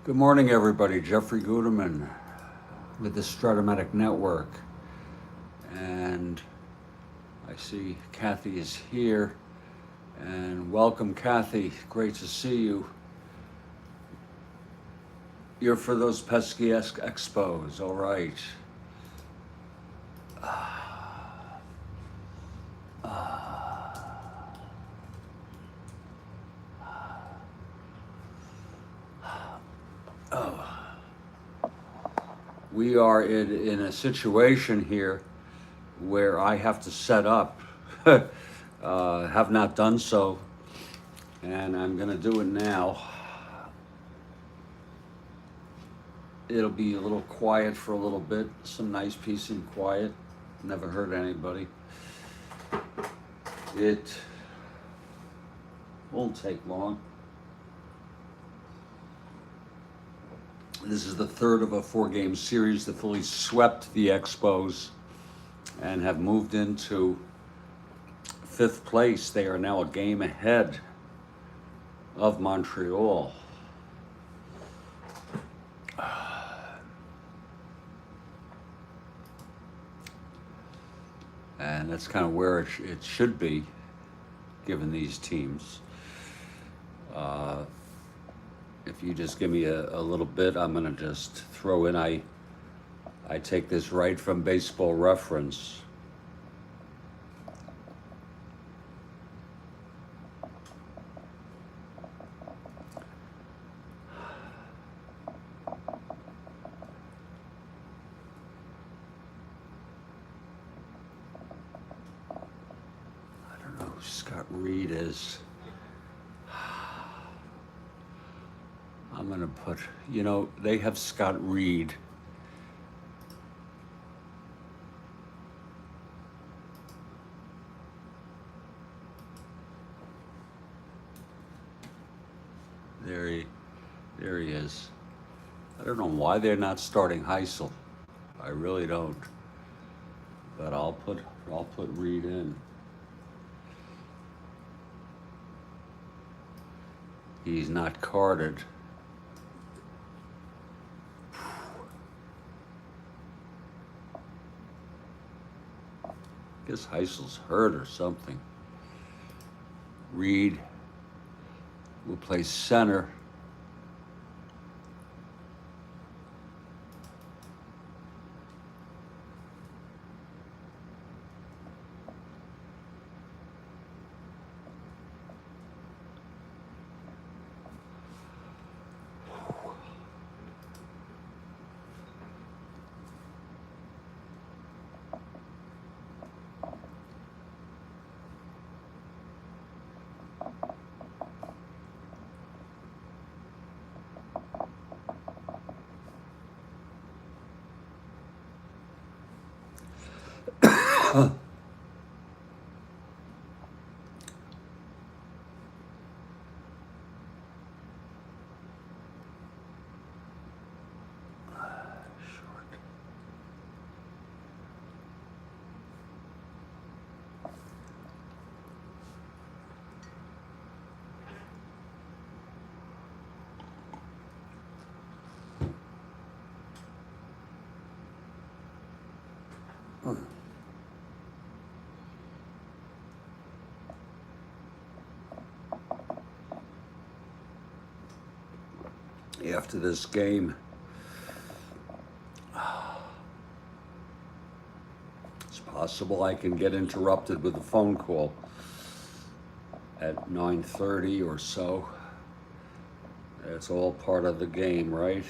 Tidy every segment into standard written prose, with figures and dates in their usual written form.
Good morning, everybody. Jeffrey Guterman with the Strat-O-Matic Network. And I see Kathy is here. And welcome, Kathy. Great to see you. You're for those pesky expos, all right. We are in a situation here where I have to set up, have not done so, and I'm gonna do it now. It'll be a little quiet for a little bit, some nice peace and quiet, never hurt anybody. It won't take long. This is the third of a 4-game series. The Phillies swept the Expos and have moved into fifth place. They are now a game ahead of Montreal. And that's kind of where it should be, given these teams. If you just give me a little bit, I'm gonna just throw in, I take this right from Baseball Reference. I don't know who Scott Reed is. I'm gonna put, they have Scott Reed. There he is. I don't know why they're not starting Heisel. I really don't. But I'll put Reed in. He's not carded. I guess Heisel's hurt or something. Reed will play center. After this game, it's possible I can get interrupted with a phone call at 9:30 or so. It's all part of the game, right?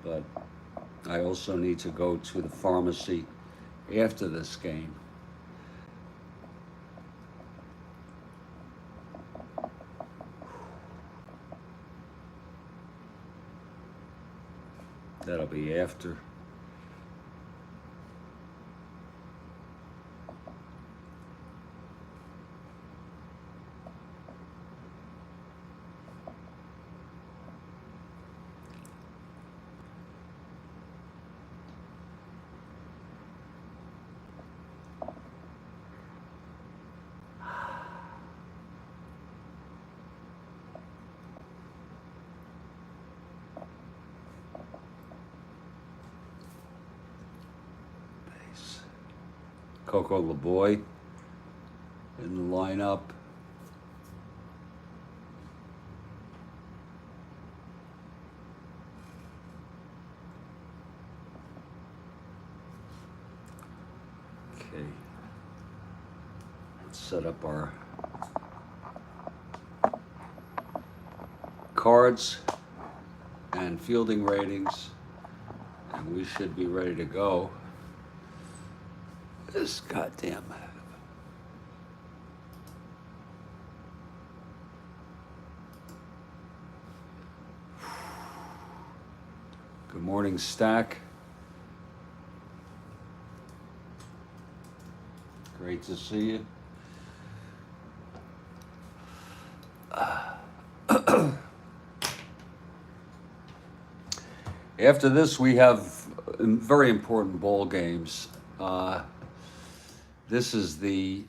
But I also need to go to the pharmacy after this game. That'll be after. Coco LeBoy in the lineup. Okay. Let's set up our cards and fielding ratings, and we should be ready to go. This goddamn. Good morning, Stack. Great to see you. After this, we have very important bowl games. This is the,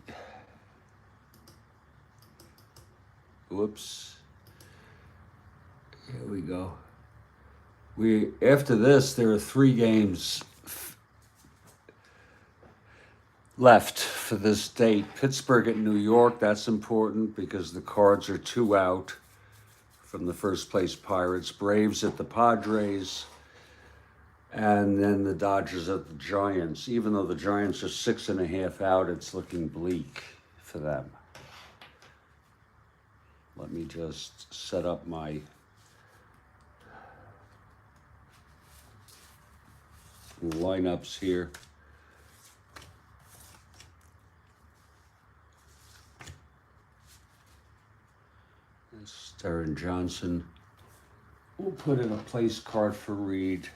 whoops, here we go. After this, there are 3 games left for this date. Pittsburgh at New York, that's important because the Cards are 2 out from the first place Pirates. Braves at the Padres, and then the Dodgers at the Giants. Even though the Giants are 6.5 out, it's looking bleak for them. Let me just set up my lineups here. Darren Johnson. We'll put in a place card for Reed.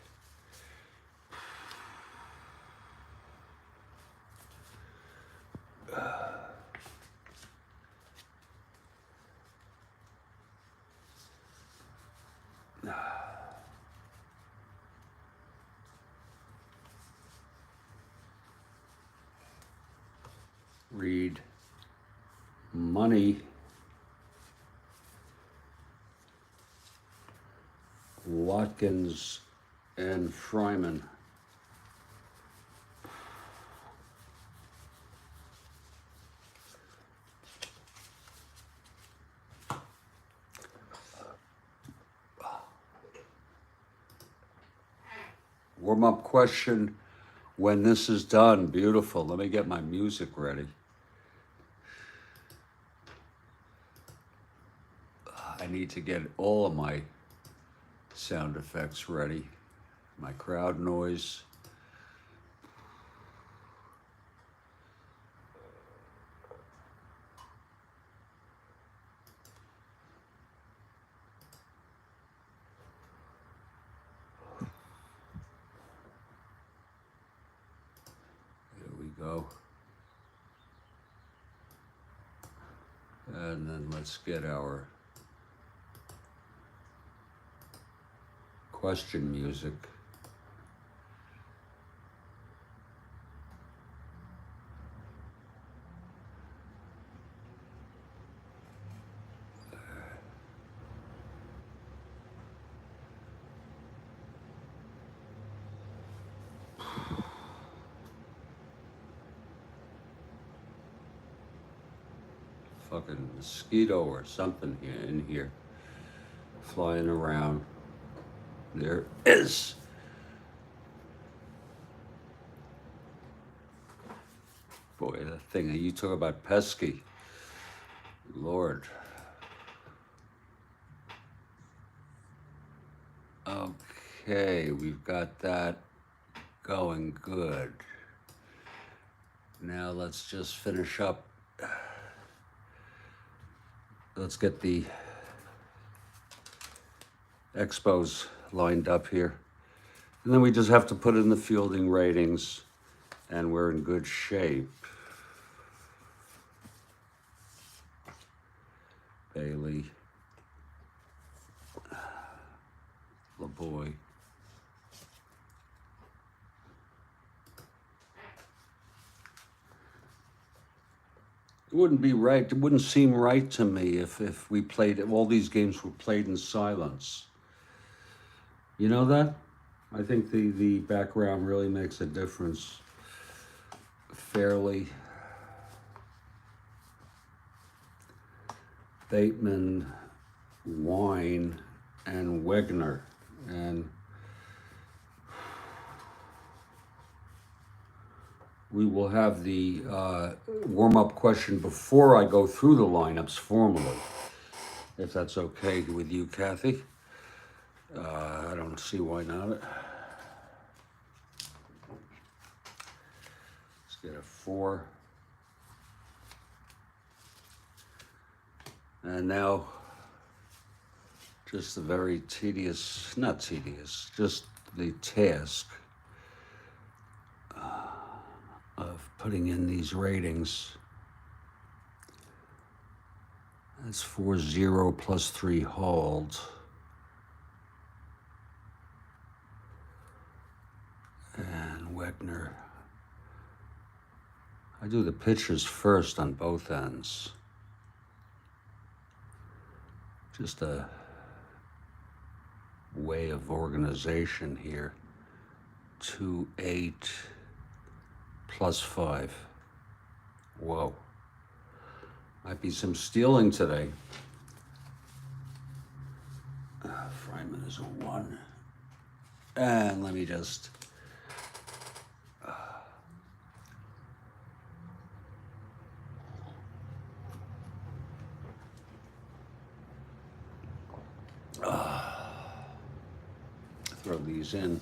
Reed. Money. Watkins and Fryman. Warm-up question when this is done. Beautiful. Let me get my music ready. I need to get all of my sound effects ready. My crowd noise. There we go. And then let's get our question music. Fucking mosquito or something here in here flying around. There is. Boy, that thing, you talk about pesky. Lord. Okay, we've got that going good. Now let's just finish up. Let's get the Expos lined up here. And then we just have to put in the fielding ratings, and we're in good shape. Bailey. LeBoy. It wouldn't be right, it wouldn't seem right to me if we played, if all these games were played in silence. You know that? I think the background really makes a difference. fairly. Bateman, Wine, and Wegner. And we will have the warm-up question before I go through the lineups formally, if that's okay with you, Kathy. I don't see why not. Let's get a 4. And now, just the very tedious, not tedious, just the task of putting in these ratings. That's 4-0 plus 3 hauled. And Wegner. I do the pitchers first on both ends. Just a way of organization here. 2-8 plus 5. Whoa. Might be some stealing today. Fryman is a 1. And let me just... throw these in.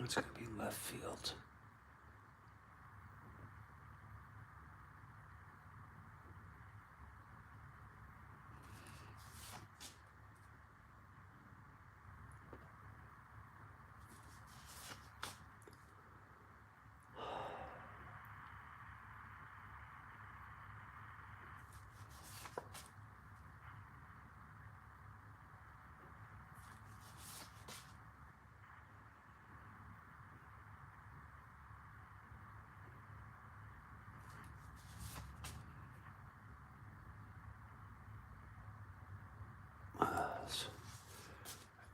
It's going to be left field.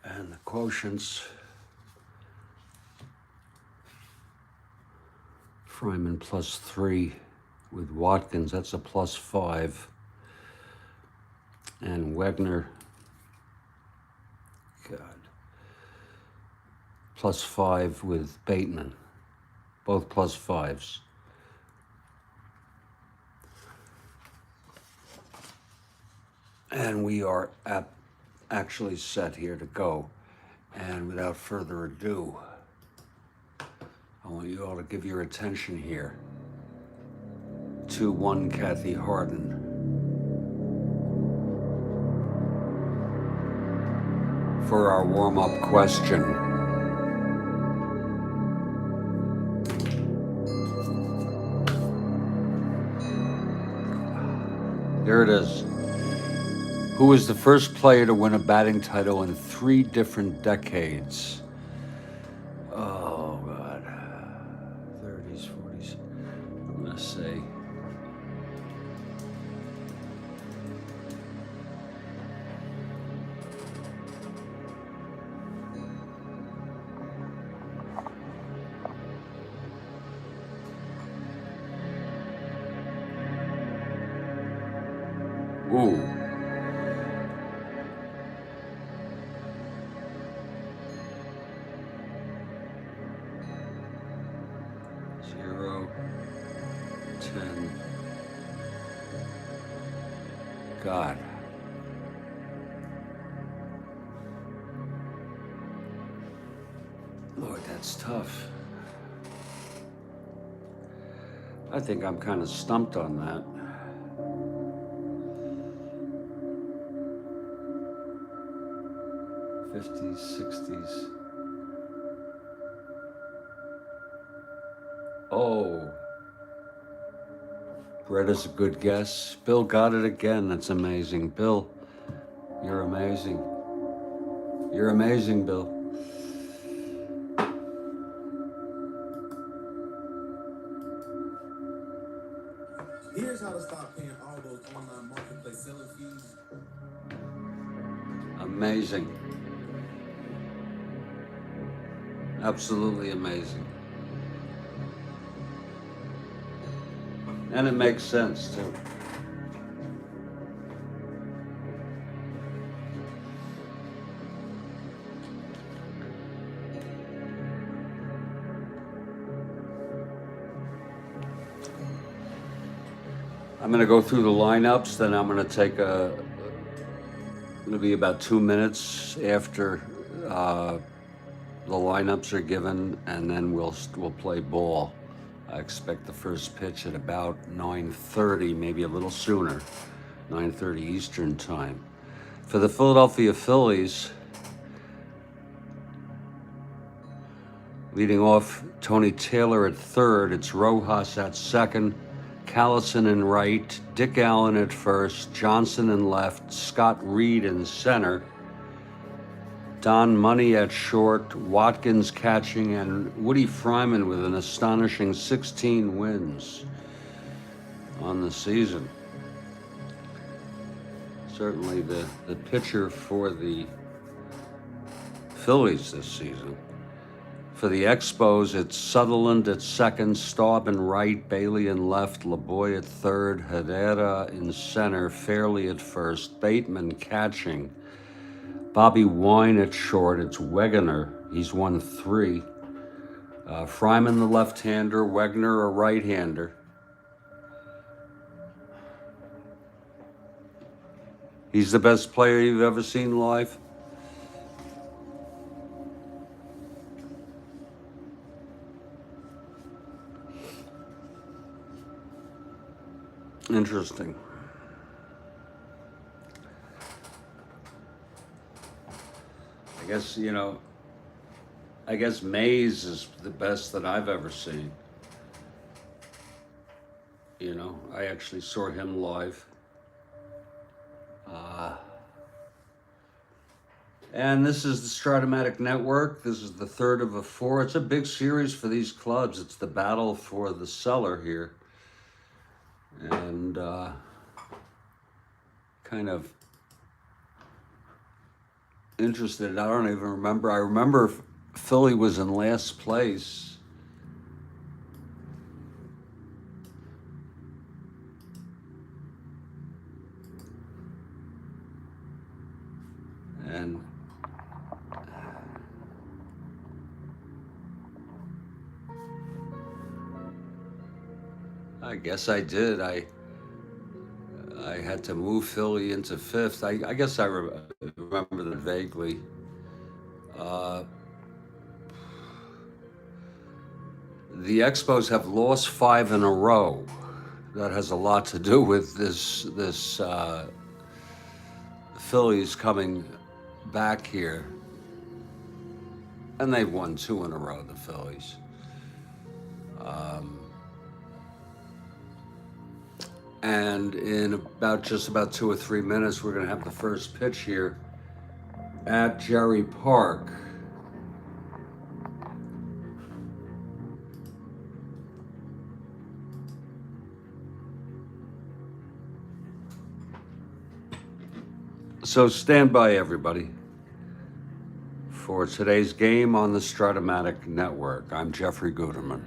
And the quotients, Fryman plus 3 with Watkins, that's a plus 5. And Wegner, God, plus 5 with Bateman, both plus 5s. And we are actually set here to go. And without further ado, I want you all to give your attention here to one Kathy Harden. For our warm-up question. There it is. Who was the first player to win a batting title in 3 different decades? Oh, God. 30s, 40s. I'm going to say... Ooh. God. Lord, that's tough. I think I'm kind of stumped on that. '50s, '60s. Oh. Brett is a good guess. Bill got it again. That's amazing. Bill, you're amazing. You're amazing, Bill. Here's how to stop paying all those online marketplace selling fees. Amazing. Absolutely amazing. And it makes sense, too. I'm going to go through the lineups, then I'm going to take it'll be about 2 minutes after the lineups are given, and then we'll play ball. I expect the first pitch at about 9:30, maybe a little sooner, 9:30 Eastern time. For the Philadelphia Phillies, leading off Tony Taylor at third, it's Rojas at second, Callison in right, Dick Allen at first, Johnson in left, Scott Reed in center, Don Money at short, Watkins catching, and Woody Fryman with an astonishing 16 wins on the season. Certainly the pitcher for the Phillies this season. For the Expos, it's Sutherland at second, Staub in right, Bailey in left, LeBoy at third, Herrera in center, Fairley at first, Bateman catching, Bobby Wine at short, it's Wegener, he's won 3. Fryman the left-hander, Wegner a right-hander. He's the best player you've ever seen live? Interesting. I guess Mays is the best that I've ever seen. I actually saw him live. And this is the Strat-O-Matic Network. This is the third of a 4. It's a big series for these clubs. It's the battle for the cellar here. And kind of interested. I don't even remember. I remember Philly was in last place. And I guess I did. I had to move Philly into 5th. I guess I remember that vaguely. The Expos have lost 5 in a row. That has a lot to do with this Phillies coming back here. And they've won 2 in a row, the Phillies. And in just about 2 or 3 minutes, we're going to have the first pitch here at Jerry Park. So stand by, everybody, for today's game on the Strat-O-Matic Network. I'm Jeffrey Guterman.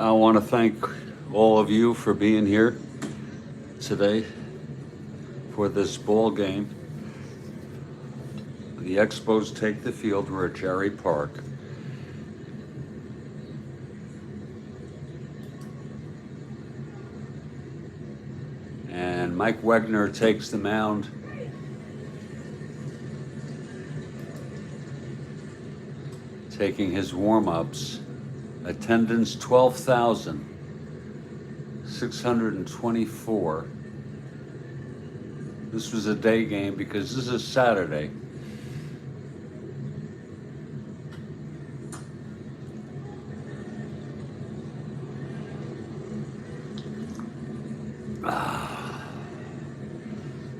I want to thank all of you for being here today for this ball game. The Expos take the field. We're at Jerry Park. And Mike Wegner takes the mound. Taking his warm-ups. Attendance 12,624. This was a day game because this is Saturday.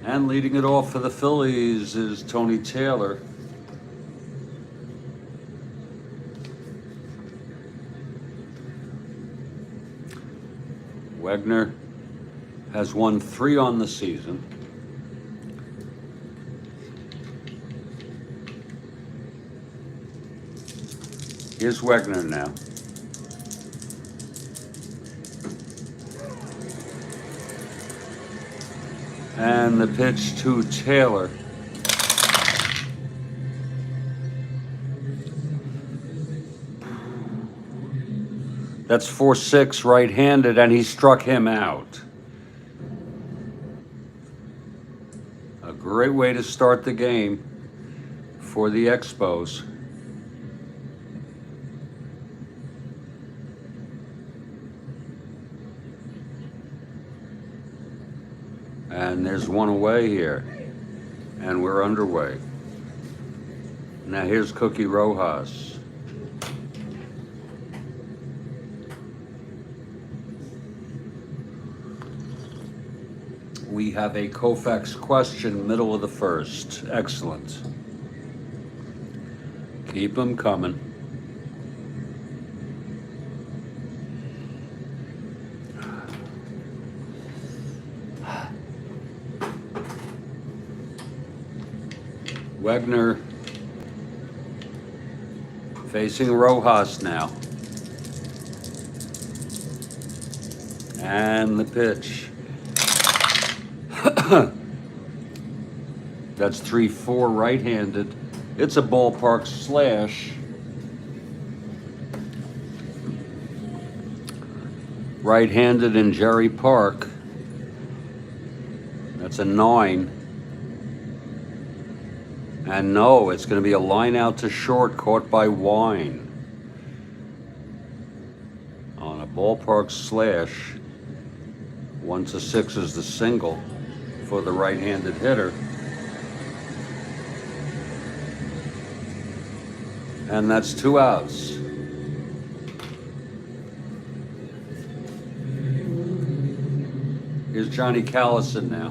And leading it off for the Phillies is Tony Taylor. Wegner has won 3 on the season. Here's Wegner now. And the pitch to Taylor. That's 4-6 right-handed, and he struck him out. A great way to start the game for the Expos. And there's one away here, and we're underway. Now here's Cookie Rojas. We have a Koufax question, middle of the first. Excellent. Keep them coming. Wegner facing Rojas now. And the pitch. That's 3-4 right-handed. It's a ballpark slash. Right-handed in Jerry Park. That's a 9. And no, it's going to be a line out to short, caught by Wine. On a ballpark slash. 1-6 is the single for the right-handed hitter. And that's 2 outs. Here's Johnny Callison now.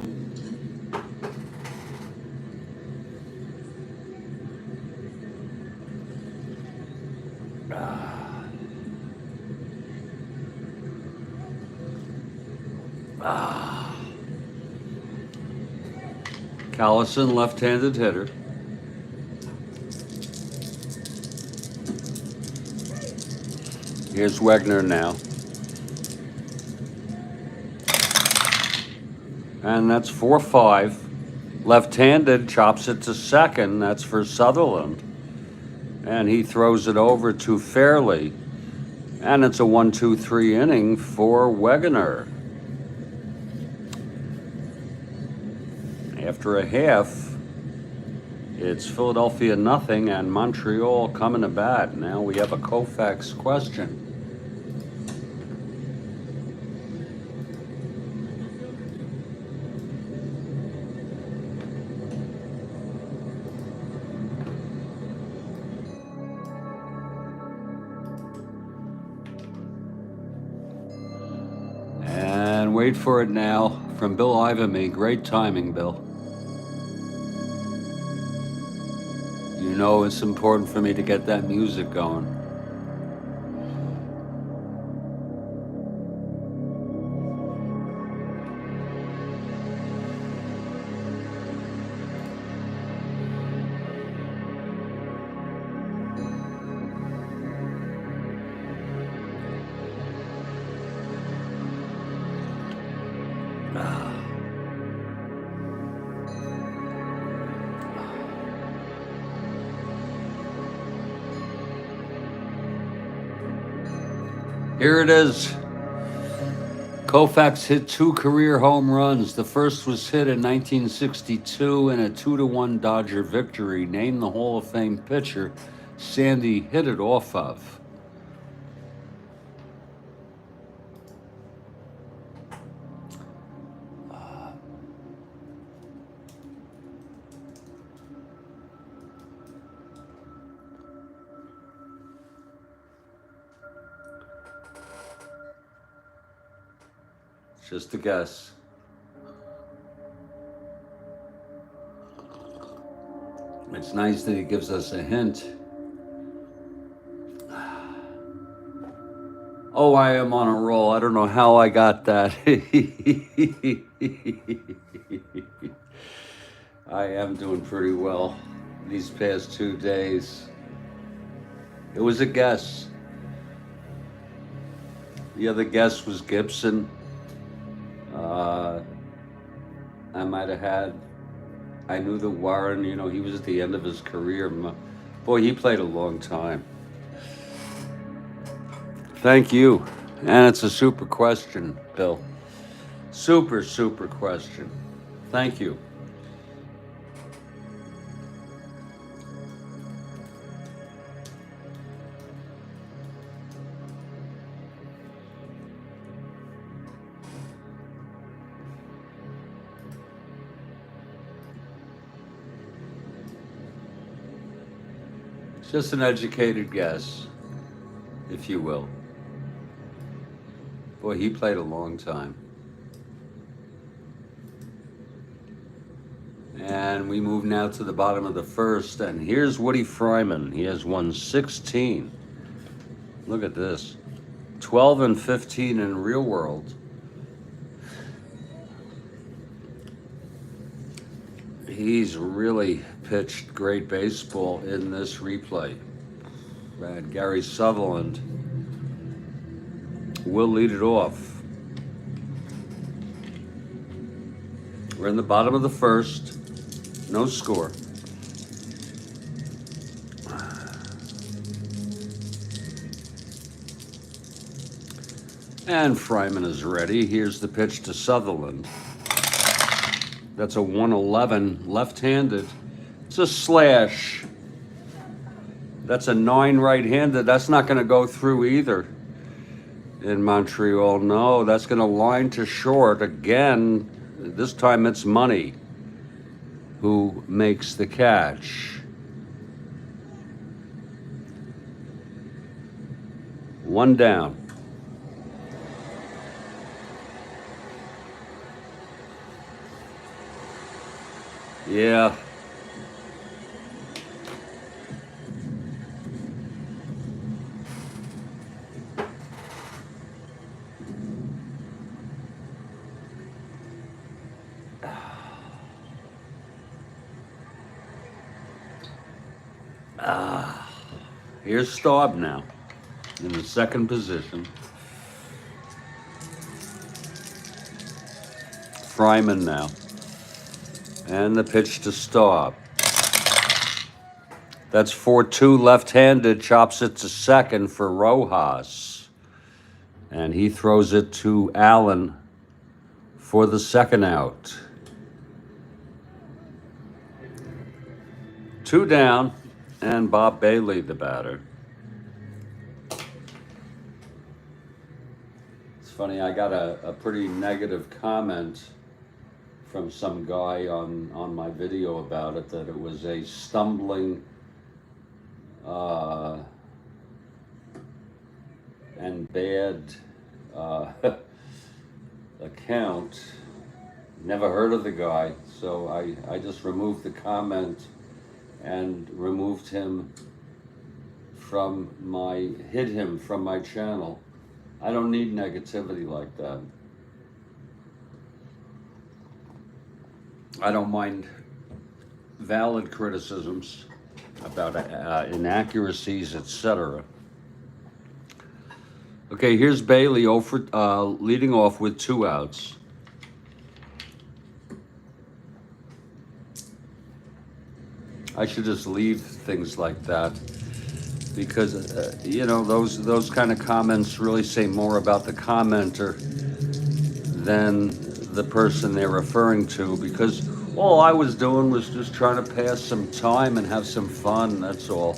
Callison, left-handed hitter. Here's Wegner now. And that's 4-5. Left-handed, chops it to second. That's for Sutherland. And he throws it over to Fairley. And it's a 1-2-3 inning for Wegener. After a half, it's Philadelphia nothing and Montreal coming to bat. Now we have a Koufax question. And wait for it now from Bill Ivamy. Great timing, Bill. You know it's important for me to get that music going. Here it is. Koufax hit 2 career home runs. The first was hit in 1962 in a 2-1 Dodger victory, named the Hall of Fame pitcher Sandy hit it off of. Just a guess. It's nice that he gives us a hint. Oh, I am on a roll. I don't know how I got that. I am doing pretty well these past 2 days. It was a guess. The other guess was Gibson. I might have had, I knew that Warren, you know, he was at the end of his career. Boy, he played a long time. Thank you. And it's a super question, Bill. Super, super question. Thank you. Just an educated guess, if you will. Boy, he played a long time. And we move now to the bottom of the first, and here's Woody Fryman. He has won 16. Look at this. 12 and 15 in real world. He's really pitched great baseball in this replay. And Gary Sutherland will lead it off. We're in the bottom of the first. No score. And Fryman is ready. Here's the pitch to Sutherland. That's a 111 left-handed. It's a slash. That's a 9 right-handed. That's not going to go through either in Montreal. No, that's going to line to short again. This time it's Money who makes the catch. 1 down. Yeah. Here's Staub now in the second position. Fryman now. And the pitch to Staub. That's 4-2 left-handed, chops it to second for Rojas. And he throws it to Allen for the second out. 2 down, and Bob Bailey, the batter. It's funny, I got a pretty negative comment from some guy on my video about it, that it was a stumbling and bad account. Never heard of the guy, so I just removed the comment and removed him from hid him from my channel. I don't need negativity like that. I don't mind valid criticisms about inaccuracies, etc. Okay, here's Bailey leading off with 2 outs. I should just leave things like that because, you know, those kind of comments really say more about the commenter than the person they're referring to, because all I was doing was just trying to pass some time and have some fun, that's all.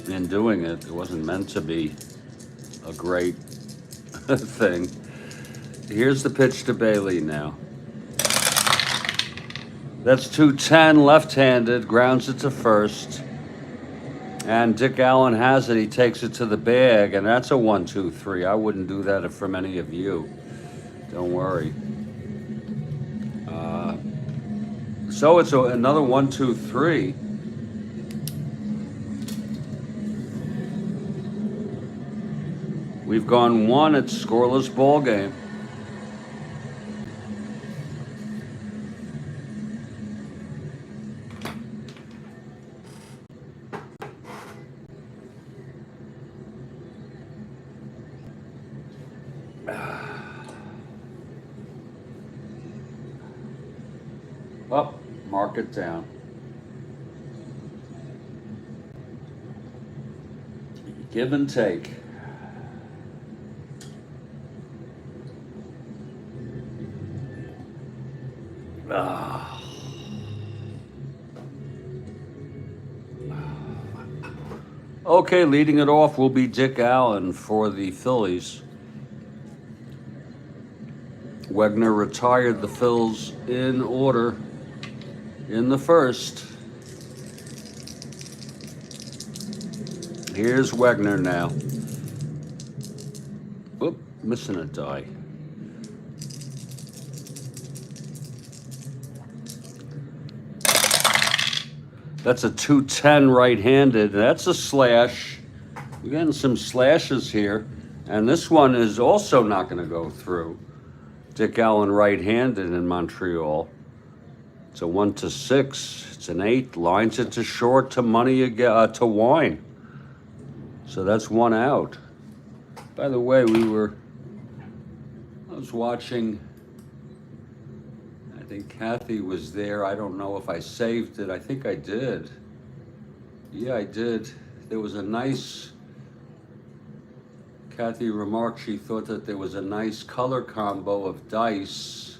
In doing it, it wasn't meant to be a great thing. Here's the pitch to Bailey now. That's 210 left-handed, grounds it to first. And Dick Allen has it, he takes it to the bag, and that's a 1-2-3. I wouldn't do that from any of you. Don't worry. So it's another 1-2-3. We've gone one, it's scoreless ball game. Up, mark it down. Give and take. Okay, leading it off will be Dick Allen for the Phillies. Wegner retired the Phils in order in the first. Here's Wegner now. Oop, missing a die. That's a 210 right-handed. That's a slash. We're getting some slashes here. And this one is also not going to go through. Dick Allen right-handed in Montreal. It's a 1-6. It's an 8. Lines it to short, to money again, to wine. So that's one out. By the way, I was watching, I think Kathy was there. I don't know if I saved it. I think I did. Yeah, I did. There was a nice, Kathy remarked she thought that there was a nice color combo of dice.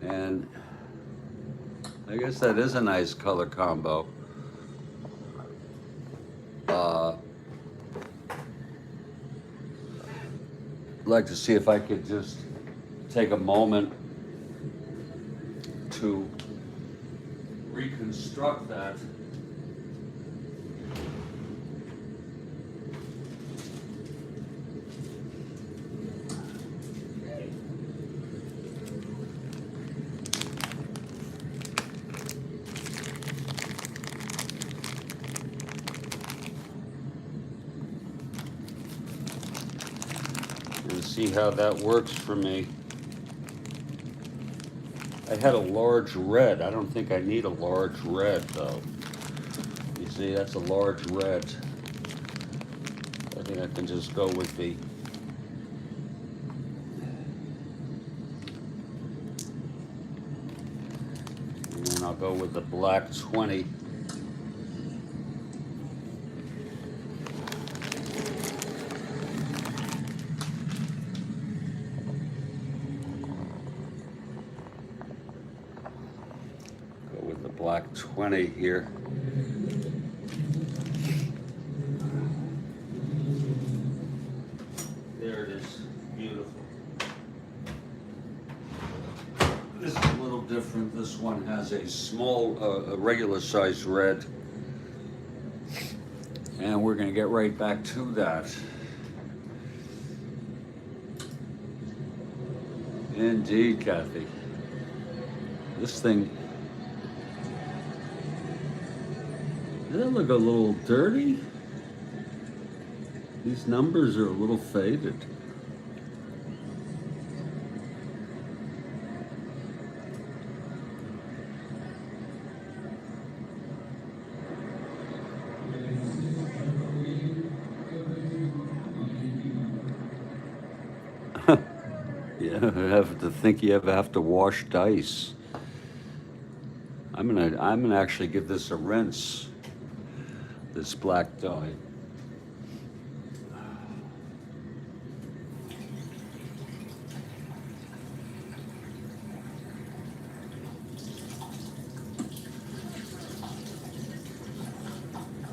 And I guess that is a nice color combo. I'd like to see if I could just take a moment to reconstruct that. And see how that works for me. I had a large red. I don't think I need a large red though. You see, that's a large red. I think I can just go with the and then I'll go with the black 20. Black 20 here. There it is. Beautiful. This is a little different. This one has a small, a regular size red. And we're going to get right back to that. Indeed, Kathy. This thing, does that look a little dirty? These numbers are a little faded. have to think you ever have to wash dice. I'm gonna actually give this a rinse. This black die.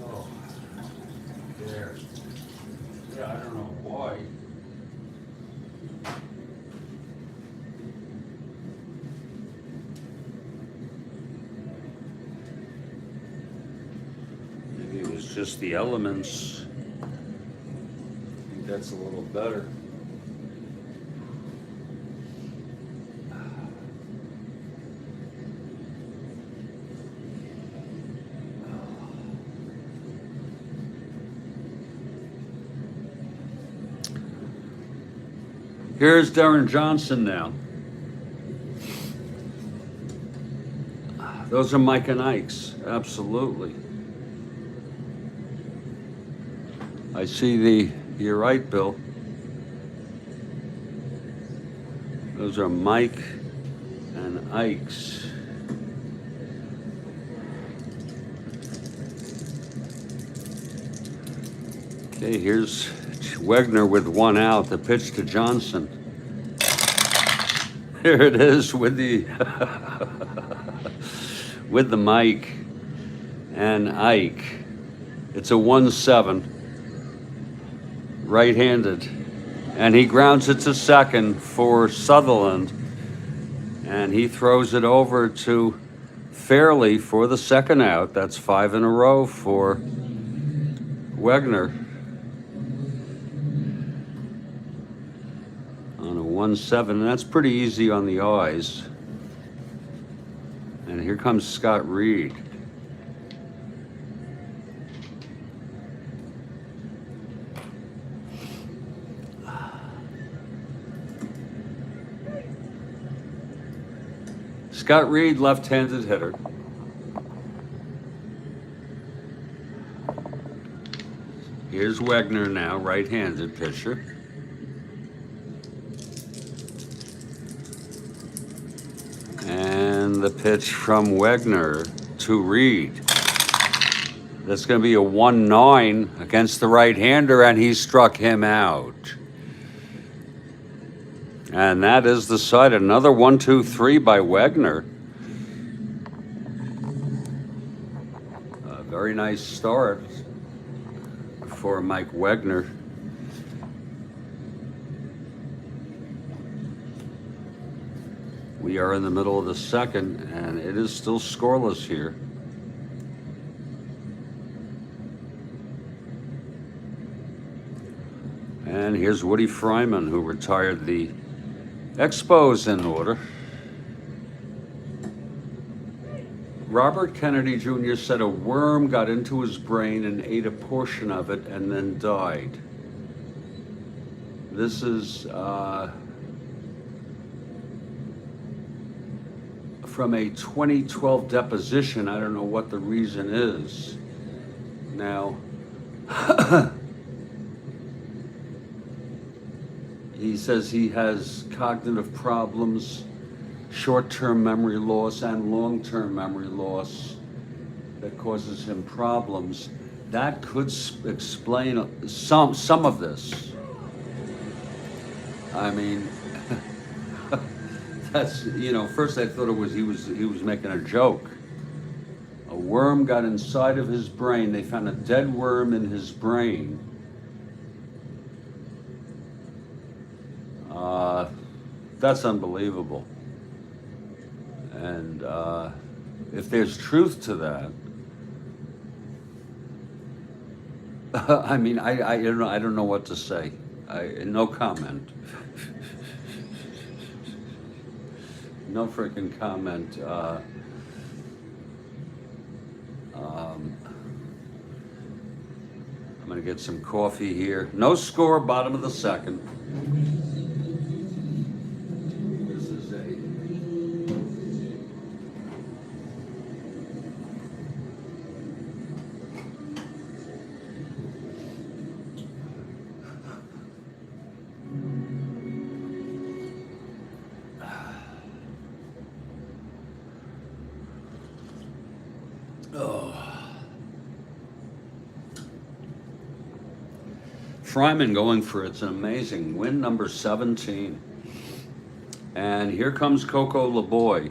Oh, there. Yeah, I don't know why. Maybe it was just the elements. I think that's a little better. Here's Darren Johnson now. Those are Mike and Ike's, absolutely. I see you're right, Bill. Those are Mike and Ike's. Okay, here's Wegner with one out, the pitch to Johnson. Here it is with the with the Mike and Ike. It's a 1-7, right-handed, and he grounds it to second for Sutherland, and he throws it over to Fairley for the second out. That's 5 in a row for Wegner. On a 1-7, and that's pretty easy on the eyes. And here comes Scott Reed. Scott Reed, left-handed hitter. Here's Wegner now, right-handed pitcher. And the pitch from Wegner to Reed. That's going to be a 1-9 against the right-hander, and he struck him out. And that is the side. Another 1-2-3 by Wegner. A very nice start for Mike Wegner. We are in the middle of the second, and it is still scoreless here. And here's Woody Fryman, who retired the Expos in order. Robert Kennedy Jr. said a worm got into his brain and ate a portion of it and then died. This is from a 2012 deposition. I don't know what the reason is. Now, he says he has cognitive problems, short-term memory loss and long-term memory loss that causes him problems. That could explain some of this. I mean, that's, you know, first I thought it was he was making a joke. A worm got inside of his brain. They found a dead worm in his brain. That's unbelievable. And if there's truth to that, I mean, I don't know what to say. No comment. No freaking comment. I'm gonna get some coffee here. No score, bottom of the second. This is Fryman going for it's an amazing win, number 17. And here comes Coco LeBoy.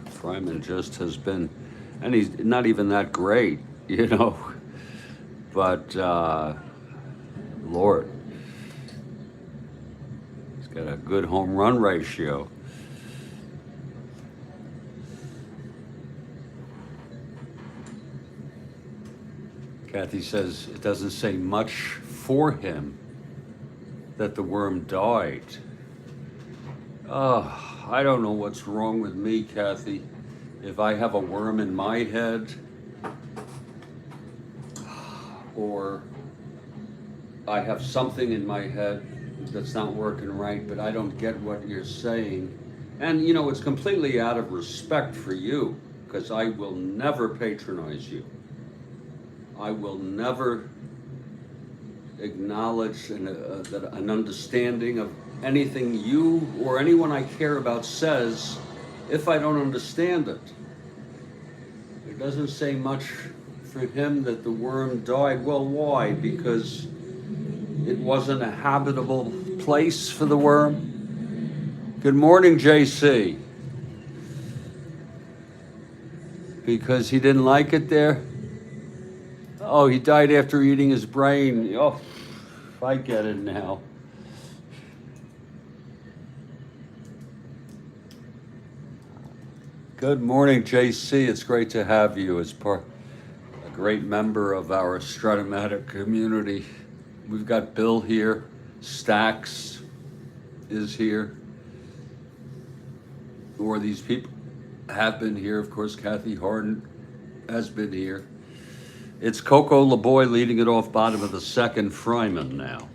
Fryman just has been, and he's not even that great, you know. But Lord, he's got a good home run ratio. Kathy says it doesn't say much for him that the worm died. I don't know what's wrong with me, Kathy. If I have a worm in my head, or I have something in my head that's not working right, but I don't get what you're saying. And you know, it's completely out of respect for you, because I will never patronize you. I will never acknowledge an understanding of anything you or anyone I care about says if I don't understand it. It doesn't say much for him that the worm died. Well, why? Because it wasn't a habitable place for the worm? Good morning, JC. Because he didn't like it there? Oh, he died after eating his brain. Oh, I get it now. Good morning, JC. It's great to have you as a great member of our Strat-O-Matic community. We've got Bill here. Stacks is here. Or these people have been here. Of course, Kathy Harden has been here. It's Coco LeBoy leading it off, bottom of the second. Fryman now.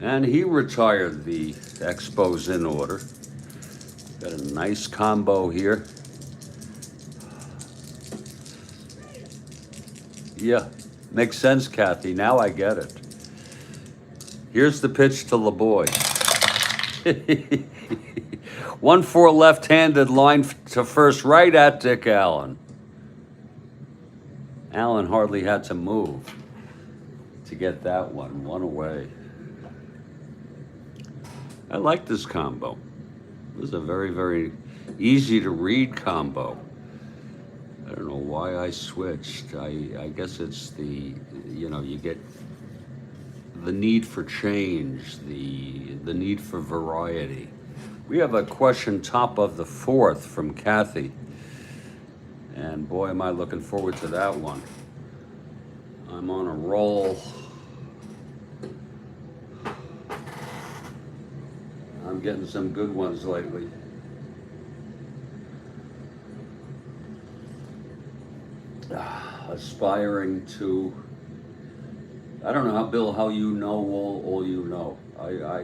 And he retired the Expos in order. Got a nice combo here. Yeah, makes sense, Kathy. Now I get it. Here's the pitch to LeBoy. 1-4 left-handed line to first, right at Dick Allen. Allen hardly had to move to get that one away. I like this combo. It was a very, very easy to read combo. I don't know why I switched. I guess it's the, you know, you get the need for change, the need for variety. We have a question top of the fourth from Kathy. And boy, am I looking forward to that one. I'm on a roll. I'm getting some good ones lately. Aspiring to, I don't know how, Bill, how you know all you know.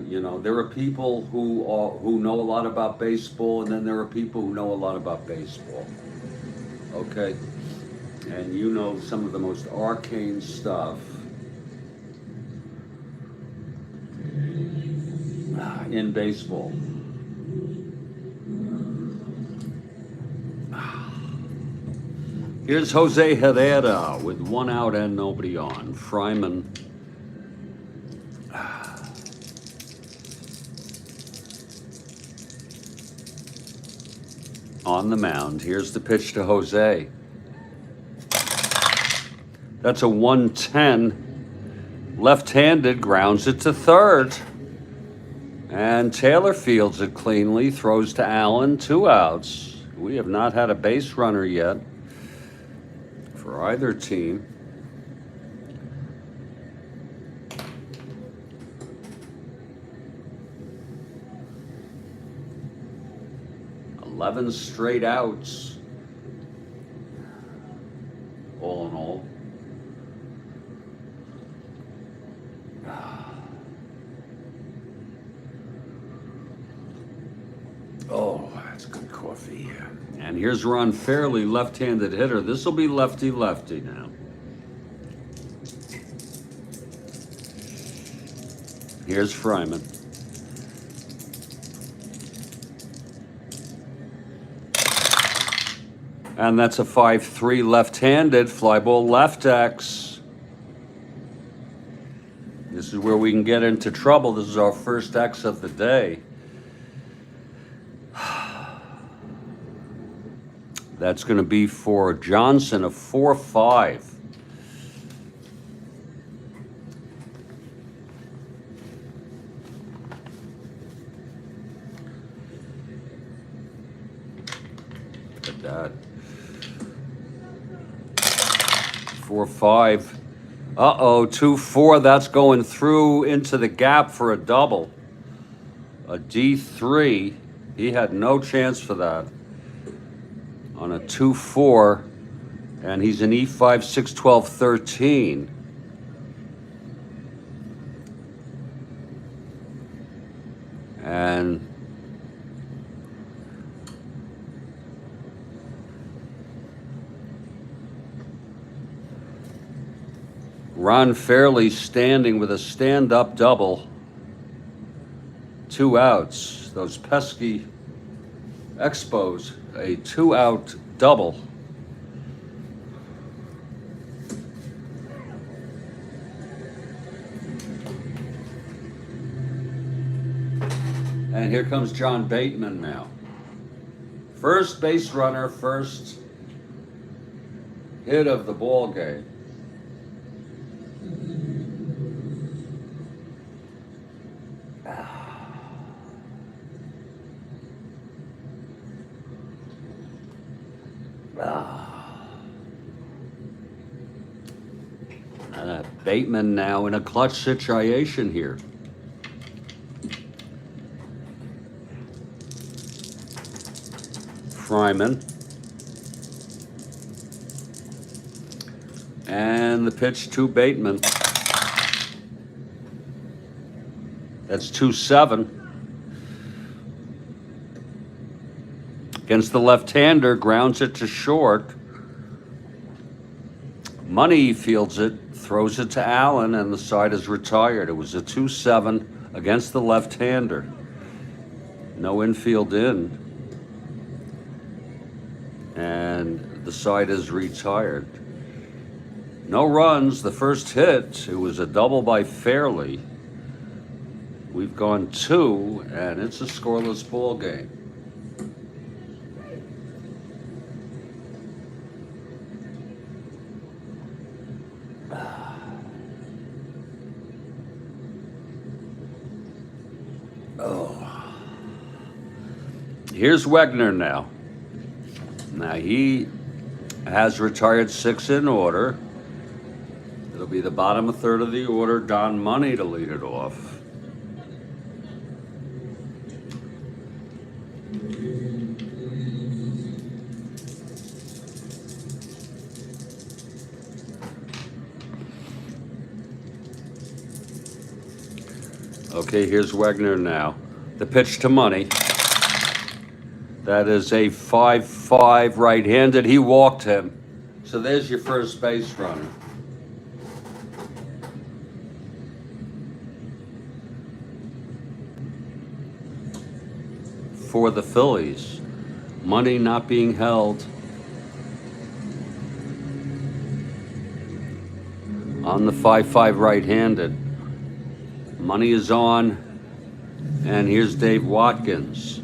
You know, there are people who know a lot about baseball, and then there are people who know a lot about baseball. Okay, and you know some of the most arcane stuff in baseball. Here's Jose Herrera with one out and nobody on. Fryman. On the mound. Here's the pitch to Jose. That's a 110. Left-handed, grounds it to third. And Taylor fields it cleanly, throws to Allen, 2 outs. We have not had a base runner yet for either team. $11 straight outs, all in all. Oh, that's good coffee. And here's Ron Fairley, left-handed hitter. This will be lefty-lefty now. Here's Fryman. And that's a 5-3 left-handed fly ball left X. This is where we can get into trouble. This is our first X of the day. That's going to be for Johnson, a 4-5. Look at that. 4-5. Uh-oh, 2-4. That's going through into the gap for a double. A D3. He had no chance for that. On a 2-4, and he's an E5, 6, 12, 13. And Ron Fairley standing with a stand-up double. 2 outs. Those pesky Expos. A 2-out double. And here comes John Bateman now. First base runner, first hit of the ball game. Bateman now in a clutch situation here. Fryman. And the pitch to Bateman. That's 2-7. Against the left-hander, grounds it to short. Money fields it, throws it to Allen, and the side is retired. It was a 2-7 against the left-hander. No infield in. And the side is retired. No runs. The first hit, it was a double by Fairley. We've gone 2, and it's a scoreless ball game. Here's Wegner now. Now he has retired 6 in order. It'll be the bottom of third of the order. Don Money to lead it off. Okay, here's Wegner now. The pitch to Money. That is a 5-5 right-handed. He walked him. So there's your first base runner. For the Phillies. Money not being held. On the 5-5 right-handed. Money is on. And here's Dave Watkins.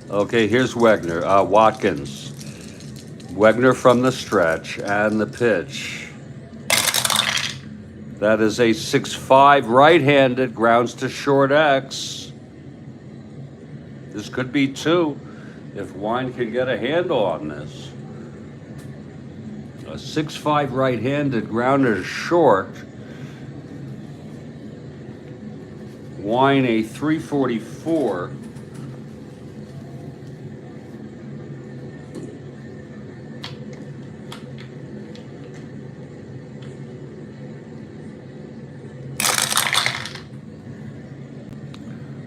Okay, here's Wegner, Watkins. Wegner from the stretch and the pitch. That is a 6-5 right-handed, grounds to short X. This could be 2 if Wine can get a handle on this. A 6-5 right-handed, grounder to short. Wine a 344.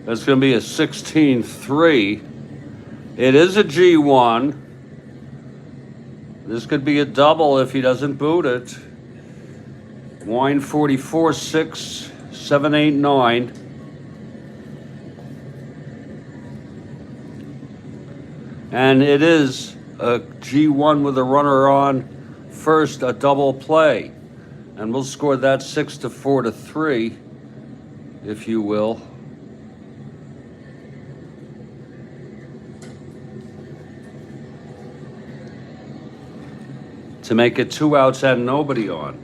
That's going to be a 16-3. It is a G1. This could be a double if he doesn't boot it. Wine 44, 6, 7, 8, 9. And it is a G1 with a runner on first, a double play. And we'll score that 6 to 4 to 3, if you will. To make it 2 outs and nobody on.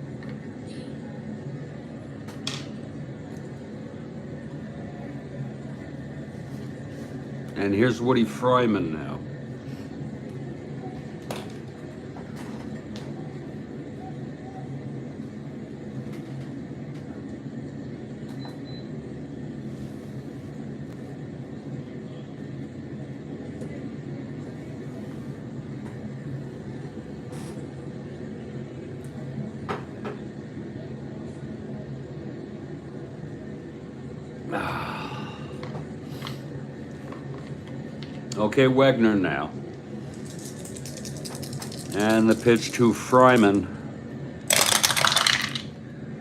And here's Woody Fryman now. Okay, Wegner now. And the pitch to Fryman.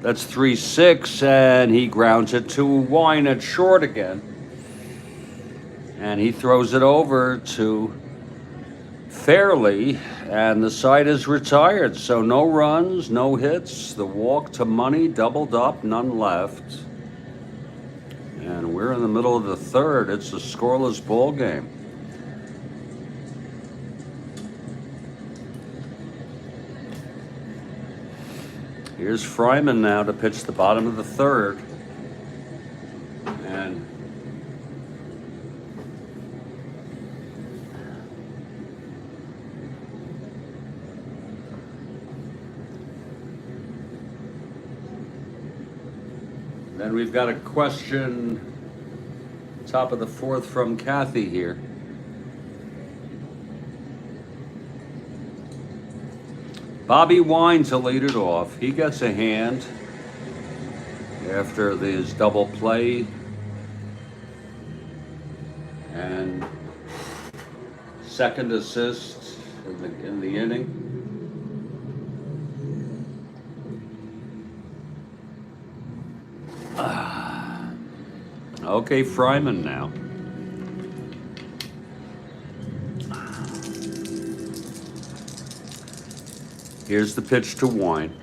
That's 3-6, and he grounds it to Wine at short again. And he throws it over to Fairley, and the side is retired. So no runs, no hits. The walk to Money doubled up, none left. And we're in the middle of the third. It's a scoreless ball game. Here's Fryman now to pitch the bottom of the third. And then we've got a question, top of the fourth from Kathy here. Bobby Wine to lead it off. He gets a hand after his double play and second assist in the inning. Okay, Fryman now. Here's the pitch to Wine.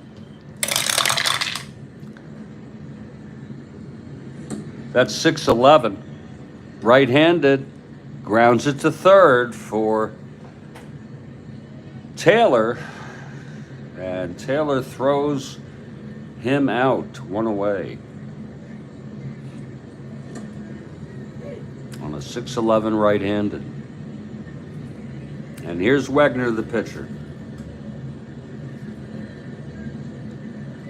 That's 6-11. Right-handed, grounds it to third for Taylor. And Taylor throws him out, one away. On a 6-11 right-handed. And here's Wegner, the pitcher.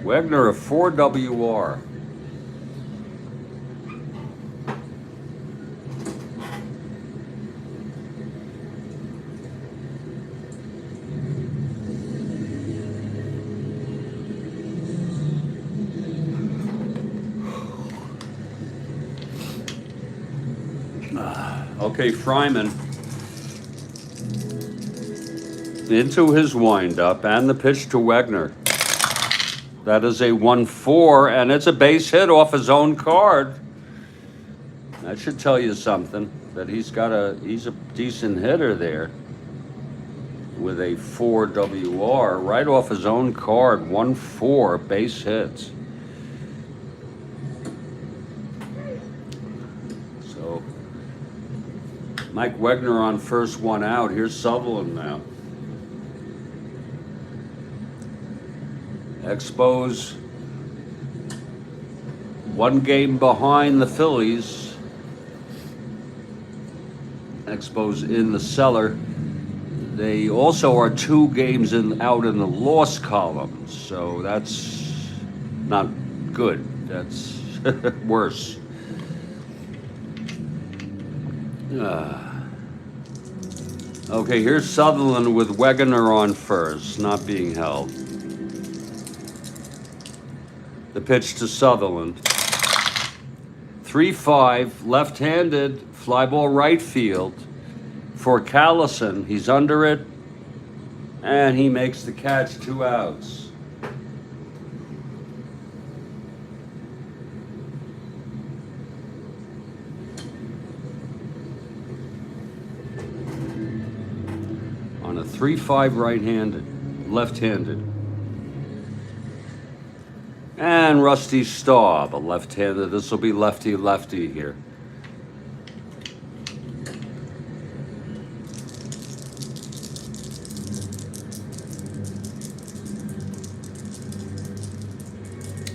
Wegner, a 4 WR. Okay, Fryman into his windup and the pitch to Wegner. That is a 1-4, and it's a base hit off his own card. That should tell you something, that he's a decent hitter there with a 4 WR right off his own card, 1-4 base hits. So Mike Wegner on first, one out. Here's Sutherland now. Expos 1 game behind the Phillies. Expos in the cellar. They also are 2 games out in the loss column, so that's not good. That's worse. Okay, here's Sutherland with Wegener on first, not being held. The pitch to Sutherland. 3-5, left-handed, fly ball right field for Callison. He's under it, And he makes the catch, 2 outs. On a 3-5 right-handed, left-handed. And Rusty Staub, a left-handed. This will be lefty-lefty here.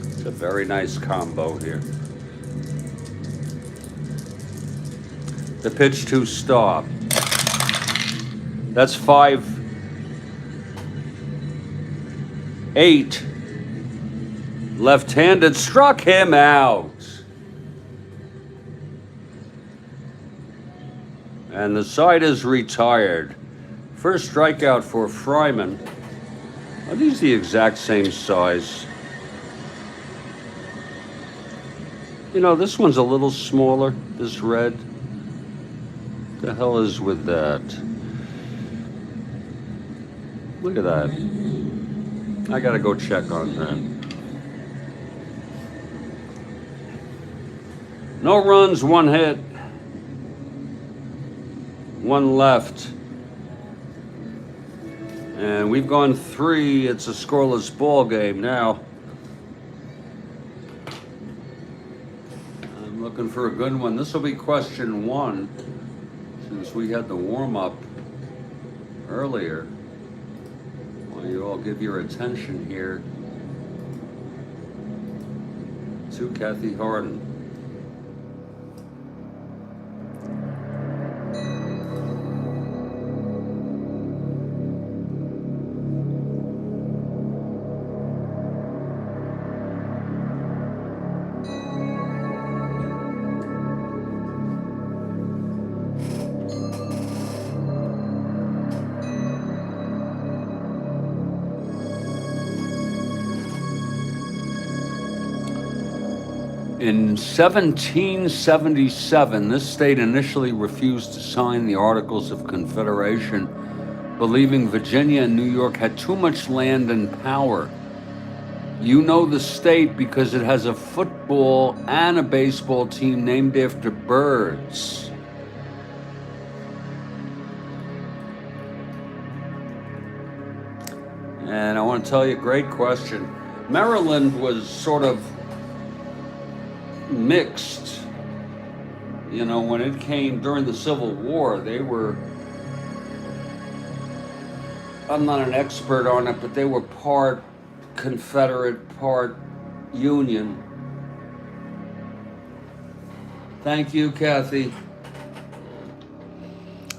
It's a very nice combo here. The pitch to Staub. That's 5-8. Left-handed, struck him out. And the side is retired. First strikeout for Fryman. Are these the exact same size? You know, this one's a little smaller, this red. The hell is with that? Look at that. I gotta go check on that. No runs, 1 hit. 1 left. And we've gone 3. It's a scoreless ball game now. I'm looking for a good one. This will be question 1, since we had the warm-up earlier. Well, you all give your attention here to Kathy Harden. In 1777, this state initially refused to sign the Articles of Confederation, believing Virginia and New York had too much land and power. You know the state because it has a football and a baseball team named after birds. And I want to tell you, great question. Maryland was sort of mixed. You know, when it came during the Civil War, they were, I'm not an expert on it, but they were part Confederate, part Union. Thank you, Kathy.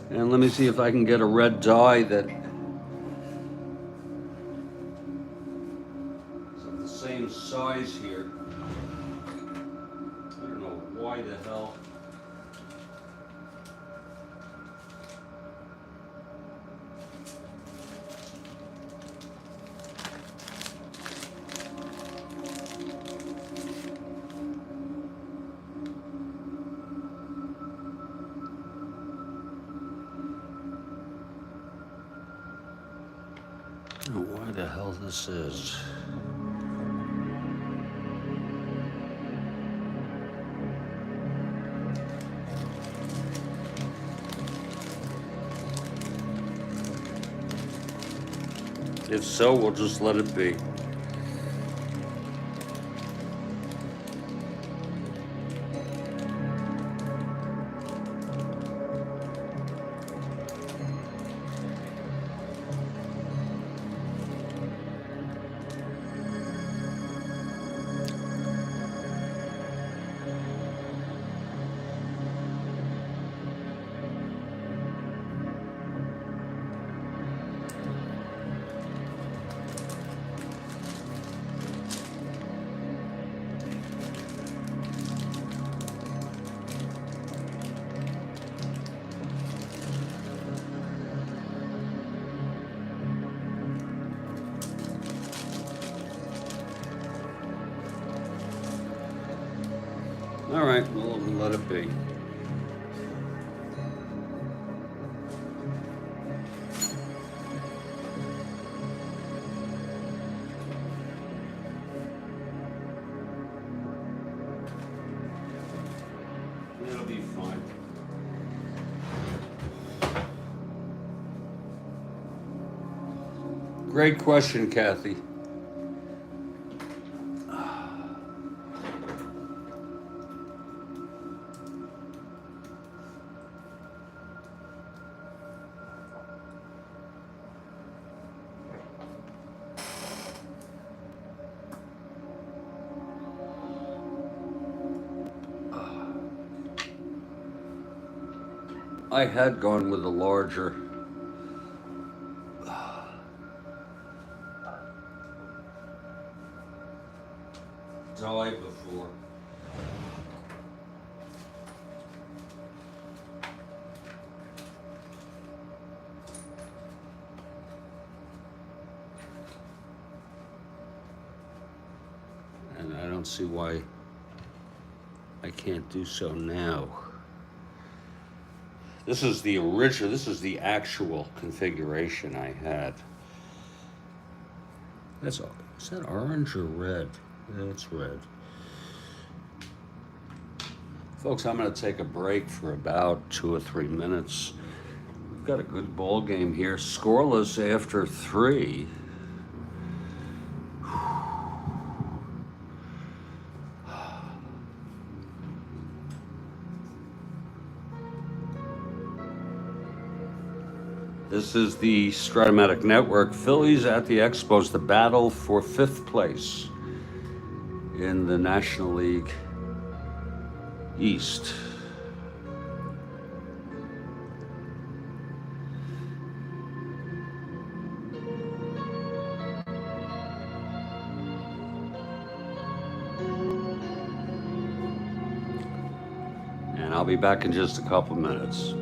And let me see if I can get a red dye that is of the same size here. Why the hell? Why the hell this is? If so, we'll just let it be. All right, we'll let it be. Great question, Kathy. I had gone with a larger die before. And I don't see why I can't do so now. This is the original, this is the actual configuration I had. Is that orange or red? That's red. Folks, I'm going to take a break for about 2 or 3 minutes. We've got a good ball game here, scoreless after 3. This is the Strat-O-Matic Network. Phillies at the Expos, the battle for 5th place in the National League East. And I'll be back in just a couple minutes.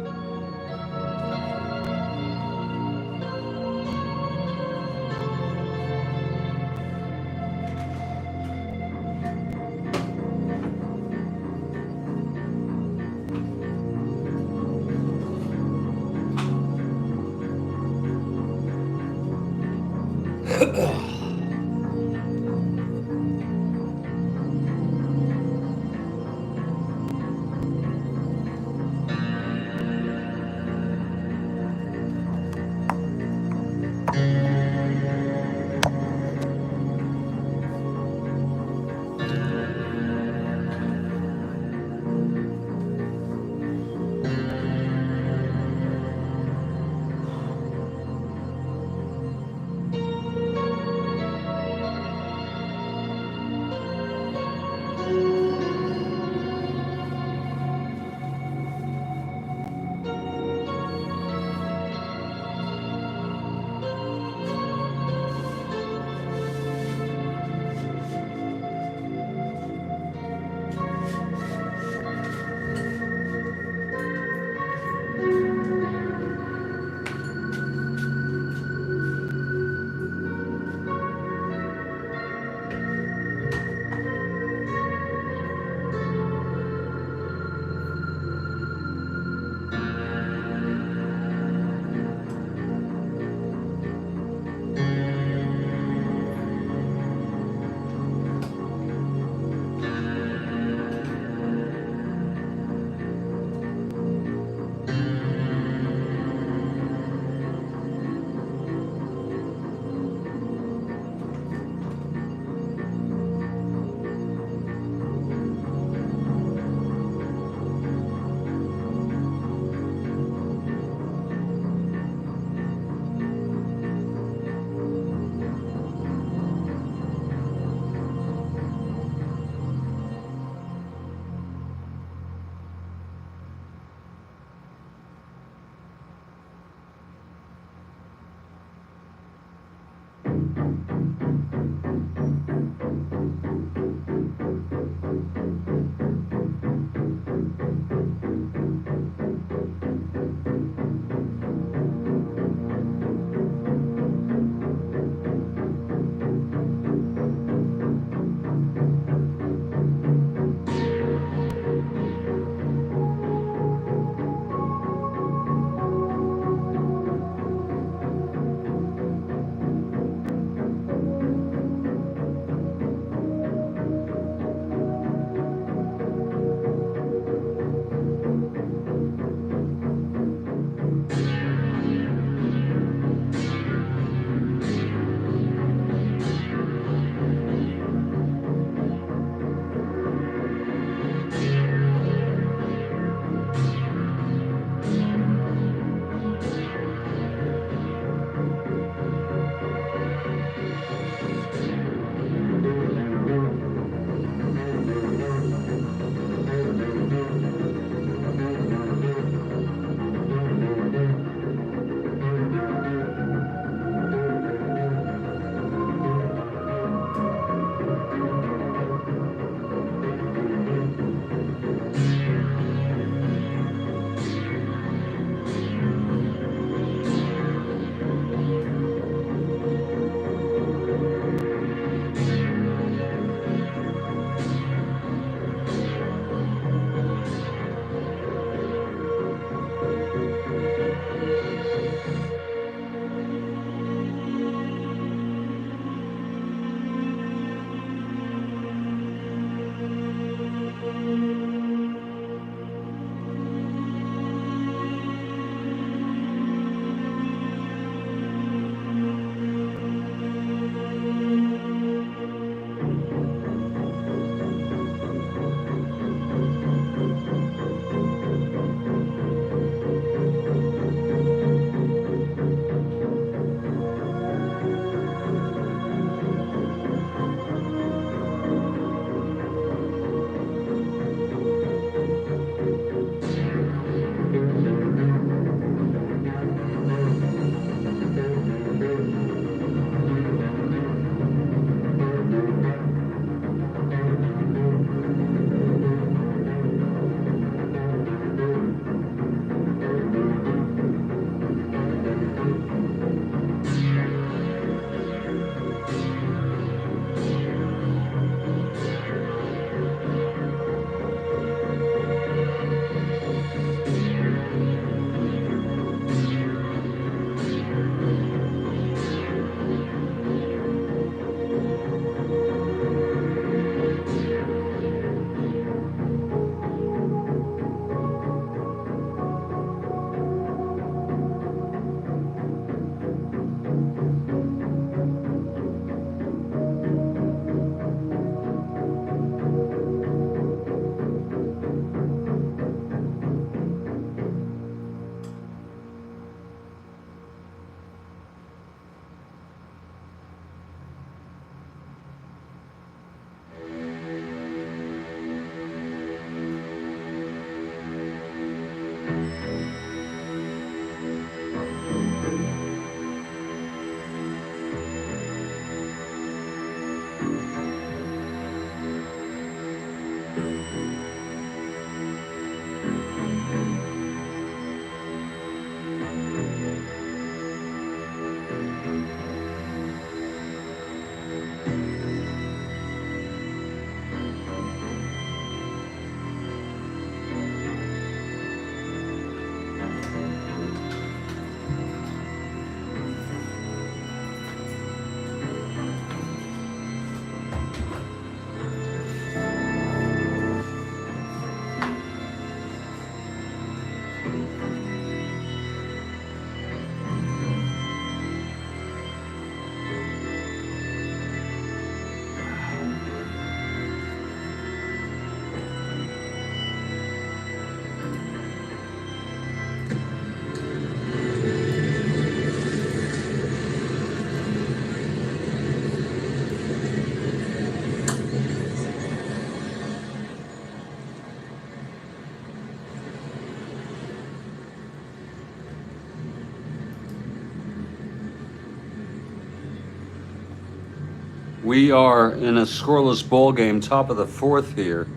We are in a scoreless ball game, top of the fourth here,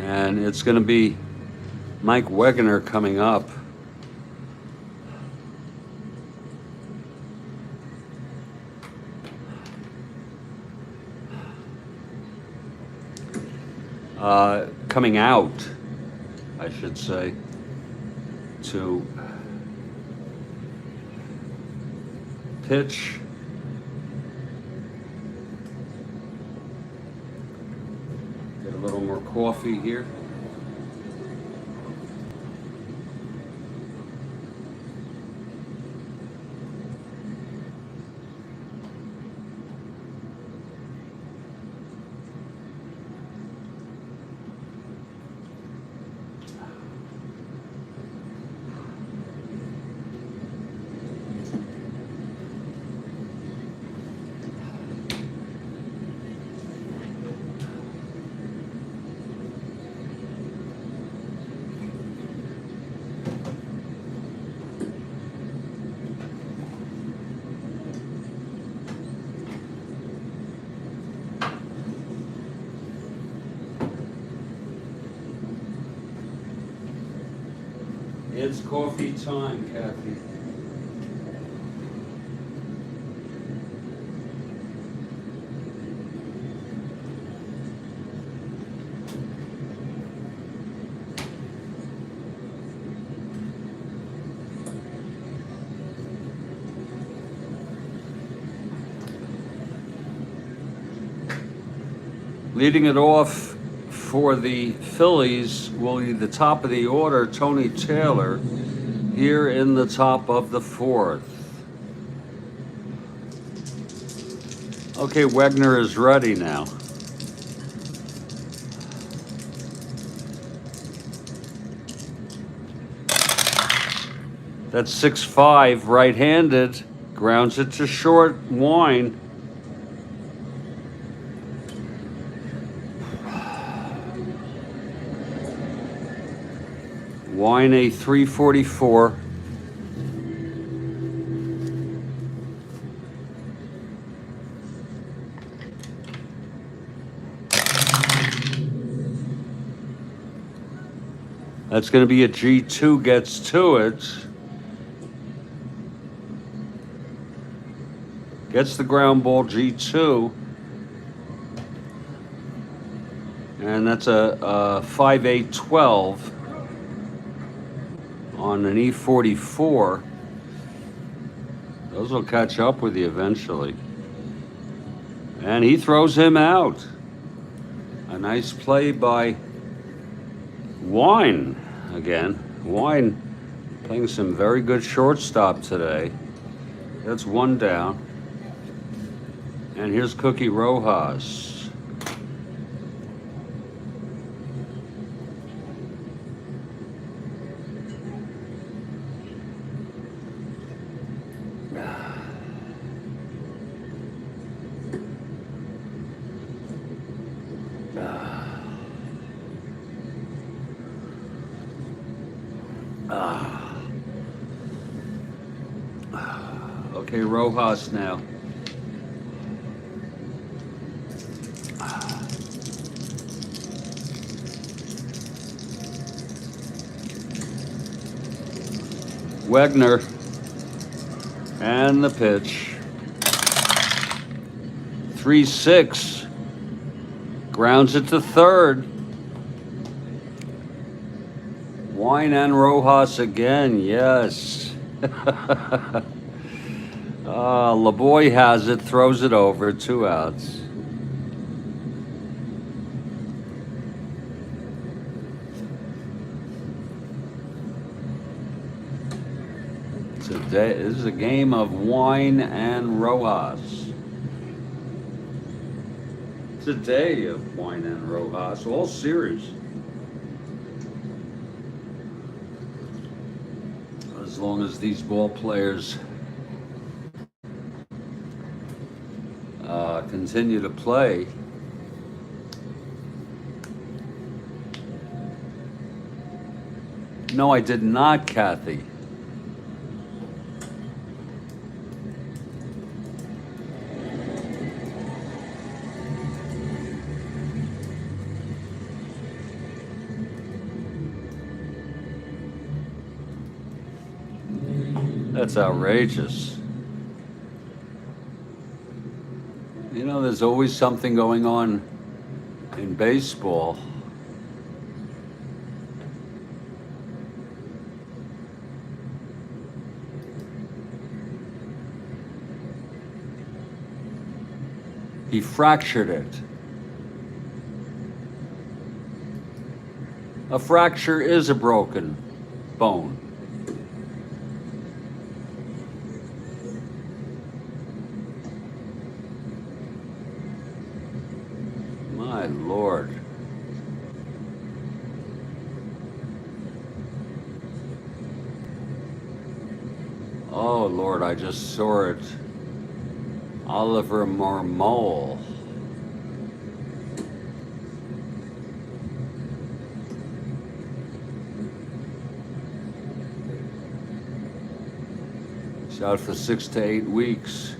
and it's going to be Mike Wegener coming up. Coming out, I should say, to pitch. Get a little more coffee here. It's coffee time, Kathy. Leading it off for the Phillies will be the top of the order, Tony Taylor, here in the top of the fourth. Okay, Wegener is ready now. That's 6-5, right-handed, grounds it to short, Wine. Wine a 344. That's going to be a G2, gets to it. Gets the ground ball, G2. And that's a 5-8-12. On an E44, those will catch up with you eventually. And he throws him out. A nice play by Wine again. Wine playing some very good shortstop today. That's one down. And here's Cookie Rojas. Okay, Rojas now. Wegener and the pitch. 3-6. Grounds it to third. Wine and Rojas again, yes. LeBoy has it, throws it over, 2 outs. This is a game of Wine and Rojas. It's a day of Wine and Rojas, all series. As long as these ball players continue to play. No, I did not, Kathy. That's outrageous. You know, there's always something going on in baseball. He fractured it. A fracture is a broken bone. My Lord. Oh Lord, I just saw it. Oliver Marmol. He's out for 6 to 8 weeks.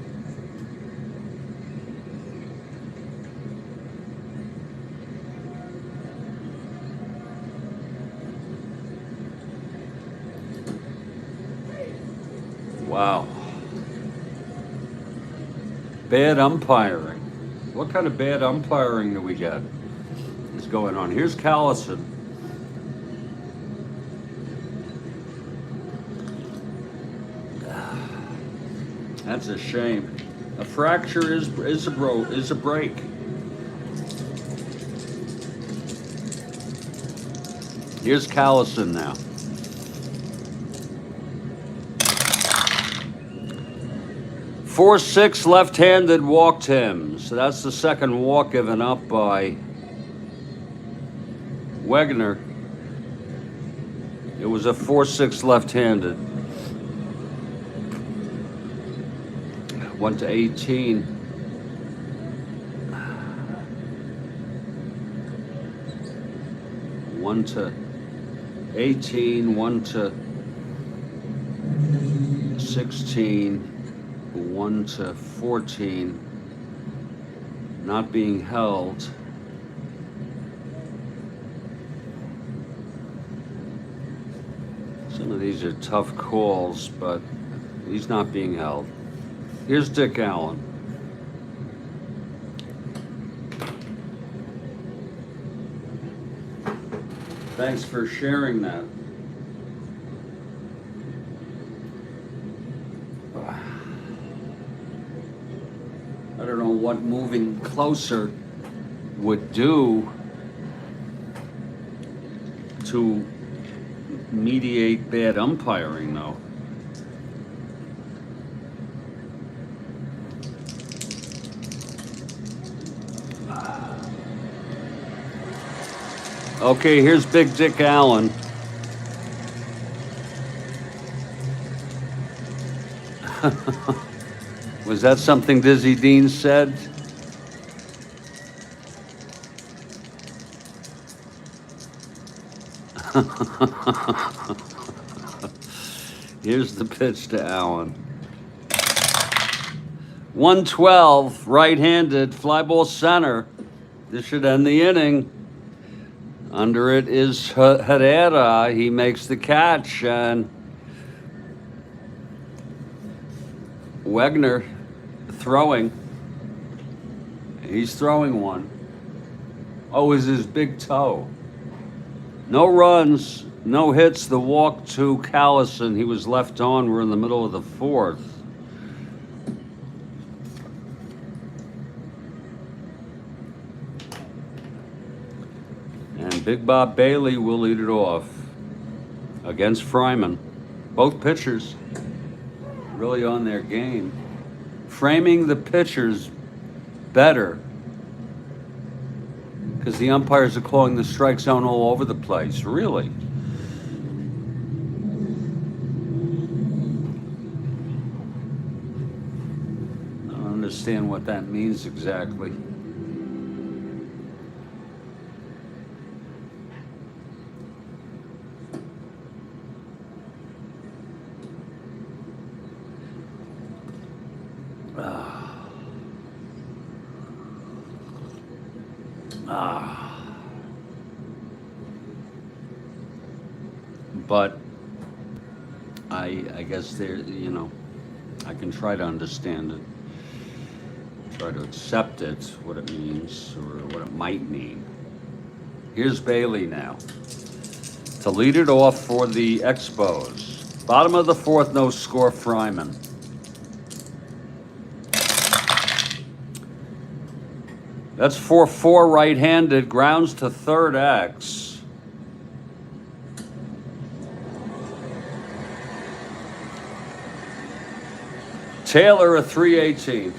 Wow. Bad umpiring. What kind of bad umpiring do we get? Is going on. Here's Callison. That's a shame. A fracture is a break. Here's Callison now. Four, 6 left-handed walked him. So that's the second walk given up by Wegner. It was a 4-6 left-handed. 1 to 18. One to 18, 1 to 16. 1 to 14, not being held. Some of these are tough calls, but he's not being held. Here's Dick Allen. Thanks for sharing that. I don't know what moving closer would do to mediate bad umpiring, though. Okay, here's Big Dick Allen. Was that something Dizzy Dean said? Here's the pitch to Allen. 112, right-handed, fly ball center. This should end the inning. Under it is Herrera. He makes the catch, and Wegner throwing. He's throwing one. Oh, is his big toe. No runs, no hits. The walk to Callison. He was left on. We're in the middle of the 4th. And Big Bob Bailey will lead it off against Fryman. Both pitchers really on their game. Framing the pitchers better because the umpires are calling the strike zone all over the place, really. I don't understand what that means exactly. But I guess there, you know, I can try to understand it, try to accept it, what it means or what it might mean. Here's Bailey now to lead it off for the Expos. Bottom of the fourth, no score, Fryman. That's 4-4 right-handed, grounds to third X. Taylor a 318.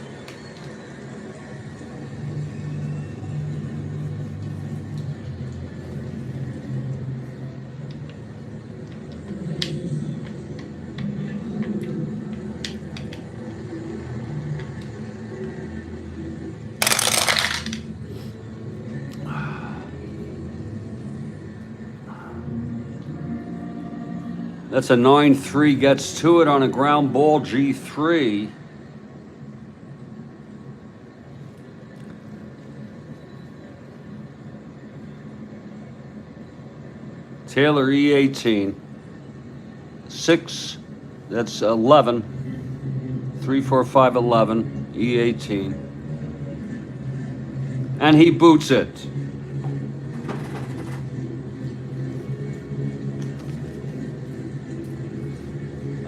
That's a 9-3, gets to it on a ground ball, G3. Taylor E18. 6, that's 11. 3, 4, 5, 11. E18. And he boots it.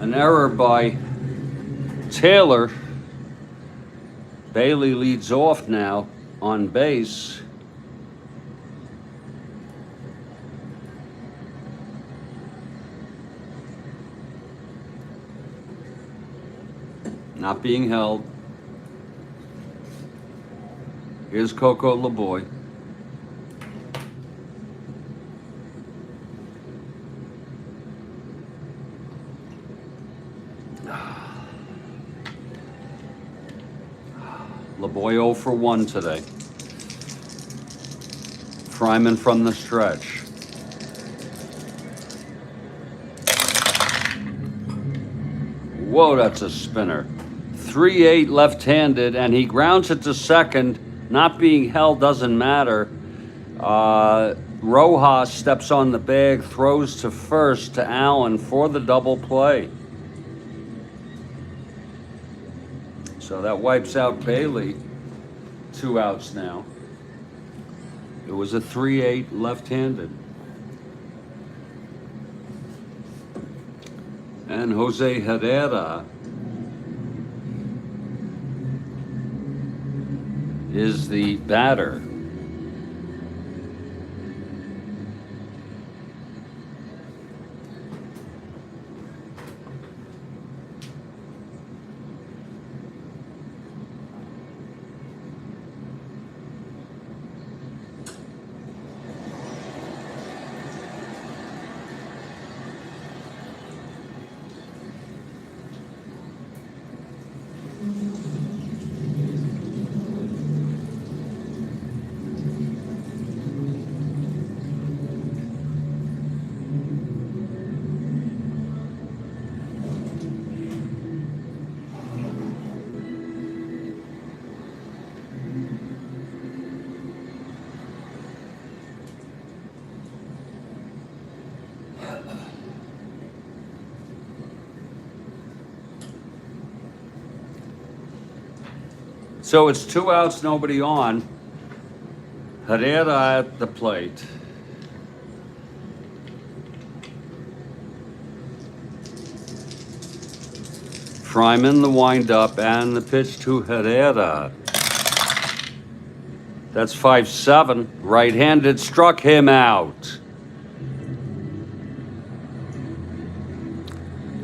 An error by Taylor. Bailey leads off now on base. Not being held. Here's Coco LeBoy. LeBoy 0 for 1 today. Fryman from the stretch. Whoa, that's a spinner. 3-8 left-handed, and he grounds it to second. Not being held doesn't matter. Rojas steps on the bag, throws to first to Allen for the double play. So that wipes out Bailey. 2 outs now. It was a 3-8 left-handed. And Jose Herrera is the batter. So it's 2 outs, nobody on. Herrera at the plate. Fryman the windup and the pitch to Herrera. That's 5-7. Right-handed, struck him out.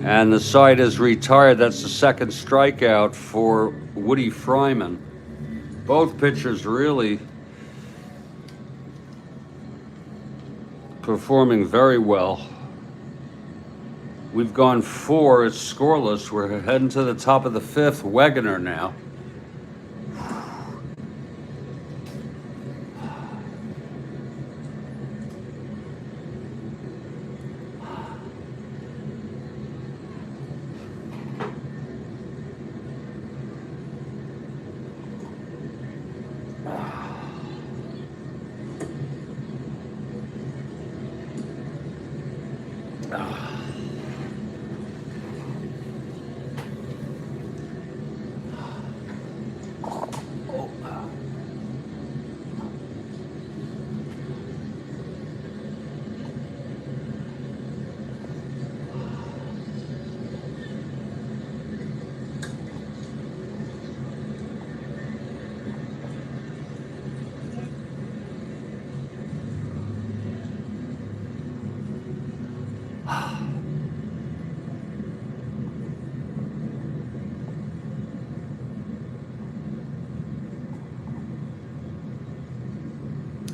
And the side is retired. That's the second strikeout for Woody Fryman. Both pitchers really performing very well. We've gone 4, it's scoreless. We're heading to the top of the 5th. Wegener now.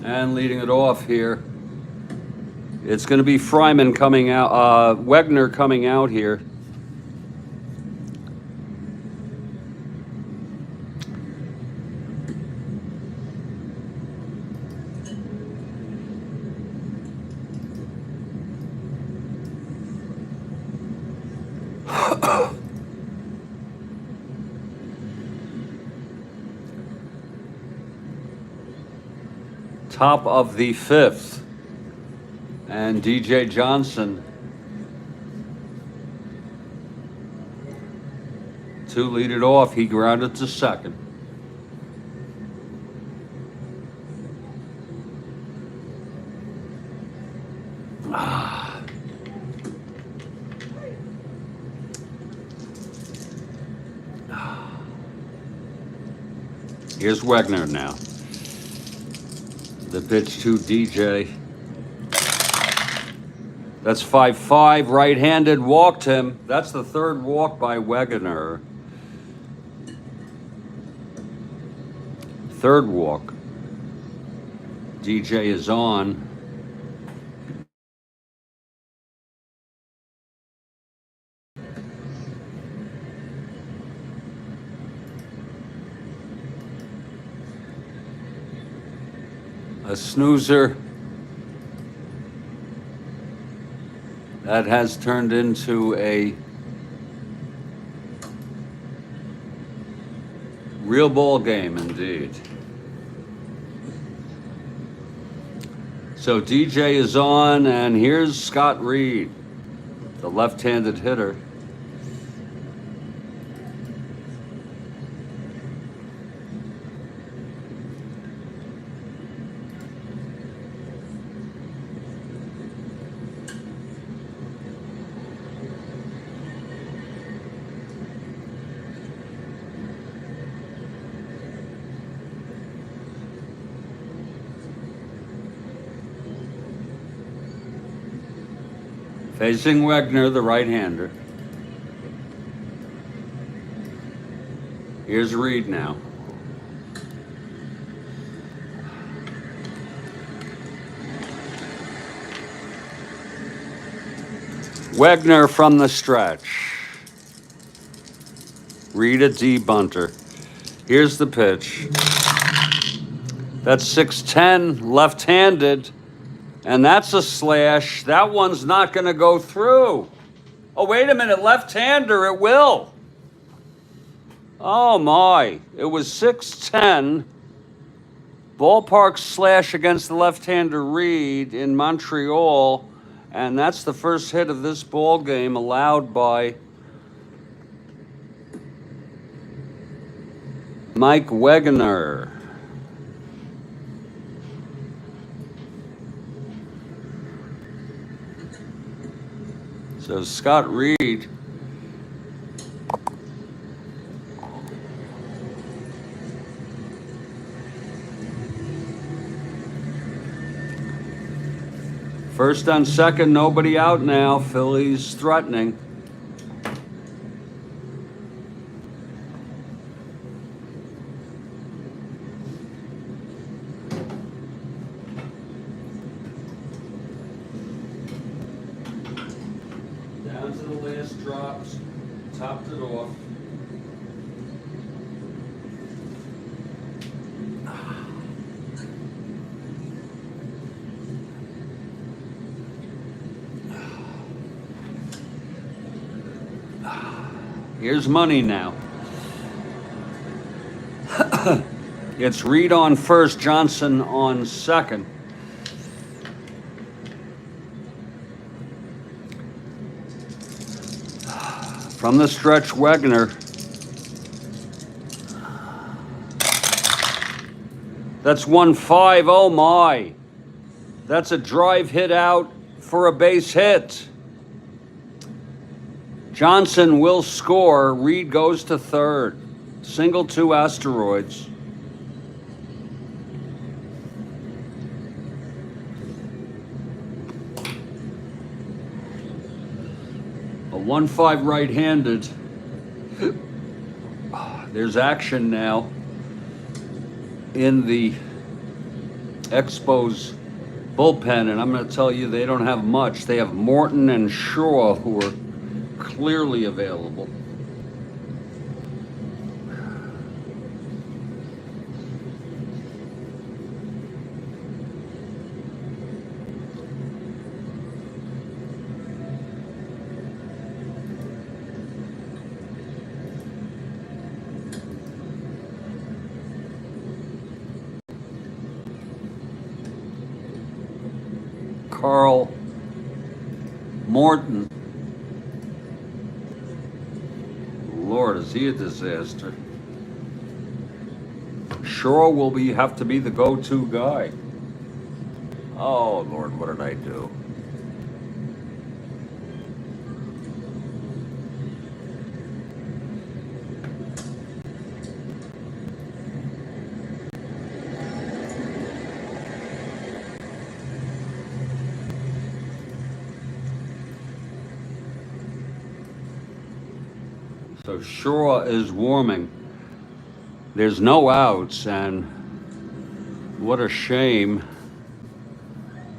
And leading it off here, it's going to be Fryman coming out, Wegner coming out here. Top of the fifth, and DJ Johnson to lead it off. He grounded to second. Here's Wegner now. The pitch to DJ. That's 5-5, right-handed, walked him. That's the third walk by Wegener. Third walk. DJ is on. A snoozer that has turned into a real ball game indeed. So DJ is on, and here's Scott Reed, the left-handed hitter. Facing Wegner, the right-hander. Here's Reed now. Wegner from the stretch. Reed a D-bunter. Here's the pitch. That's 6'10", left-handed. And that's a slash. That one's not going to go through. Oh, wait a minute. Left-hander, it will. Oh, my. It was 6'10". Ballpark slash against the left-hander Reed in Montreal. And that's the first hit of this ball game allowed by Mike Wegener. So Scott Reed first on second, nobody out now. Phillies threatening. Down to the last drops, topped it off. Here's money now. It's Reed on first, Johnson on second. From the stretch, Wegner. That's 1-5. Oh my. That's a drive hit out for a base hit. Johnson will score. Reed goes to third. Single, 2 asteroids. A 1-5 right-handed. There's action now in the Expos bullpen, and I'm going to tell you they don't have much. They have Morton and Shaw, who are clearly available. Karl, Morton. Lord, is he a disaster? Shaw will have to be the go-to guy. Oh, Lord, what did I do? So Shaw is warming. There's no outs, and what a shame.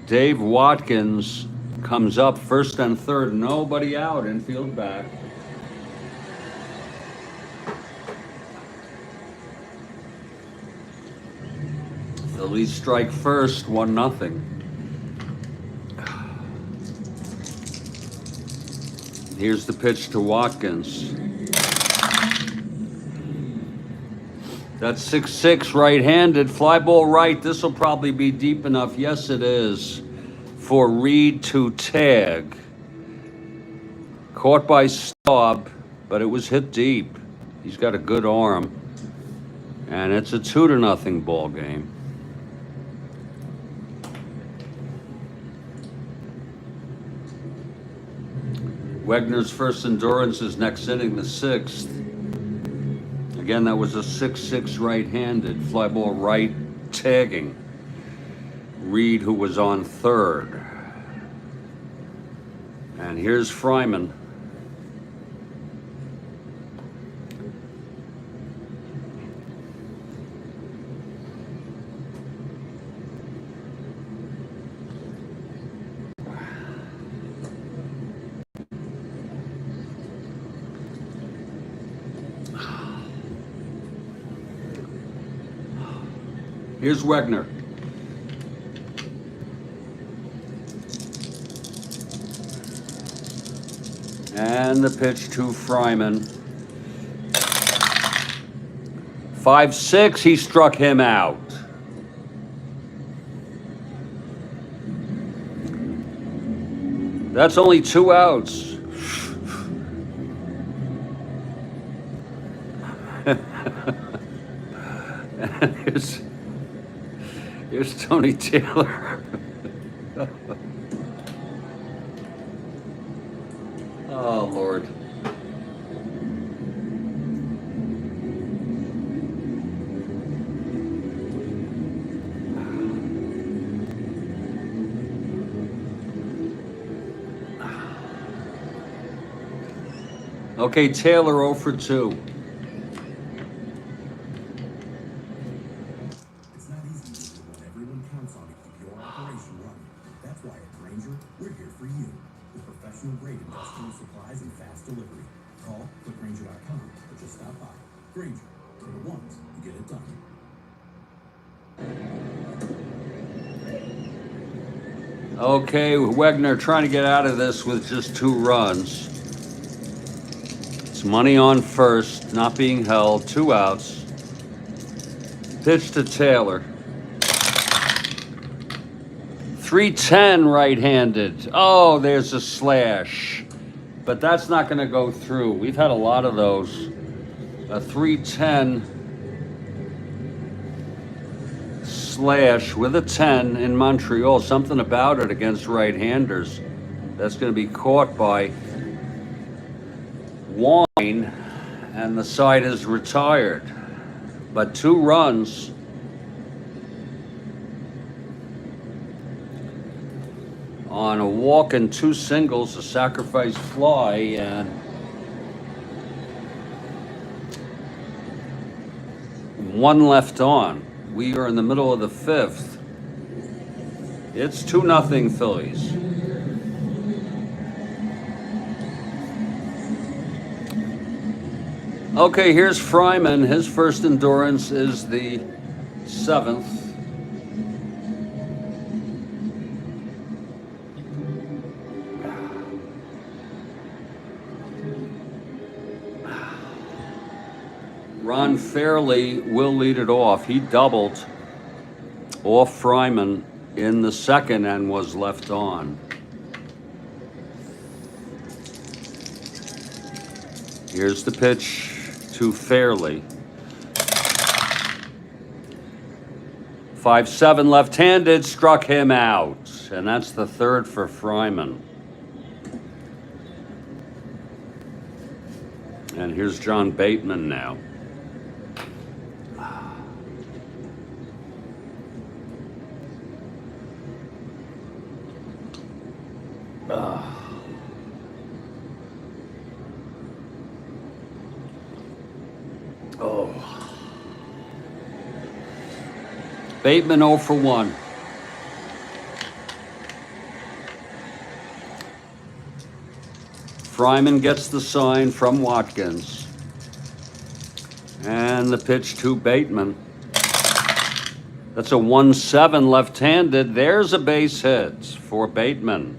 Dave Watkins comes up first and third, nobody out, infield back. Phillies strike first, 1-0. Here's the pitch to Watkins. That's 6-6 right-handed. Fly ball right. This will probably be deep enough. Yes, it is. For Reed to tag. Caught by Staub, but it was hit deep. He's got a good arm. And it's a 2-0 ball game. Wegner's first endurance is next inning, the 6th. Again, that was a 6-6 right-handed. Fly ball right, tagging Reed, who was on third. And here's Fryman. Here's Wegner. And the pitch to Fryman. 5-6, he struck him out. That's only 2 outs. Here's Tony Taylor. Oh, Lord. Okay, Taylor 0 for 2. It's not easy when everyone counts on to keep your operation running. That's why at Grainger, we're here for you. With professional grade industrial supplies and fast delivery. Call clickgrainger.com or just stop by. Grainger, for the ones who get it done. Okay, Wegner trying to get out of this with just 2 runs. It's money on first, not being held, 2 outs. Pitch to Taylor. 3-10 right-handed. Oh, there's a slash. But that's not going to go through. We've had a lot of those. A 3-10 slash with a 10 in Montreal. Something about it against right-handers. That's going to be caught by Wine, and the side is retired. But 2 runs. On a walk and 2 singles, a sacrifice fly, and one left on. We are in the middle of the 5th. It's 2-0 Phillies. Okay, here's Fryman. His first endurance is the 7th. Ron Fairley will lead it off. He doubled off Fryman in the second and was left on. Here's the pitch to Fairley. 5-7 left-handed, struck him out. And that's the third for Fryman. And here's John Bateman now. Bateman 0 for 1. Fryman gets the sign from Watkins. And the pitch to Bateman. That's a 1-7 left-handed. There's a base hit for Bateman.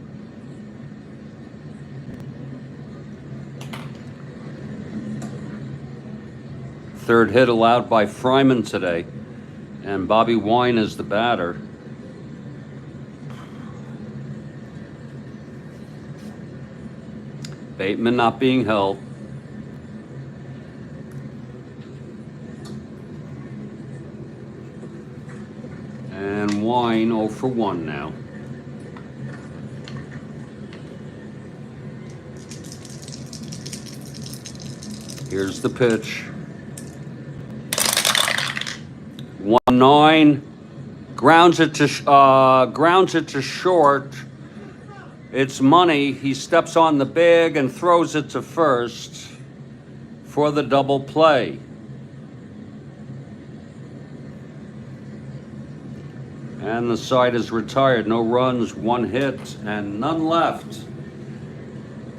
Third hit allowed by Fryman today. And Bobby Wine is the batter. Bateman not being held. And Wine 0 for 1 now. Here's the pitch. 1-9, grounds it to short. It's money. He steps on the bag and throws it to first for the double play. And the side is retired. No runs, 1 hit, and none left.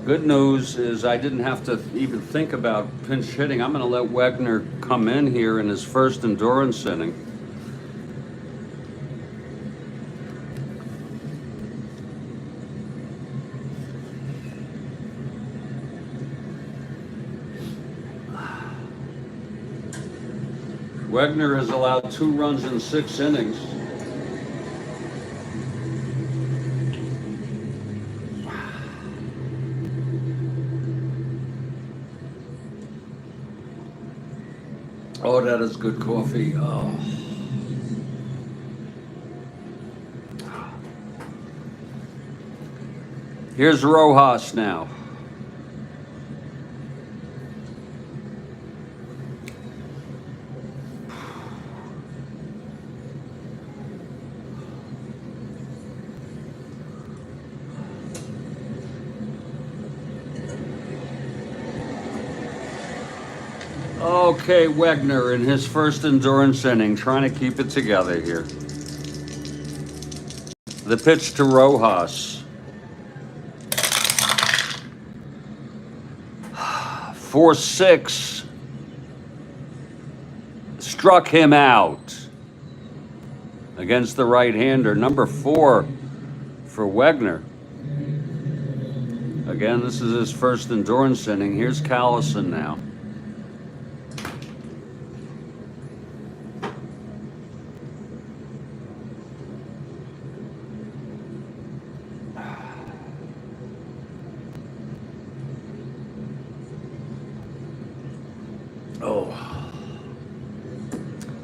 Good news is I didn't have to even think about pinch hitting. I'm going to let Wegner come in here in his first endurance inning. Wegner has allowed 2 runs in 6 innings. Oh, that is good coffee. Oh. Here's Rojas now. Okay, Wegner in his first endurance inning, trying to keep it together here. The pitch to Rojas. 4-6. Struck him out against the right-hander. Number 4 for Wegner. Again, this is his first endurance inning. Here's Callison now.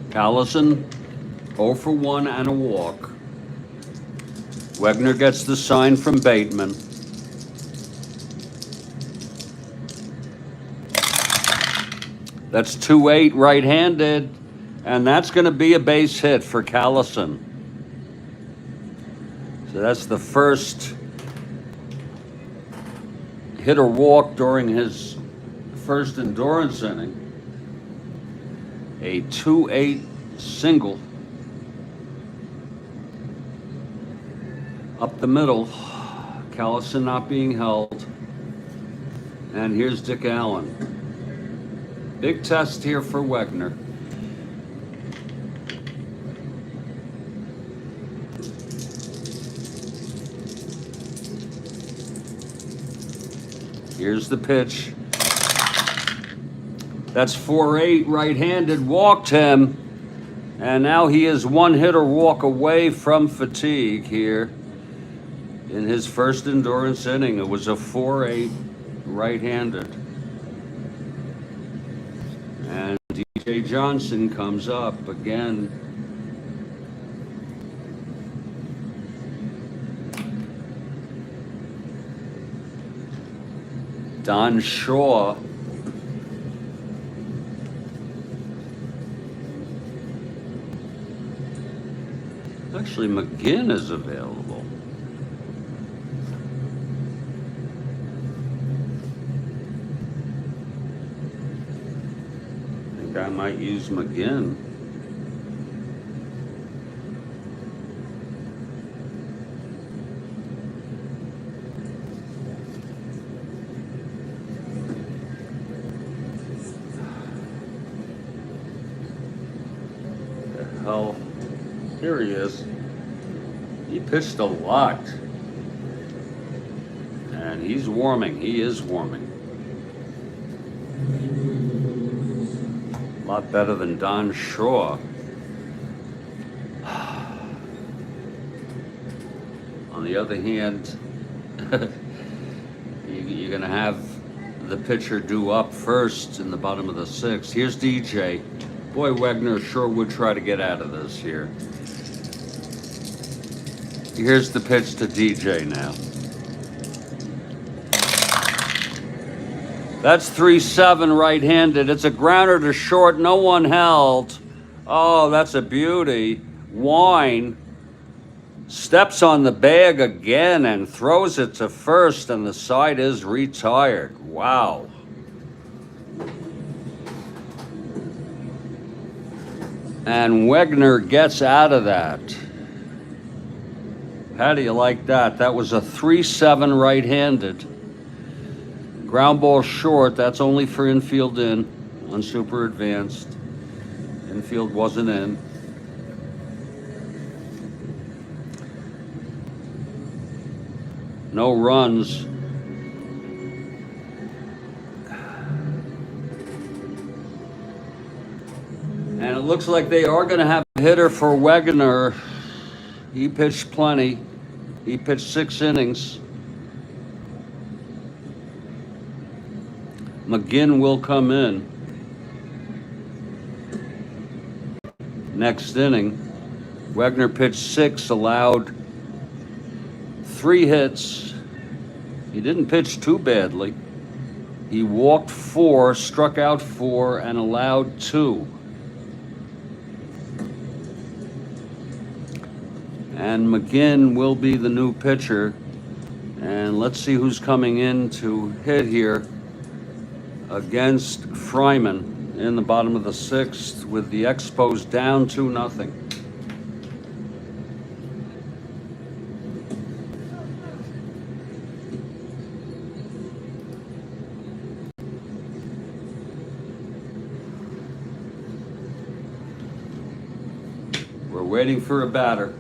Callison, 0 for 1 and a walk. Wegner gets the sign from Bateman. That's 2-8 right-handed, and that's going to be a base hit for Callison. So that's the first hit or walk during his first endurance inning. A 2-8 single. Up the middle, Callison not being held. And here's Dick Allen. Big test here for Wegner. Here's the pitch. That's 4-8, right-handed, walked him. And now he is one hitter walk away from fatigue here in his first endurance inning. It was a 4-8 right-handed. And DJ Johnson comes up again. Don Shaw. Actually, McGinn is available. I think I might use McGinn. The hell? Here he is. He pitched a lot. And he's warming. He is warming. A lot better than Don Shaw. On the other hand, you're going to have the pitcher due up first in the bottom of the sixth. Here's DJ. Boy, Wegner sure would try to get out of this here. Here's the pitch to DJ now. That's 3-7 right-handed. It's a grounder to short, no one held. Oh, that's a beauty. Wine steps on the bag again and throws it to first, and the side is retired. Wow. And Wegner gets out of that. How do you like that? That was a 3-7 right-handed. Ground ball short, that's only for infield in on super advanced. Infield wasn't in. No runs. And it looks like they are going to have a hitter for Wegner. He pitched plenty. He pitched 6 innings. McGinn will come in. Next inning, Wegner pitched 6, allowed 3 hits. He didn't pitch too badly. He walked 4, struck out 4, and allowed 2. And McGinn will be the new pitcher. And let's see who's coming in to hit here against Fryman in the bottom of the 6th with the Expos down 2-0. We're waiting for a batter.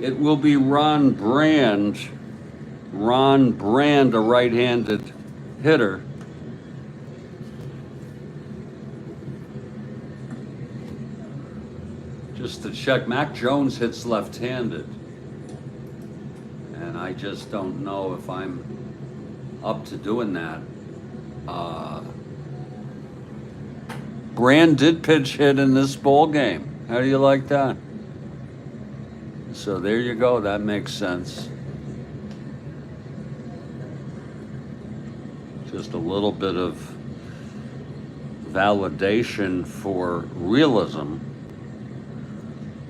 It will be Ron Brand. Ron Brand, a right-handed hitter. Just to check, Mac Jones hits left-handed. And I just don't know if I'm up to doing that. Brand did pitch hit in this ball game. How do you like that? So there you go. That makes sense. Just a little bit of validation for realism.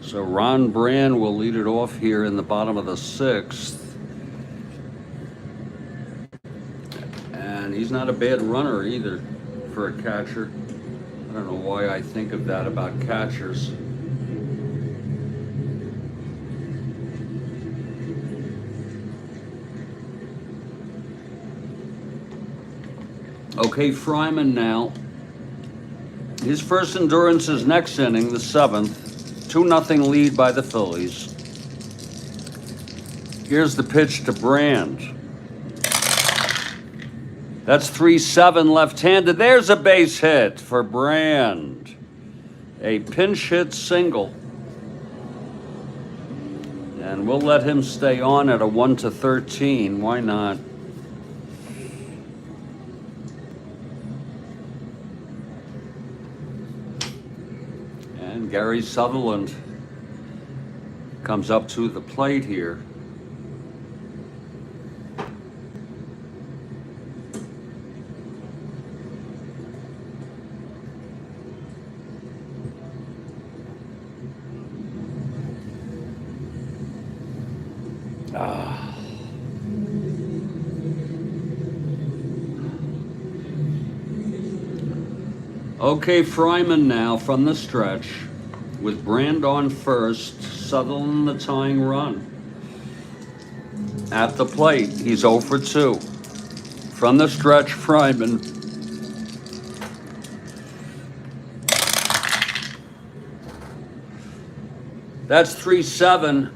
So Ron Brand will lead it off here in the bottom of the 6th. And he's not a bad runner either for a catcher. I don't know why I think of that about catchers. Okay, Fryman now. His first endurance is next inning, the 7th. 2-0 lead by the Phillies. Here's the pitch to Brand. That's 3-7 left-handed. There's a base hit for Brand. A pinch hit single. And we'll let him stay on at a 1-13. Why not? And Gary Sutherland comes up to the plate here. Okay, Fryman now from the stretch with Brand on first, Sutherland the tying run. At the plate, he's 0 for 2. From the stretch, Fryman. That's 3-7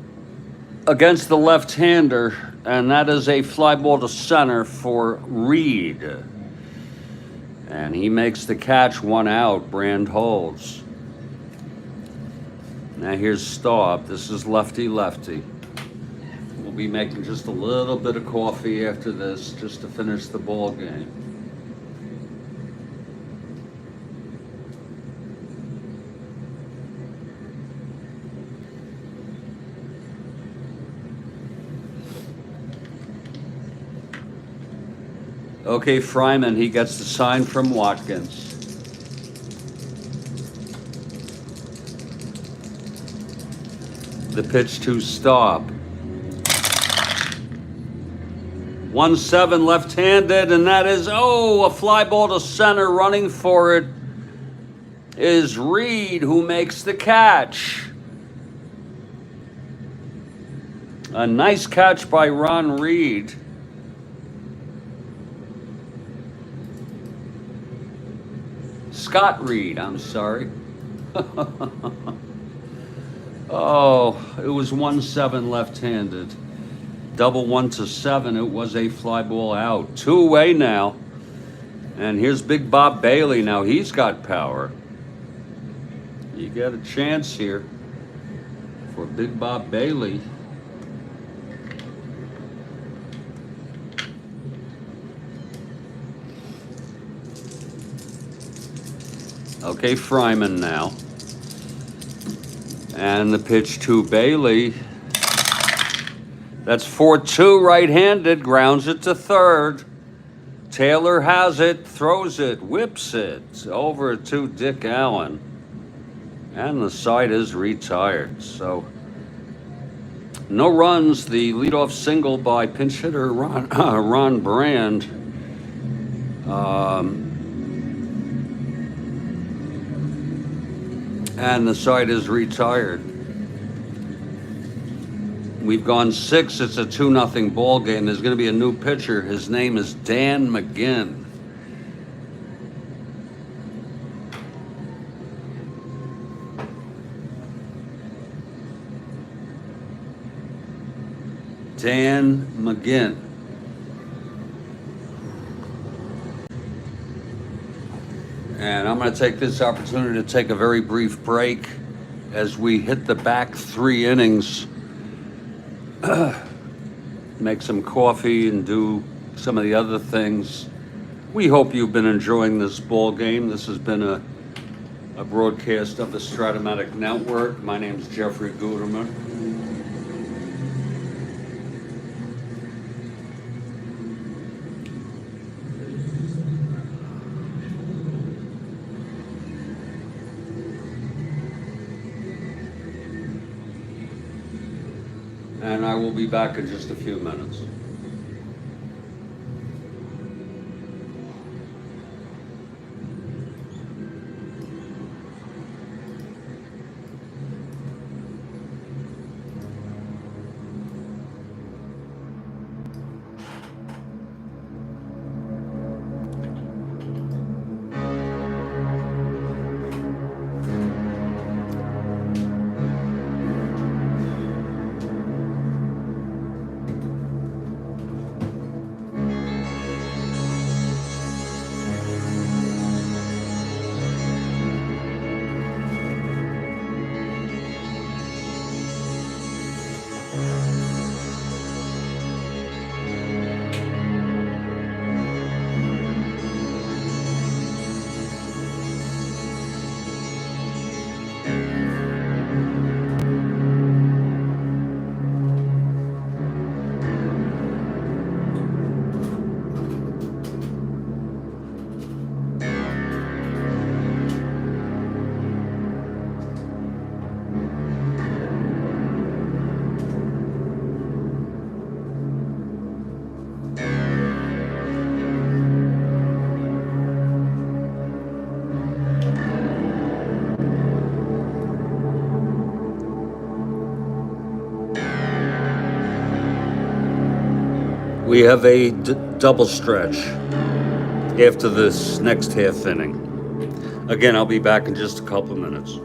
against the left-hander, and that is a fly ball to center for Reed. And he makes the catch, 1 out. Brand holds. Now here's Staub. This is lefty-lefty. We'll be making just a little bit of coffee after this just to finish the ball game. Okay, Fryman, he gets the sign from Watkins. The pitch to Staub. 1-7 left-handed, and that is, a fly ball to center. Running for it is Reed, who makes the catch. A nice catch by Ron Reed. Scott Reed, I'm sorry. It was 1-7 left-handed. Double 1-7, it was a fly ball out. 2 away now. And here's Big Bob Bailey now. He's got power. You get a chance here for Big Bob Bailey. Okay, Fryman now. And the pitch to Bailey. That's 4-2 right-handed, grounds it to third. Taylor has it, throws it, whips it over to Dick Allen. And the side is retired. So no runs, the leadoff single by pinch hitter Ron Brand. And the side is retired. We've gone 6. It's a 2-0 ball game. There's going to be a new pitcher. His name is Dan McGinn. Dan McGinn. And I'm going to take this opportunity to take a very brief break as we hit the back 3 innings. Make some coffee and do some of the other things. We hope you've been enjoying this ball game. This has been a broadcast of the Strat-O-Matic Network. My name is Jeffrey Guterman. and I will be back in just a few minutes. We have a double stretch after this next half inning. Again, I'll be back in just a couple minutes.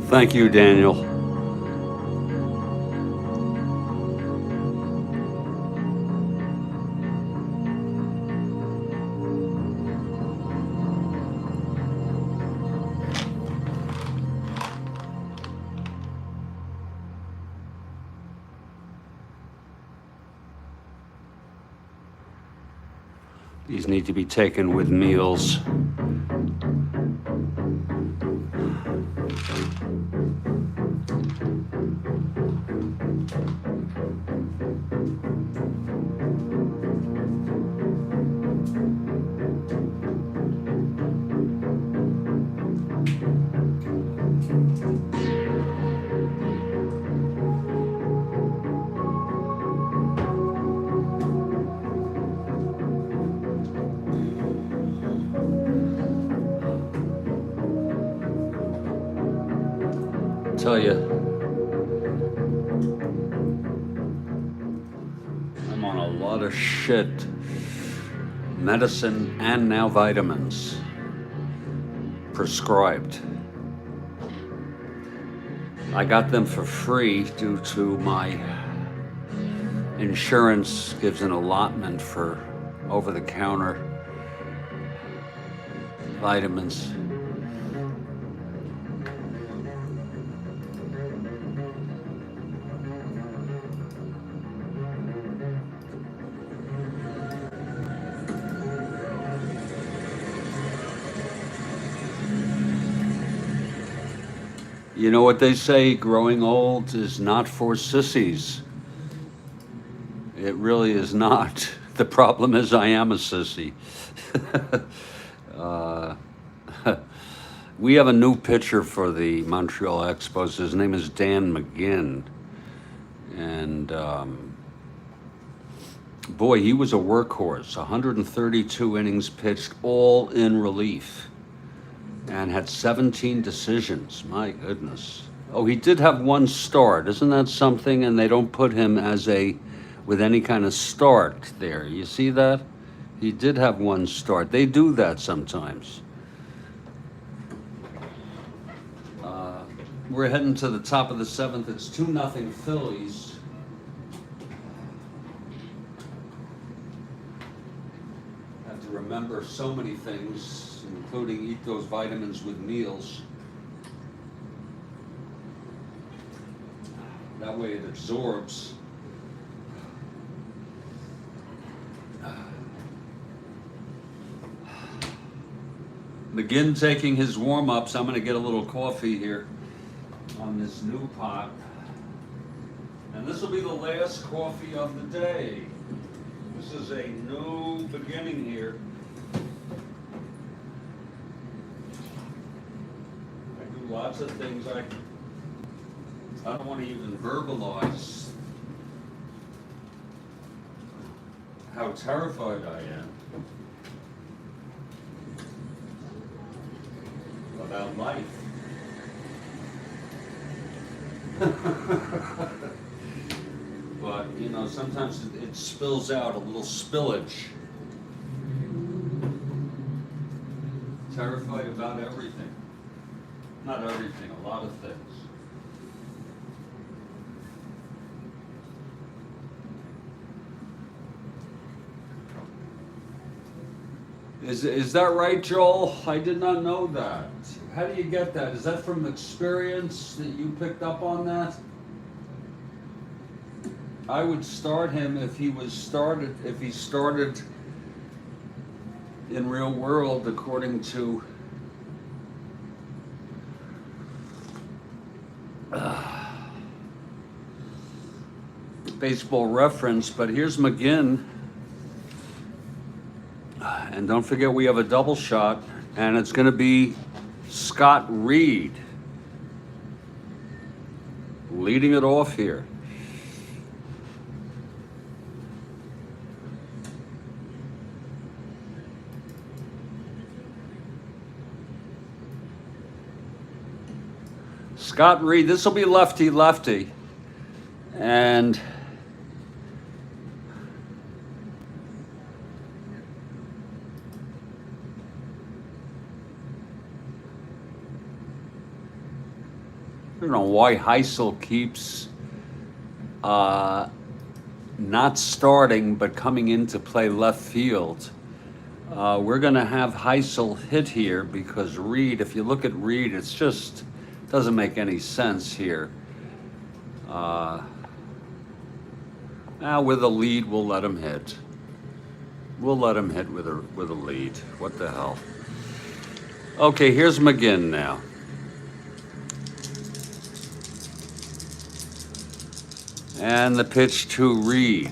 Thank you, Daniel. These need to be taken with meals. Tell you, I'm on a lot of shit, medicine and now vitamins, prescribed. I got them for free due to my insurance gives an allotment for over-the-counter vitamins. You know what they say, growing old is not for sissies. It really is not. The problem is I am a sissy. We have a new pitcher for the Montreal Expos. His name is Dan McGinn. And boy, he was a workhorse. 132 innings pitched, all in relief. And had 17 decisions. My goodness. Oh, he did have one start. Isn't that something? And they don't put him as with any kind of start there. You see that? He did have one start. They do that sometimes. We're heading to the top of the seventh. It's 2-0 Phillies. Have to remember so many things, including eat those vitamins with meals. That way it absorbs. McGinn taking his warm-ups. I'm going to get a little coffee here on this new pot. And this will be the last coffee of the day. This is a new beginning here. I do lots of things I don't want to even verbalize how terrified I am about life. But, you know, sometimes it spills out, a little spillage. Terrified about everything. Not everything, a lot of things. Is that right, Joel? I did not know that. How do you get that? Is that from experience that you picked up on that? I would start him if he started in real world according to Baseball Reference, but here's McGinn. And don't forget we have a double shot, and it's going to be Scott Reed leading it off here. Scott Reed, this will be lefty-lefty, and don't know why Heisel keeps not starting but coming in to play left field. We're going to have Heisel hit here because Reed, if you look at Reed, it's just doesn't make any sense here. Now with a lead, we'll let him hit. We'll let him hit with a lead. What the hell? Okay, here's McGinn now. And the pitch to Reed.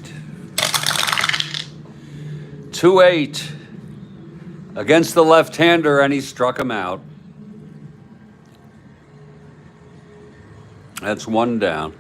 2-8 against the left-hander, and he struck him out. That's one down.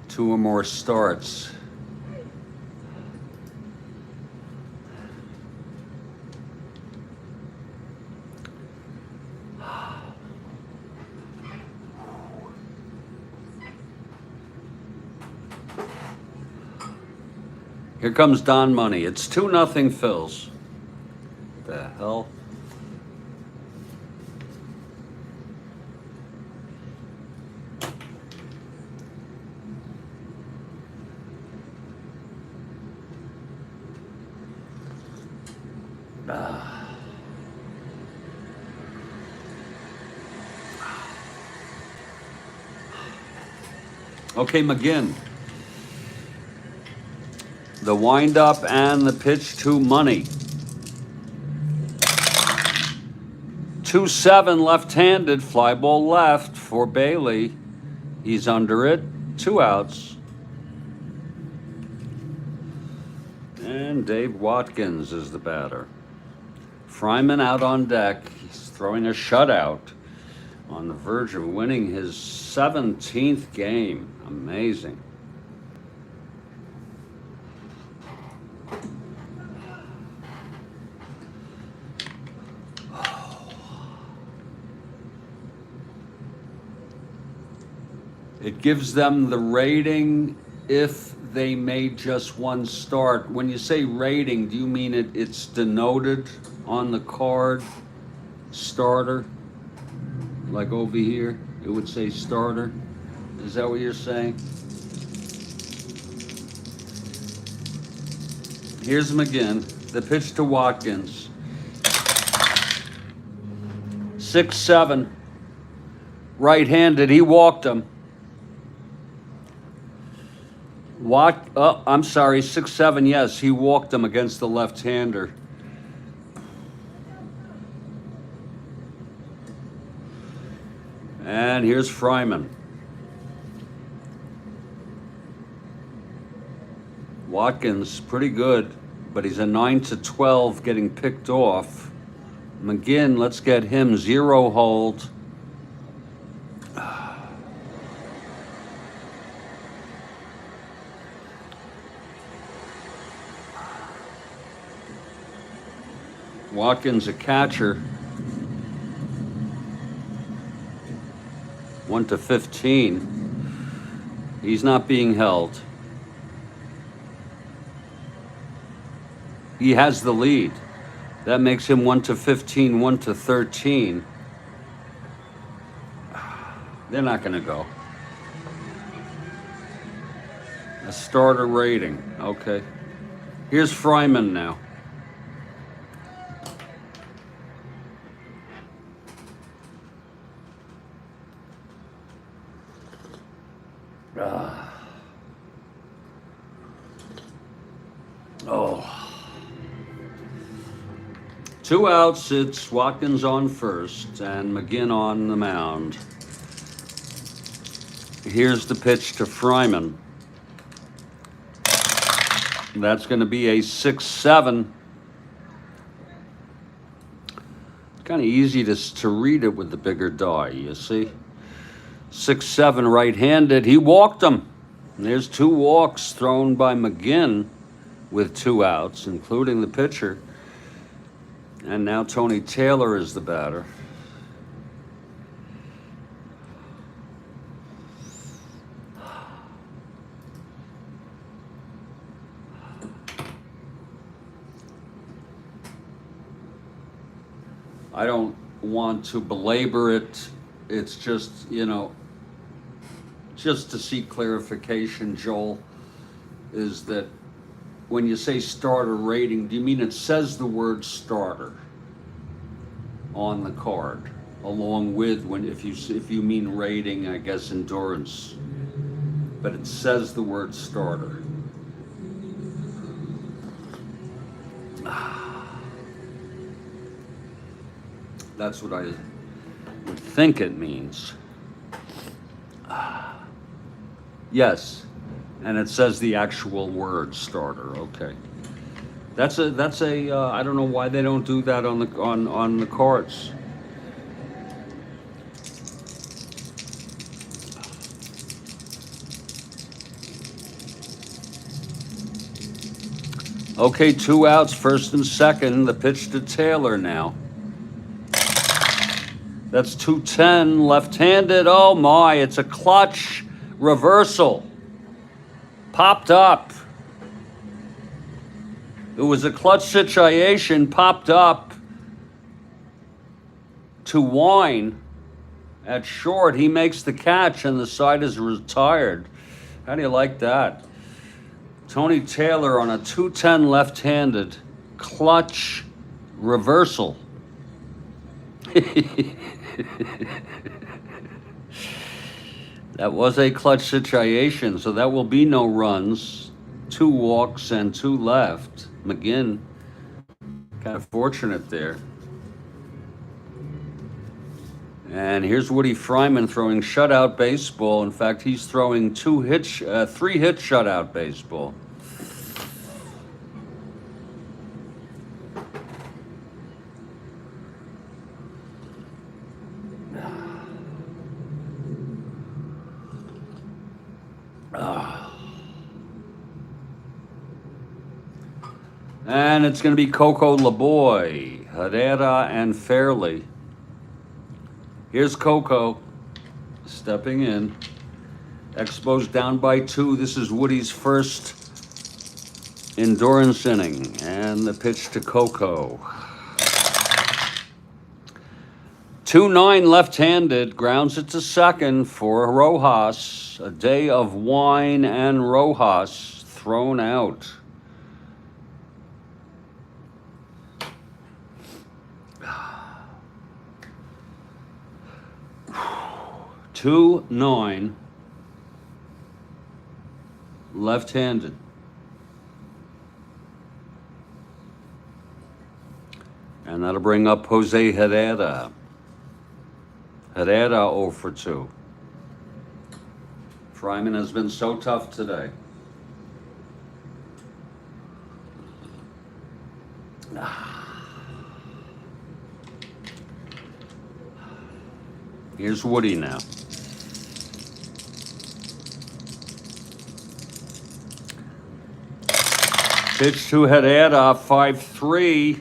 Two or more starts. Here comes Don Money. It's 2-0 Phils. The hell? Okay, McGinn. The windup and the pitch to Money. 2-7 left-handed, fly ball left for Bailey. He's under it. 2 outs. And Dave Watkins is the batter. Fryman out on deck. He's throwing a shutout on the verge of winning his 17th game. Amazing. It gives them the rating if they made just one start. When you say rating, do you mean it's denoted on the card, starter? Like over here, it would say starter. Is that what you're saying? Here's McGinn, the pitch to Watkins. 6-7, right-handed, he walked him. I'm sorry, 6-7, yes, he walked him against the left-hander. And here's Fryman. Watkins, pretty good, but he's a 9-12 getting picked off. McGinn, let's get him 0 hold. Watkins, a catcher. 1-15. He's not being held. He has the lead. That makes him 1-15, 1-13. They're not going to go. A starter rating. Okay. Here's Fryman now. Oh. 2 outs, it's Watkins on first and McGinn on the mound. Here's the pitch to Fryman. That's going to be a 6-7. It's kind of easy to read it with the bigger die, you see. 6-7 right-handed. He walked him. And there's 2 walks thrown by McGinn with 2 outs, including the pitcher. And now Tony Taylor is the batter. I don't want to belabor it. It's just, you know, just to seek clarification, Joel, is that when you say starter rating, do you mean it says the word starter on the card, along with if you mean rating, I guess endurance, but it says the word starter. That's what I would think it means. Yes, and it says the actual word starter. Okay, that's a I don't know why they don't do that on the cards. Okay, 2 outs, first and second. The pitch to Taylor now. That's 210, left-handed. Oh my, it's a clutch reversal. Popped up. It was a clutch situation, popped up to Wine at short. He makes the catch and the side is retired. How do you like that? Tony Taylor on a 210 left-handed clutch reversal. That was a clutch situation, so that will be no runs, 2 walks and 2 left. McGinn, kind of fortunate there. And here's Woody Fryman throwing shutout baseball. In fact, he's throwing 3-hit shutout baseball. And it's going to be Coco LeBoy, Herrera, and Fairley. Here's Coco stepping in. Expos down by 2. This is Woody's first endurance inning. And the pitch to Coco. 2-9 left-handed. Grounds it to second for Rojas. A day of Wine and Rojas thrown out. 2-9 left-handed. And that'll bring up Jose Herrera. Herrera 0 for 2. Fryman has been so tough today. Here's Woody now. Pitch to Herrera, 5-3.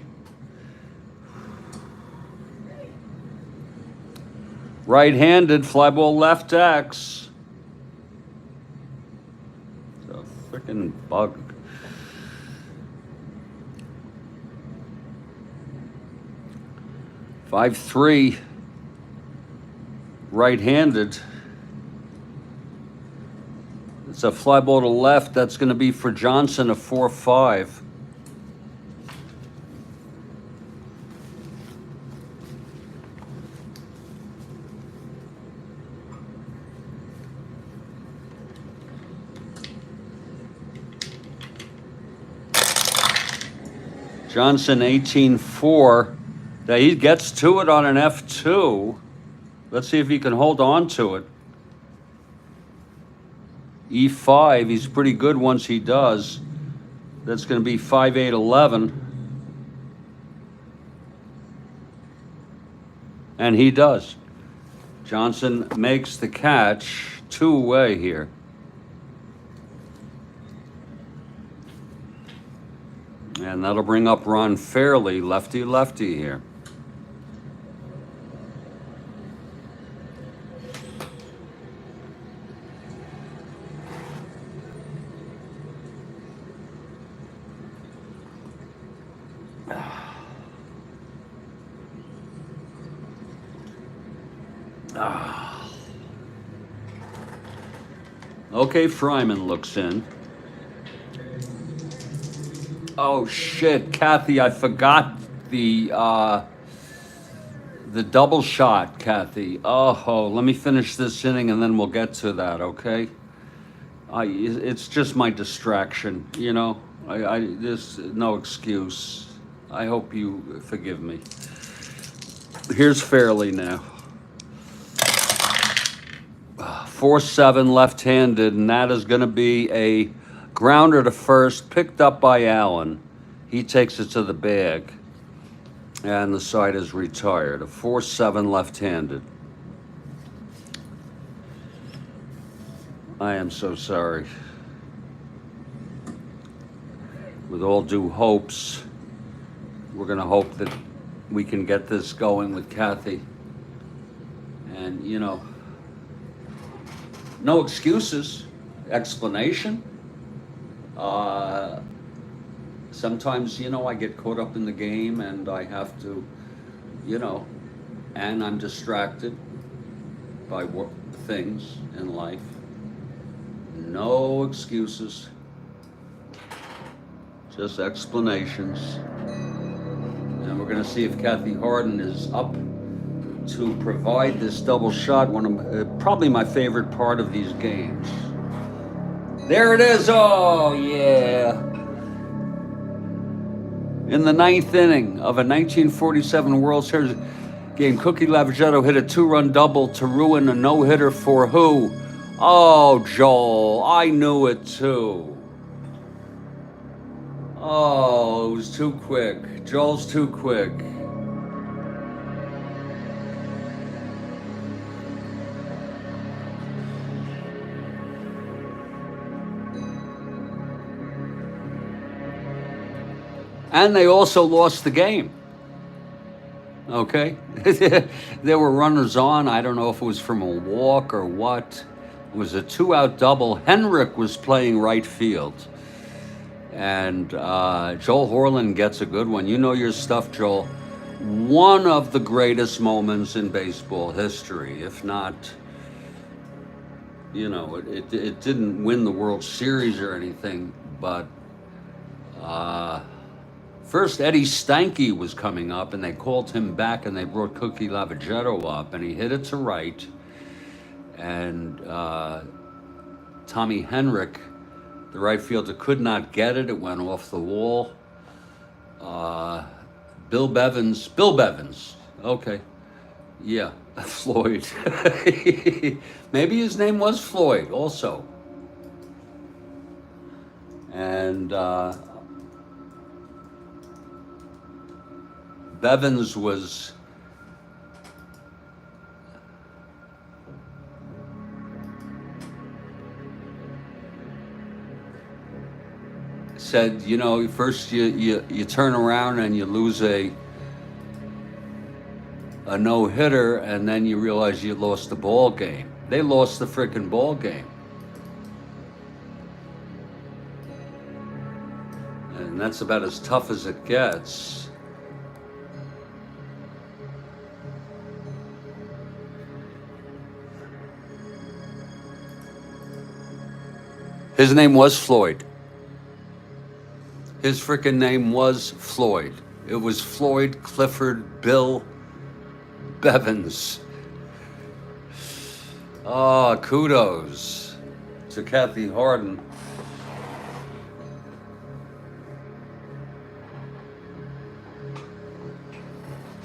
Right-handed, fly ball left X. It's a freaking bug. .53, right-handed. It's a fly ball to left. That's going to be for Johnson, a 4-5. Johnson 18-4. Now he gets to it on an F2. Let's see if he can hold on to it. E5, he's pretty good once he does. That's going to be 5-8-11. And he does. Johnson makes the catch, 2 away here. And that'll bring up Ron Fairley, lefty here. Okay, Fryman looks in. Oh shit, Kathy, I forgot the double shot, Kathy. Oh, let me finish this inning and then we'll get to that, okay? It's just my distraction, you know. There's no excuse. I hope you forgive me. Here's Fairley now. 4-7 left-handed, and that is going to be a grounder to first, picked up by Allen. He takes it to the bag, and the side is retired. A 4-7 left-handed. I am so sorry. With all due hopes, we're going to hope that we can get this going with Kathy. And, you know, no excuses, explanation. Sometimes, you know, I get caught up in the game and I have to, you know, and I'm distracted by things in life. No excuses, just explanations. And we're going to see if Kathy Harden is up to provide this double shot, one of probably my favorite part of these games. There it is. Oh yeah. In the 9th inning of a 1947 World Series game, Cookie Lavagetto hit a 2-run double to ruin a no-hitter for who? Oh, Joel, I knew it too. Oh, it was too quick. Joel's too quick. And they also lost the game. Okay? There were runners on. I don't know if it was from a walk or what. It was a 2-out double. Henrik was playing right field. And Joel Horland gets a good one. You know your stuff, Joel. One of the greatest moments in baseball history, if not, you know, it didn't win the World Series or anything, but first, Eddie Stanky was coming up, and they called him back, and they brought Cookie Lavagetto up, and he hit it to right. And Tommy Henrik, the right fielder, could not get it. It went off the wall. Bill Bevins. Okay. Yeah, Floyd. Maybe his name was Floyd also. And Bevins was said, you know, first you turn around and you lose a no-hitter, and then you realize you lost the ball game. They lost the freaking ball game. And that's about as tough as it gets. His name was Floyd. His freaking name was Floyd. It was Floyd Clifford Bill Bevins. Oh, kudos to Kathy Harden.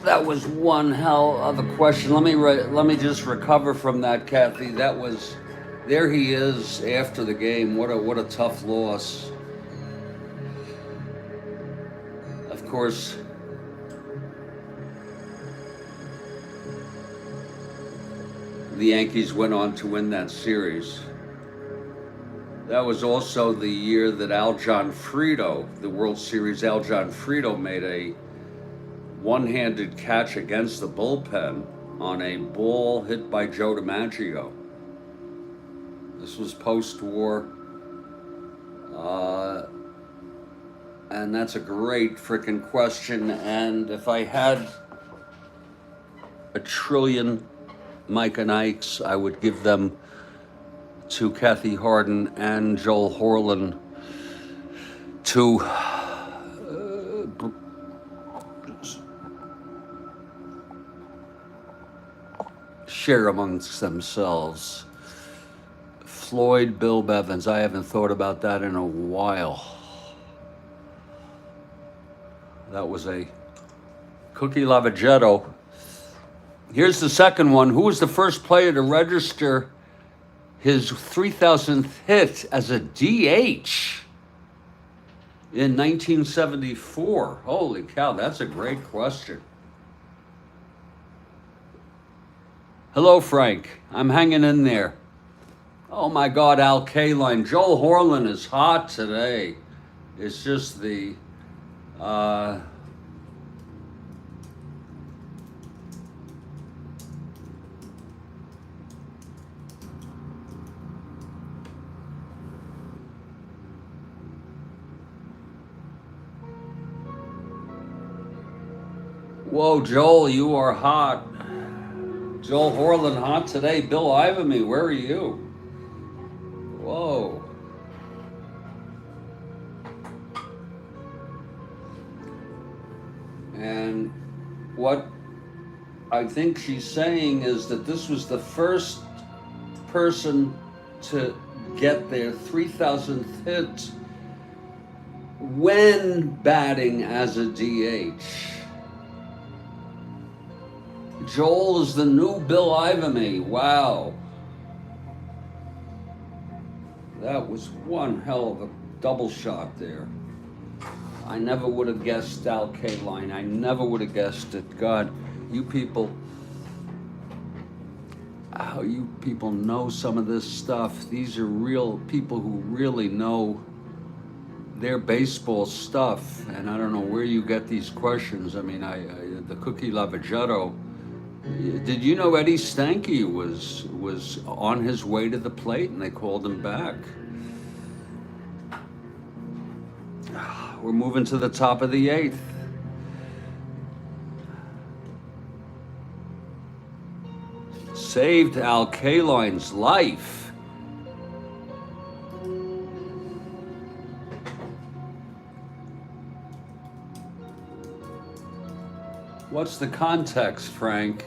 That was one hell of a question. Let me just recover from that, Kathy. That was, there he is after the game. What a tough loss. Of course, the Yankees went on to win that series. That was also the year that Al Gianfrido, the World Series, Al Gianfrido made a one-handed catch against the bullpen on a ball hit by Joe DiMaggio. This was post-war, and that's a great freaking question. And if I had a trillion Mike and Ikes, I would give them to Kathy Harden and Joel Horlin to share amongst themselves. Floyd, Bill Bevins, I haven't thought about that in a while. That was a Cookie Lavagetto. Here's the second one. Who was the first player to register his 3,000th hit as a DH in 1974? Holy cow, that's a great question. Hello, Frank. I'm hanging in there. Oh my God, Al Kaline. Joel Horlin is hot today. It's just the whoa, Joel, you are hot. Joel Horlin hot today. Bill Ivamy, where are you? Whoa. And what I think she's saying is that this was the first person to get their 3,000th hit when batting as a DH. Joel is the new Bill Ivamy. Wow. That was one hell of a double shot there. I never would have guessed Al Kaline. I never would have guessed it. God, you people, how you people know some of this stuff. These are real people who really know their baseball stuff. And I don't know where you get these questions. I mean, the Cookie Lavagetto. Did you know Eddie Stanky was on his way to the plate and they called him back? We're moving to the top of the 8th. Saved Al Kaline's life. What's the context, Frank?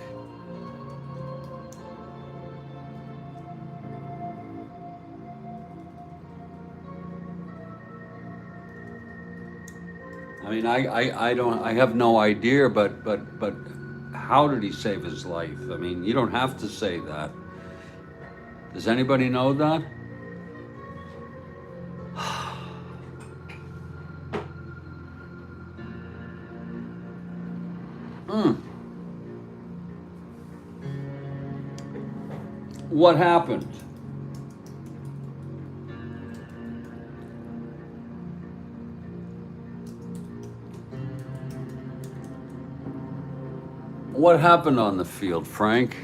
I mean, I have no idea, but how did he save his life? I mean, you don't have to say that. Does anybody know that? What happened? What happened on the field, Frank?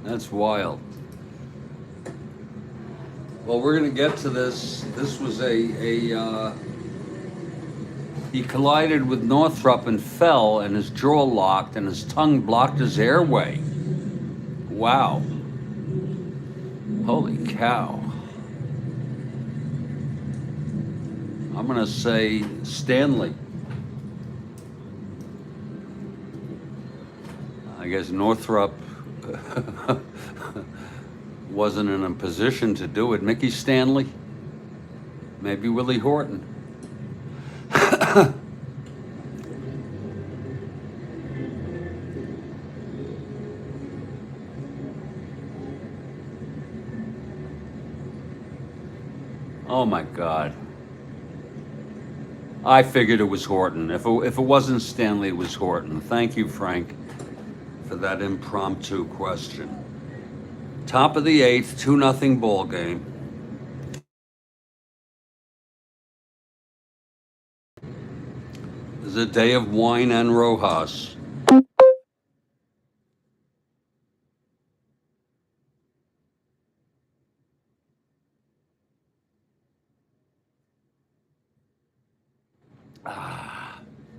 That's wild. Well, we're going to get to this. This was he collided with Northrup and fell, and his jaw locked, and his tongue blocked his airway. Wow. Holy cow. I'm going to say Stanley. I guess Northrup wasn't in a position to do it. Mickey Stanley? Maybe Willie Horton. Oh my God. I figured it was Horton. If it wasn't Stanley, it was Horton. Thank you, Frank, for that impromptu question. Top of the 8th, 2-0 ball game. This is a day of wine and Rojas.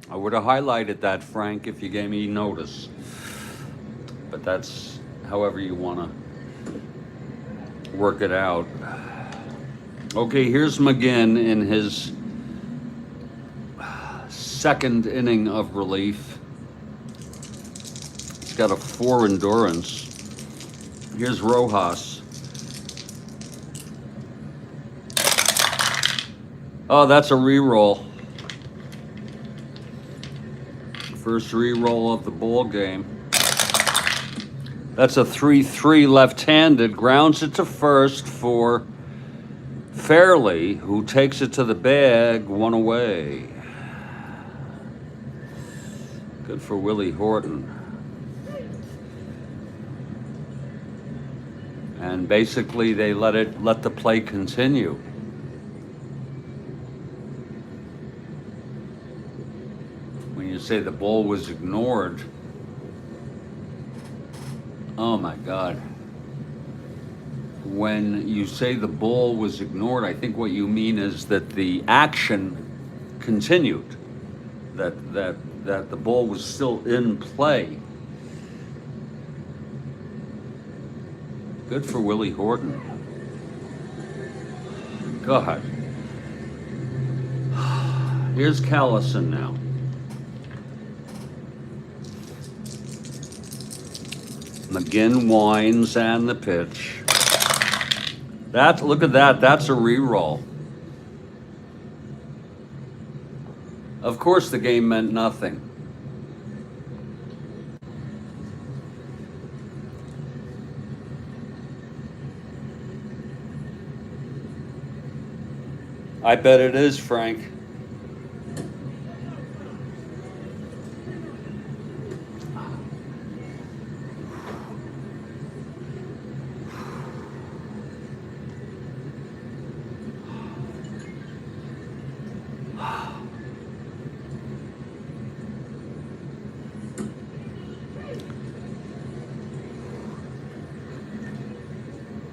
I would have highlighted that, Frank, if you gave me notice. But that's however you want to work it out. Okay, here's McGinn in his second inning of relief. He's got a 4 endurance. Here's Rojas. Oh, that's a reroll. First reroll of the ball game. That's a 3-3 left-handed. Grounds it to first for Fairley, who takes it to the bag, 1 away. Good for Willie Horton. And basically they let the play continue. When you say the ball was ignored, oh my God. When you say the ball was ignored, I think what you mean is that the action continued, that the ball was still in play. Good for Willie Horton. God. Here's Callison now. McGinn winds and the pitch. Look at that. That's a reroll. Of course, the game meant nothing. I bet it is, Frank.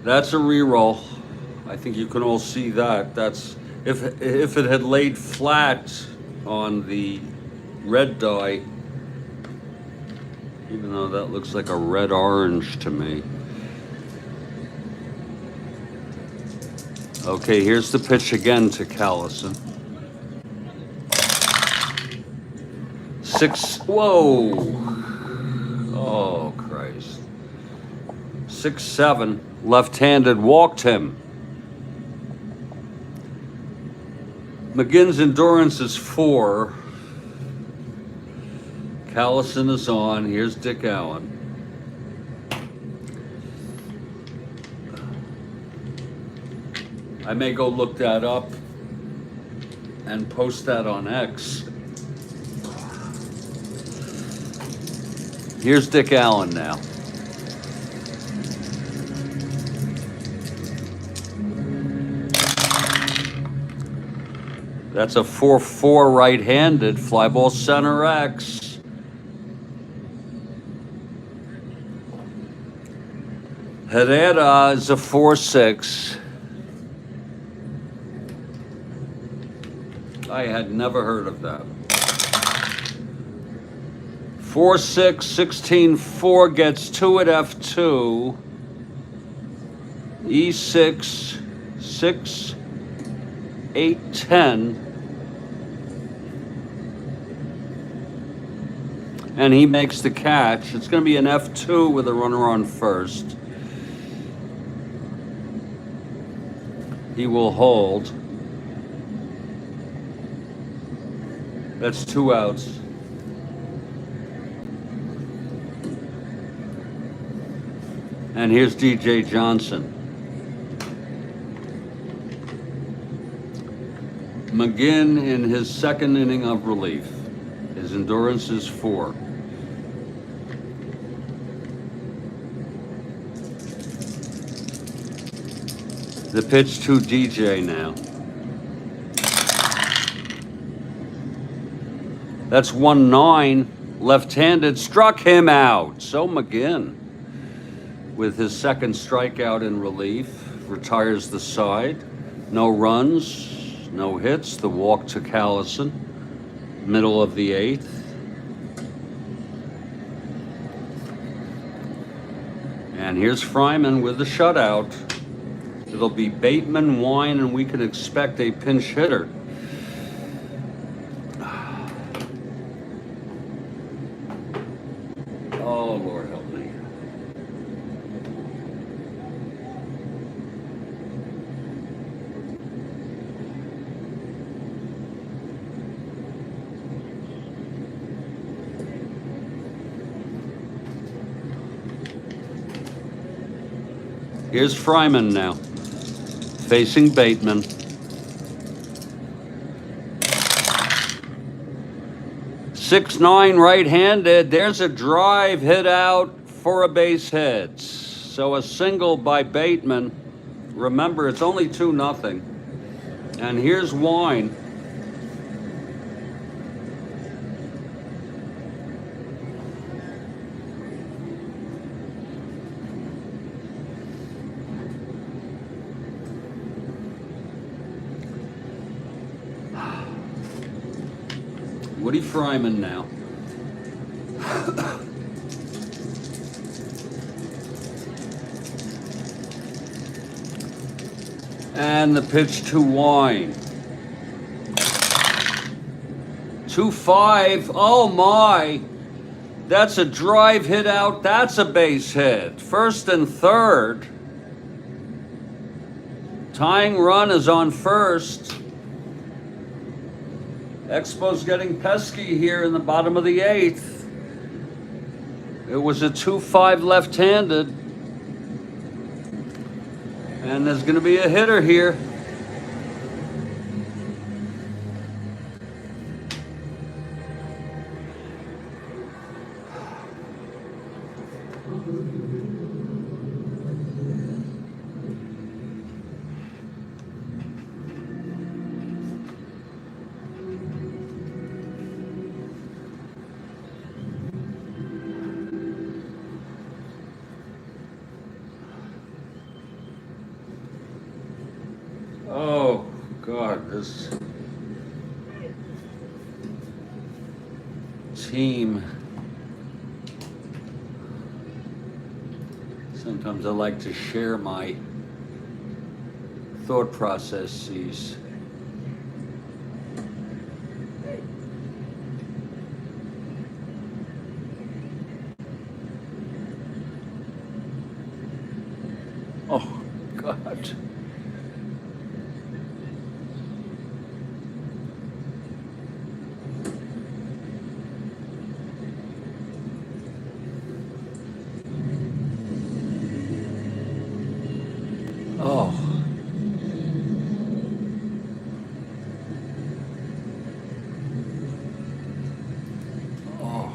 That's a reroll. I think you can all see that. That's if it had laid flat on the red die, even though that looks like a red-orange to me. Okay, here's the pitch again to Callison. 6, whoa. Oh, Christ. 6-7, left-handed, walked him. McGinn's endurance is 4. Callison is on. Here's Dick Allen. I may go look that up and post that on X. Here's Dick Allen now. That's a 4-4 right-handed, fly ball center X. Herrera is a 4-6. I had never heard of that. 4-6, 16-4 gets 2 at F2. E6, 6, 8, 10. And he makes the catch. It's going to be an F2 with a runner on first. He will hold. That's 2 outs. And here's DJ Johnson. McGinn in his second inning of relief. His endurance is 4. The pitch to DJ now. That's 1-9. Left-handed, struck him out. So McGinn, with his second strikeout in relief, retires the side. No runs, no hits. The walk to Callison. Middle of the 8th. And here's Fryman with the shutout. It'll be Bateman, Wine, and we can expect a pinch hitter. Oh, Lord help me. Here's Fryman now, facing Bateman. .6'9" right-handed. There's a drive hit out for a base hit. So a single by Bateman. Remember, it's only 2-0. And here's Wine. Woody Fryman now. And the pitch to Wine. 2-5. Oh my. That's a drive hit out. That's a base hit. First and third. Tying run is on first. Expo's getting pesky here in the bottom of the 8th. It was a 2-5 left-handed. And there's going to be a hitter here. Oh, God, this team. Sometimes I like to share my thought processes. Oh, God. Oh. Oh.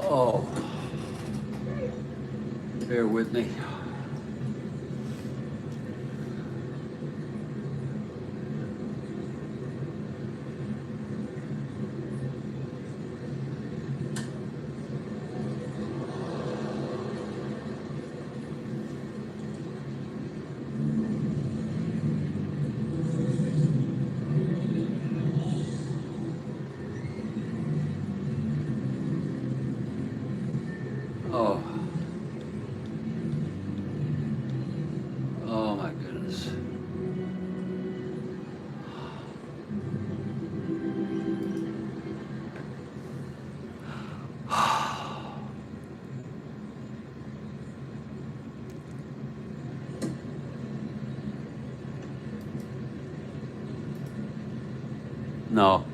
Oh. Bear with me. Oh. Oh my goodness. No,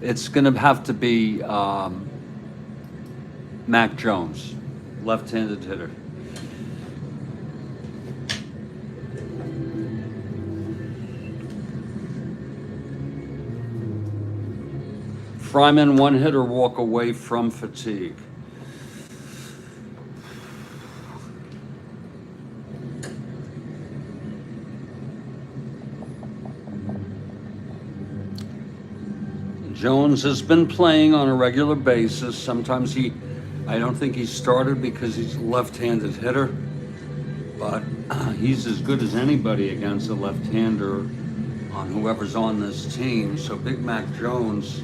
it's going to have to be Mac Jones, left-handed hitter. Fryman, one hitter walk away from fatigue. Jones has been playing on a regular basis. Sometimes I don't think he started because he's a left-handed hitter, but he's as good as anybody against a left-hander on whoever's on this team. So Big Mac Jones,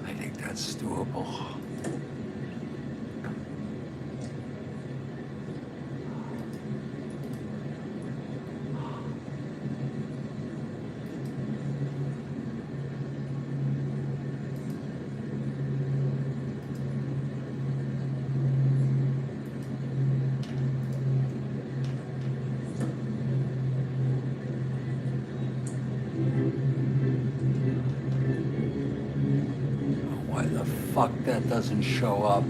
I think that's doable. Why the fuck that doesn't show up?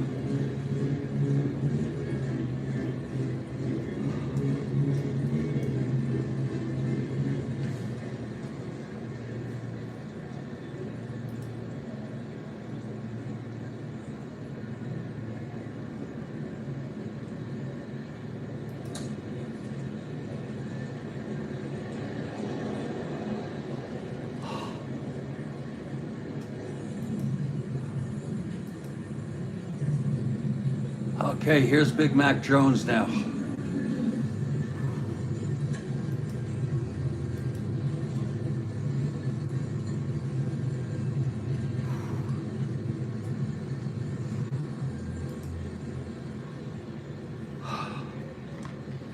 Okay, here's Big Mac Jones now.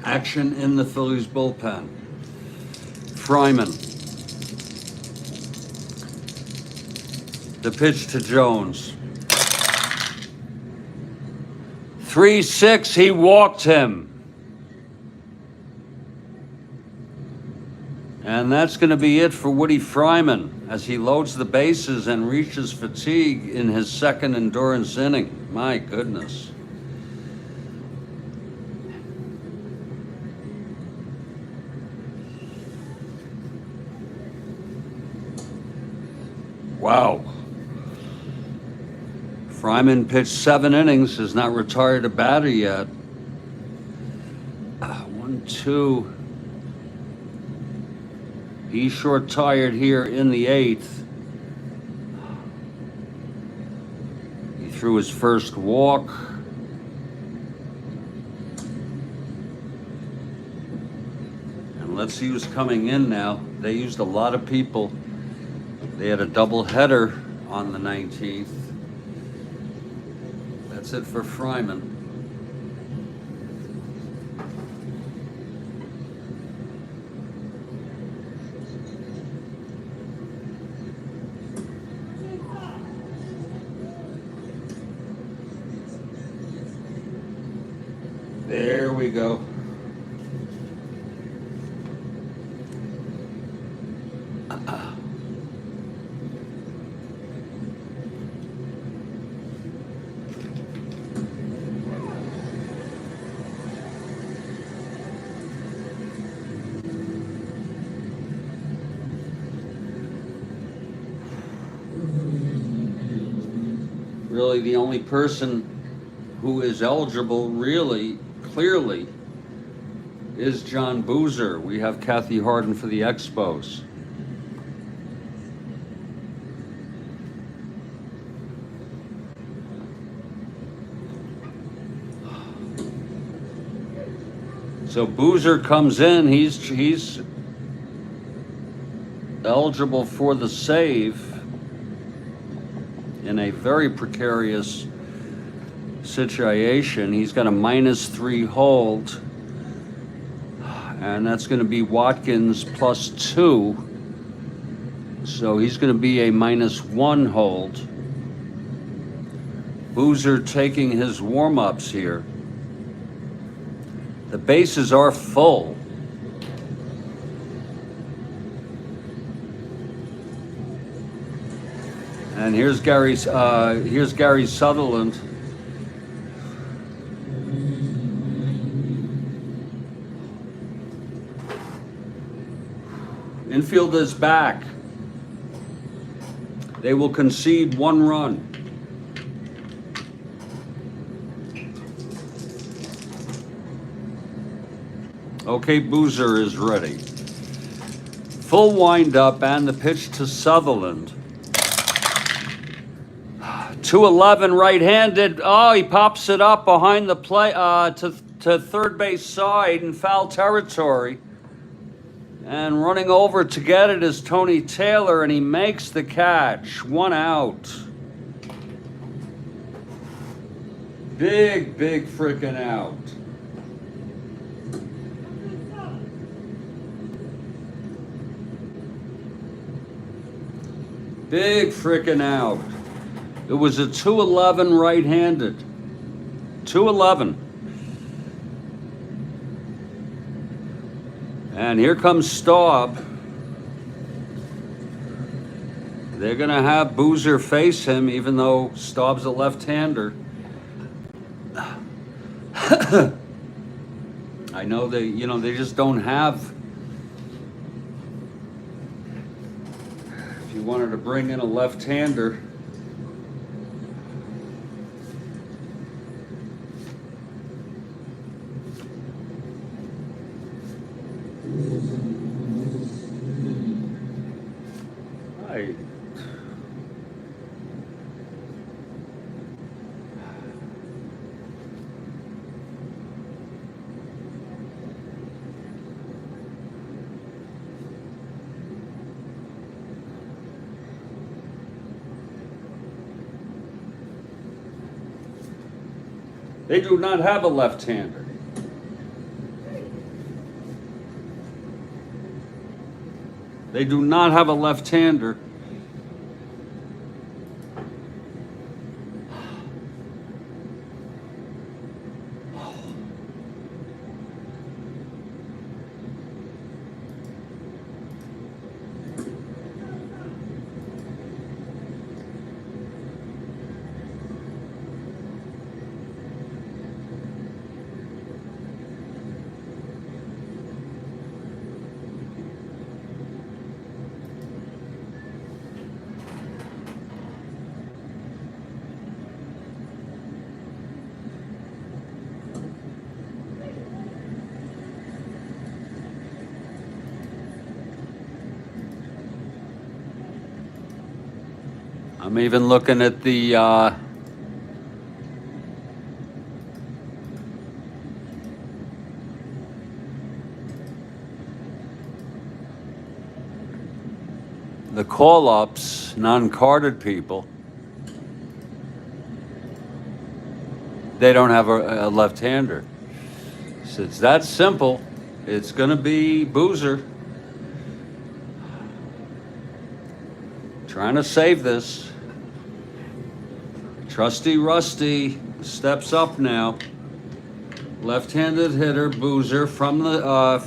Action in the Phillies bullpen. Fryman. The pitch to Jones. 3-6, he walked him. And that's going to be it for Woody Fryman as he loads the bases and reaches fatigue in his second endurance inning. My goodness. Wow. Fryman pitched 7 innings, has not retired a batter yet. 1-2. He's short tired here in the 8th. He threw his first walk. And let's see who's coming in now. They used a lot of people. They had a double header on the 19th. That's it for Fryman. There we go. Really, the only person who is eligible, really, clearly, is John Boozer. We have Kathy Harden for the Expos. So Boozer comes in, he's eligible for the save in a very precarious situation. He's got a -3 hold, and that's going to be Watkins +2. So he's going to be a -1 hold. Boozer taking his warm-ups here. The bases are full. And here's Gary Sutherland. Infield is back. They will concede 1 run. Okay, Boozer is ready. Full windup and the pitch to Sutherland. 2-11 right-handed. Oh, he pops it up behind the play to third base side in foul territory. And running over to get it is Tony Taylor, and he makes the catch. 1 out. Big frickin' out. Big frickin' out. It was a 2-11 right-handed. 2-11. And here comes Staub. They're going to have Boozer face him, even though Staub's a left-hander. I know they just don't have. If you wanted to bring in a left-hander, they do not have a left-hander. They do not have a left-hander. I'm even looking at the call-ups, non-carded people. They don't have a left-hander. So it's that simple. It's going to be Boozer. Trying to save this. Trusty Rusty steps up now. Left-handed hitter, Boozer, from the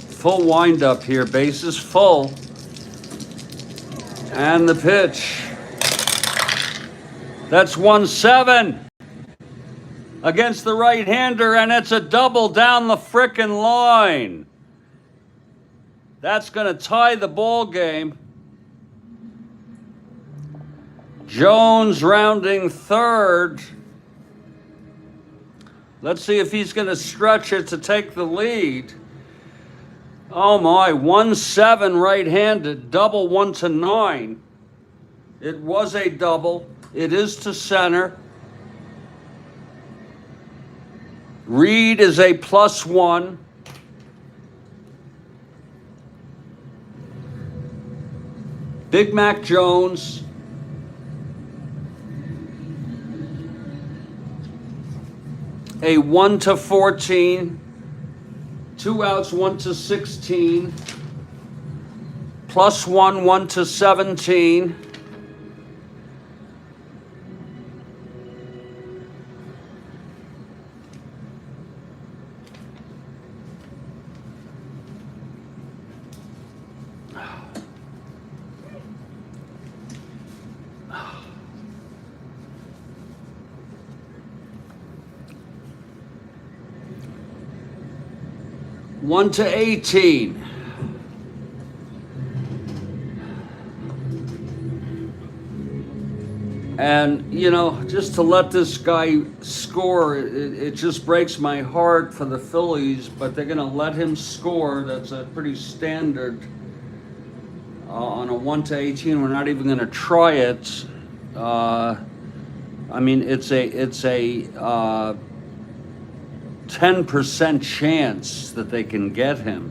full windup here. Bases full. And the pitch. That's 1-7 against the right-hander, and it's a double down the frickin' line. That's going to tie the ball game. Jones rounding third. Let's see if he's going to stretch it to take the lead. Oh my, 1-7 right-handed, double 1-9. It was a double. It is to center. Reed is a +1. Big Mac Jones. A 1-14. 2 outs, 1-16. +1, 1-17. One to 18. And, you know, just to let this guy score, it just breaks my heart for the Phillies, but they're going to let him score. That's a pretty standard on a 1 to 18. We're not even going to try it. I mean, it's a 10% chance that they can get him.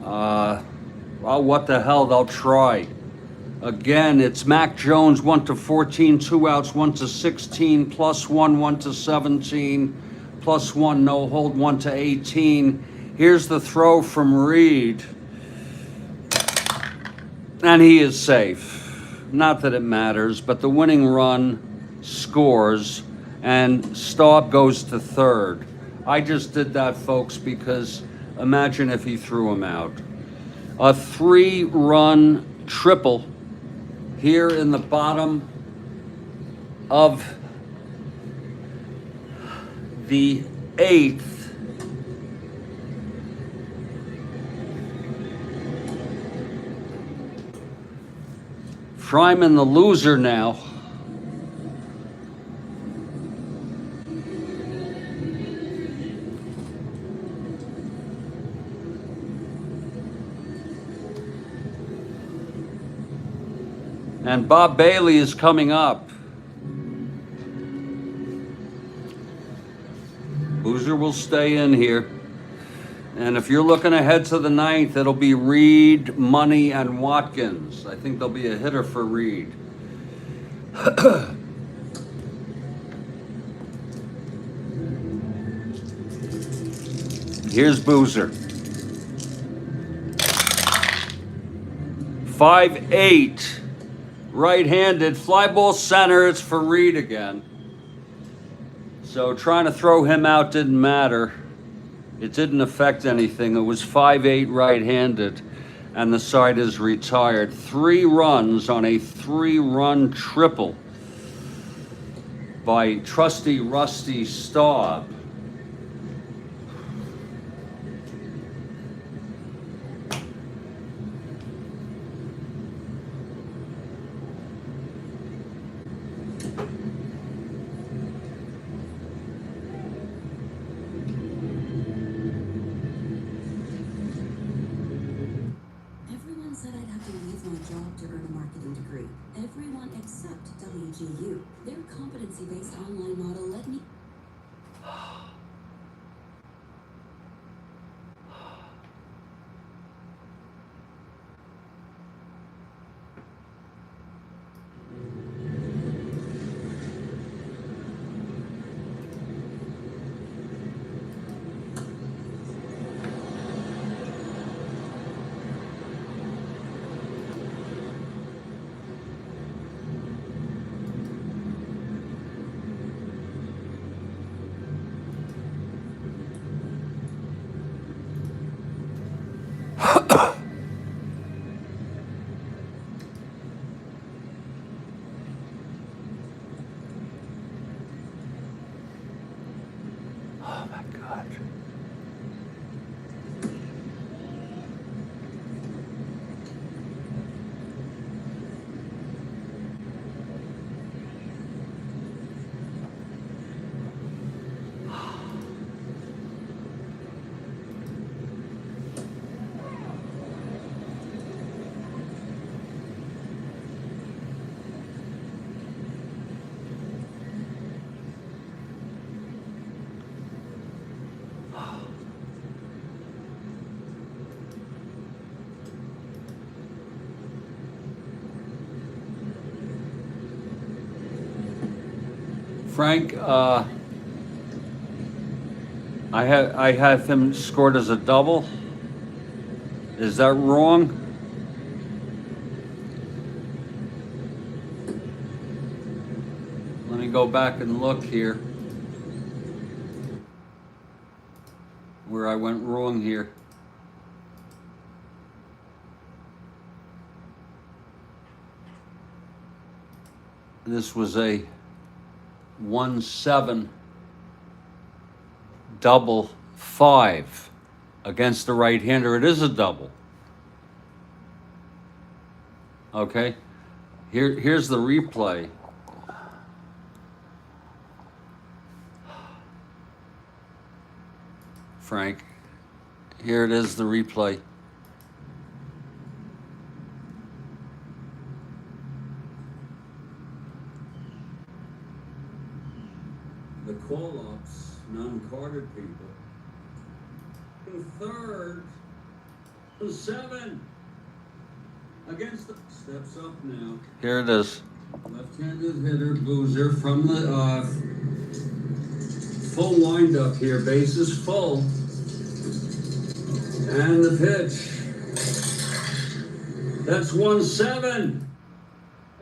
Well, what the hell, they'll try. Again, it's Mac Jones, 1-14, 2 outs, 1-16, +1, 1-17, +1, no hold, 1-18. Here's the throw from Reed. And he is safe. Not that it matters, but the winning run scores, and Staub goes to third. I just did that, folks, because imagine if he threw him out. A 3-run triple here in the bottom of the 8th. Fryman the loser now. And Bob Bailey is coming up. Boozer will stay in here. And if you're looking ahead to the 9th, it'll be Reed, Money, and Watkins. I think there'll be a hitter for Reed. Here's Boozer. 5-8. Right-handed, fly ball center, it's for Reed again. So trying to throw him out didn't matter. It didn't affect anything. It was 5-8 right-handed, and the side is retired. 3 runs on a 3-run triple by trusty Rusty Staub. Everyone except WGU. Their competency-based online model led me... Frank, I have him scored as a double. Is that wrong? Let me go back and look here. Where I went wrong here. This was a 1-7 double 5 against the right-hander. It is a double. Okay, here's the replay. Frank, here it is, the replay. The call-ups, non-carded people. The third, the 7 against the steps up now. Here it is. Left-handed hitter, Boozer from the full wind-up here. Base is full. And the pitch. That's 1-7.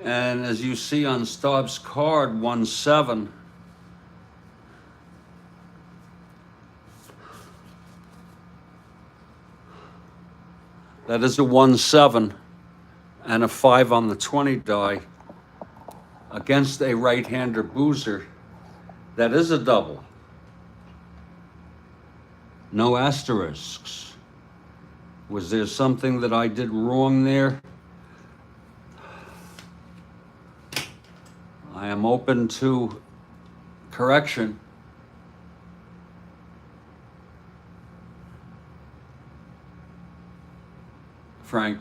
And as you see on Staub's card, 1-7. That is a 1-7 and a 5 on the 20 die against a right-hander Boozer. That is a double. No asterisks. Was there something that I did wrong there? I am open to correction. Frank.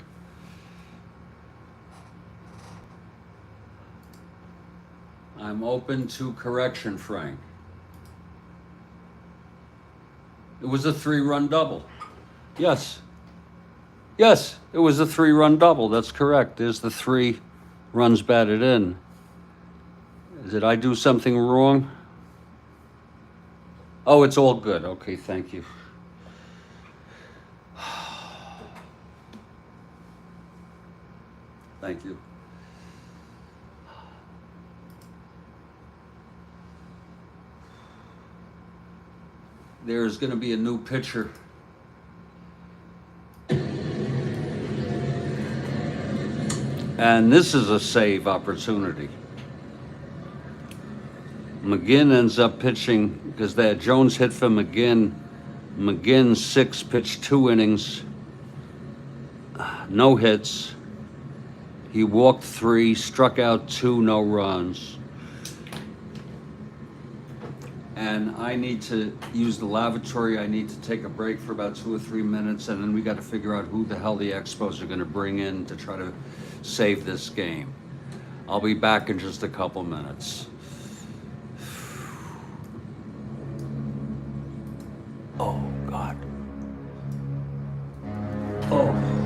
I'm open to correction, Frank. It was a 3-run double. Yes. Yes, it was a 3-run double. That's correct. There's the 3 runs batted in. Did I do something wrong? Oh, it's all good. Okay, thank you. Thank you. There's going to be a new pitcher. And this is a save opportunity. McGinn ends up pitching because they had Jones hit for McGinn. McGinn 6 pitched 2 innings, no hits. He walked 3, struck out 2, no runs. And I need to use the lavatory. I need to take a break for about 2 or 3 minutes, and then we got to figure out who the hell the Expos are going to bring in to try to save this game. I'll be back in just a couple minutes. Oh, God. Oh.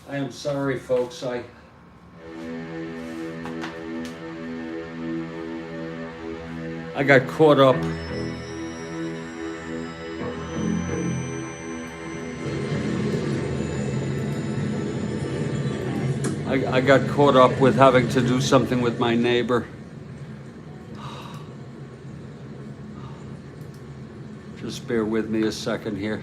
I am sorry, folks. I got caught up. I got caught up with having to do something with my neighbor. Just bear with me a second here.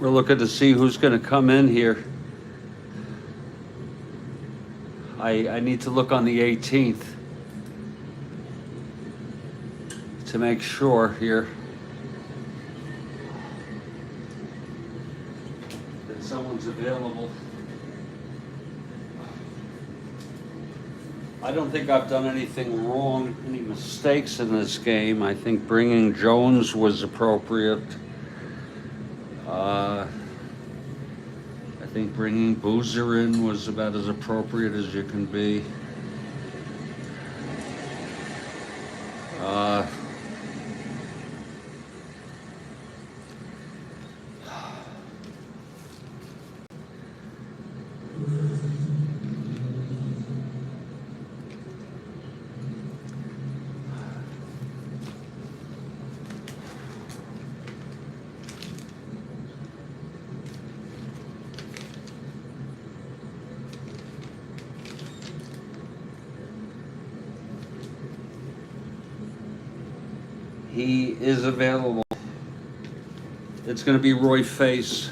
We're looking to see who's going to come in here. I need to look on the 18th to make sure here that someone's available. I don't think I've done anything wrong, any mistakes in this game. I think bringing Jones was appropriate. I think bringing Boozer in was about as appropriate as you can be. He is available. It's going to be Roy Face.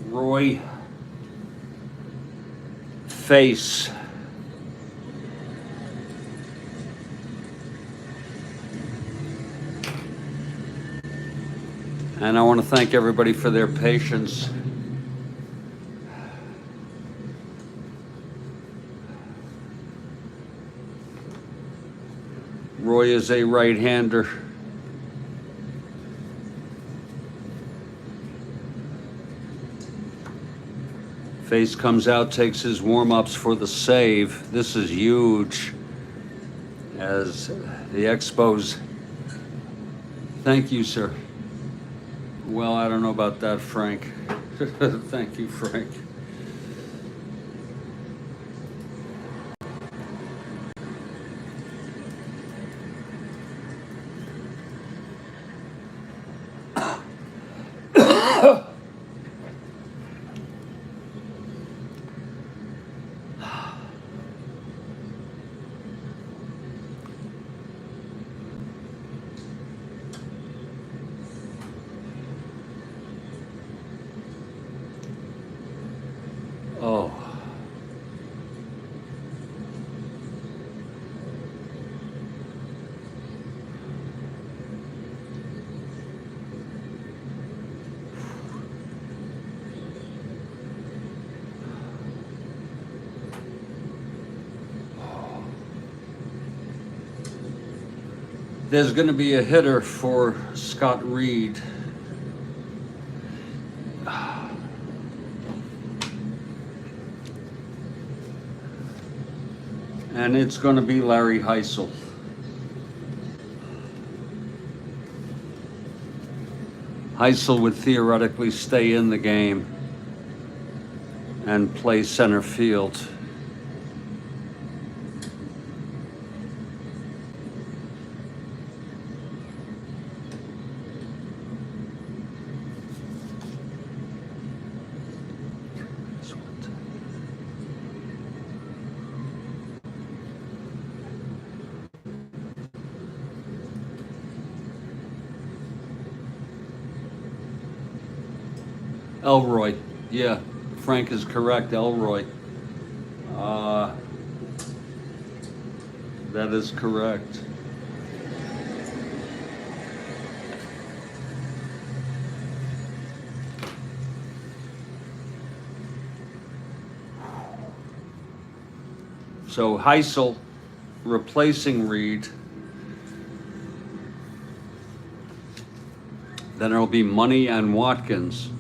Roy Face. And I want to thank everybody for their patience. Roy is a right-hander. Face comes out, takes his warm-ups for the save. This is huge as the Expos. Thank you, sir. Well, I don't know about that, Frank. Thank you, Frank. Oh. There's going to be a hitter for Scott Reed. And it's going to be Larry Heisel. Heisel would theoretically stay in the game and play center field. Elroy, yeah, Frank is correct, Elroy. That is correct. So Heisel replacing Reed. Then it'll be Money and Watkins.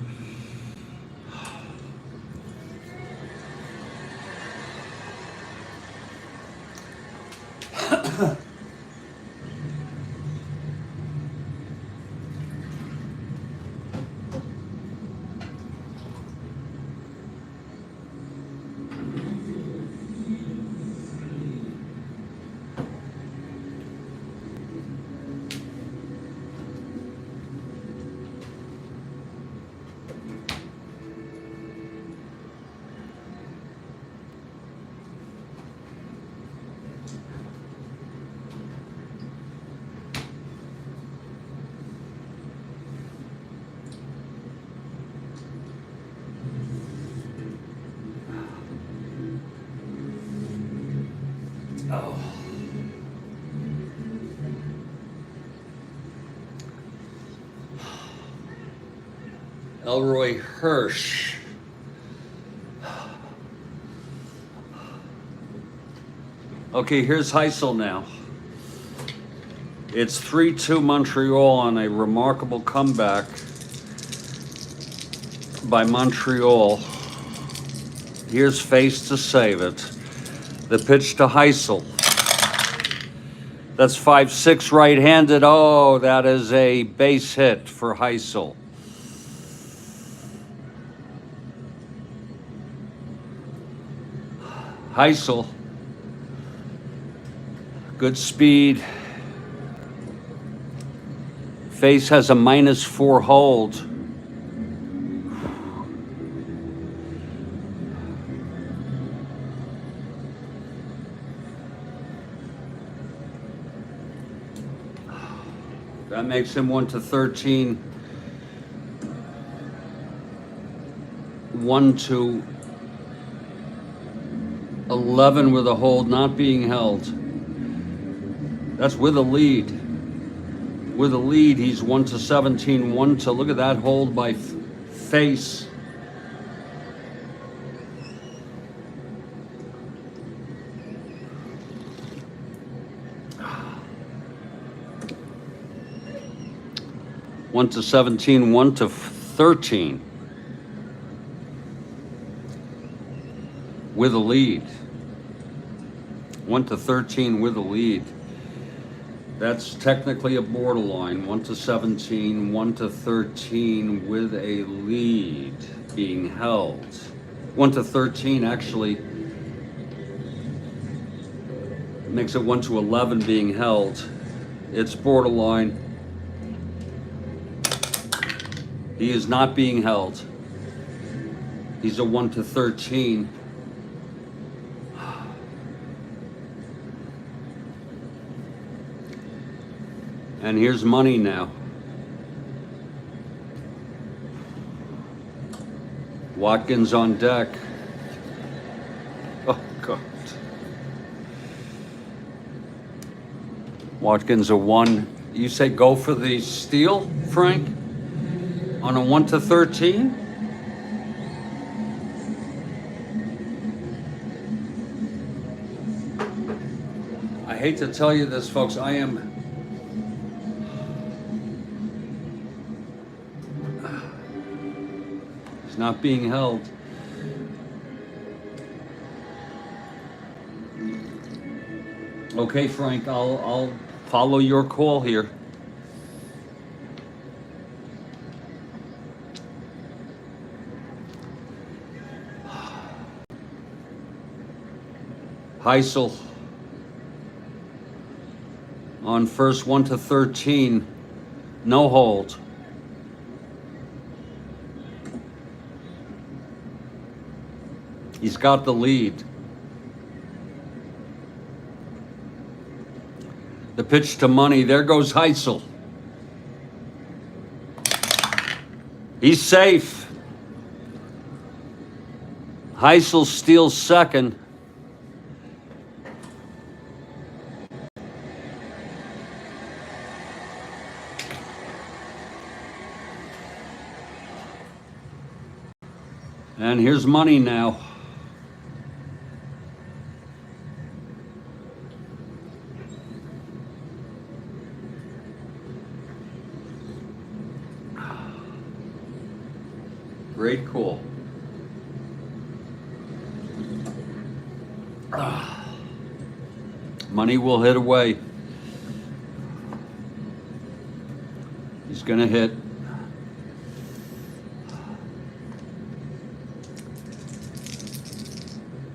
Oh. Elroy Hirsch. Okay, here's Heisel now. It's 3-2 Montreal on a remarkable comeback by Montreal. Here's Face to save it. The pitch to Heisel. That's 5-6 right-handed. Oh, that is a base hit for Heisel. Heisel. Good speed. Face has a -4 hold. That makes him 1-13. 1-11 with a hold not being held. That's with a lead. With a lead, he's 1-17, 1 look at that hold by Face. One to 17, 1-13 with a lead. 1-13 with a lead. That's technically a borderline. 1-17, 1-13 with a lead being held. 1-13 actually makes it 1-11 being held. It's borderline. He is not being held. He's a 1-13. And here's money now. Watkins on deck. Oh, God. Watkins a 1. You say go for the steal, Frank? On a 1-13? I hate to tell you this, folks. He's not being held. Okay, Frank, I'll follow your call here. Heisel on first 1-13, no hold. He's got the lead. The pitch to money, there goes Heisel. He's safe. Heisel steals second. And here's money now. Great call. Money will hit away. He's gonna hit.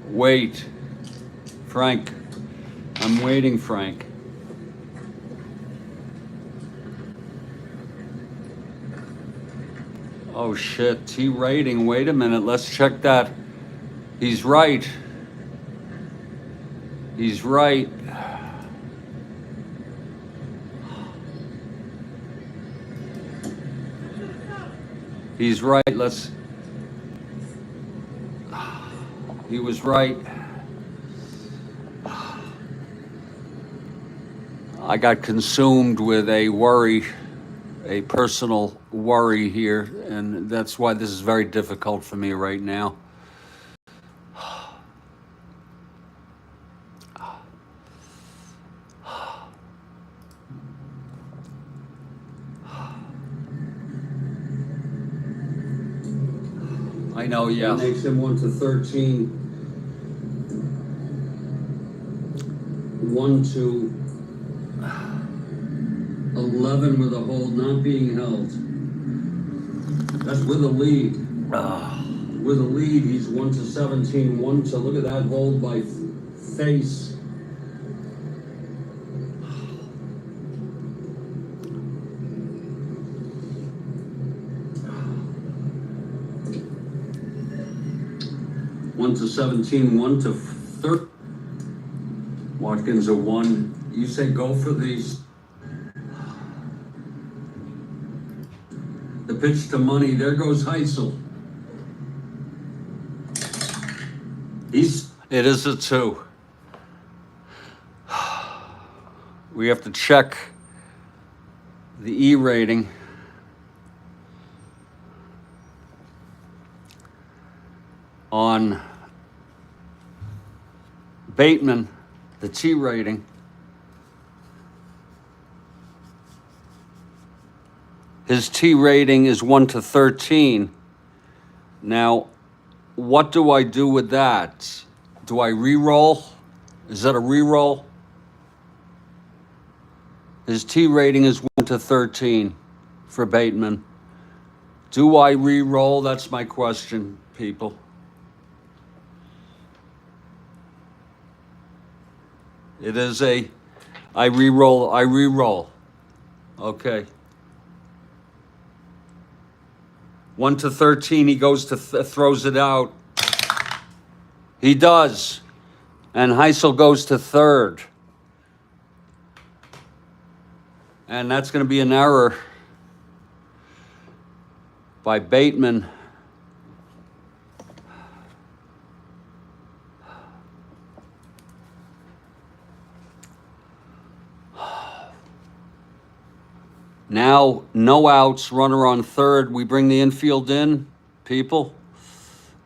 Wait, Frank. I'm waiting, Frank. Oh shit, T rating, wait a minute, let's check that. He's right. He's right. He's right, let's... He was right. I got consumed with a worry, a personal worry here, and that's why this is very difficult for me right now. I know, yeah. Makes him 1-13. 1-11 with a hold not being held. That's with a lead. With a lead, he's 1-17. Look at that hold by face. One to 17, 1-13. Watkins a 1. You say go for these. The pitch to money. There goes Heisel. It is a 2. We have to check the E rating. On Bateman, the T rating. His T rating is 1-13. Now, what do I do with that? Do I re-roll? Is that a re-roll? His T rating is 1-13 for Bateman. Do I re-roll? That's my question, people. It is I re-roll. Okay. 1-13, he goes to throws it out. He does. And Heisel goes to third. And that's going to be an error by Bateman. Now, no outs, runner on third. We bring the infield in, people.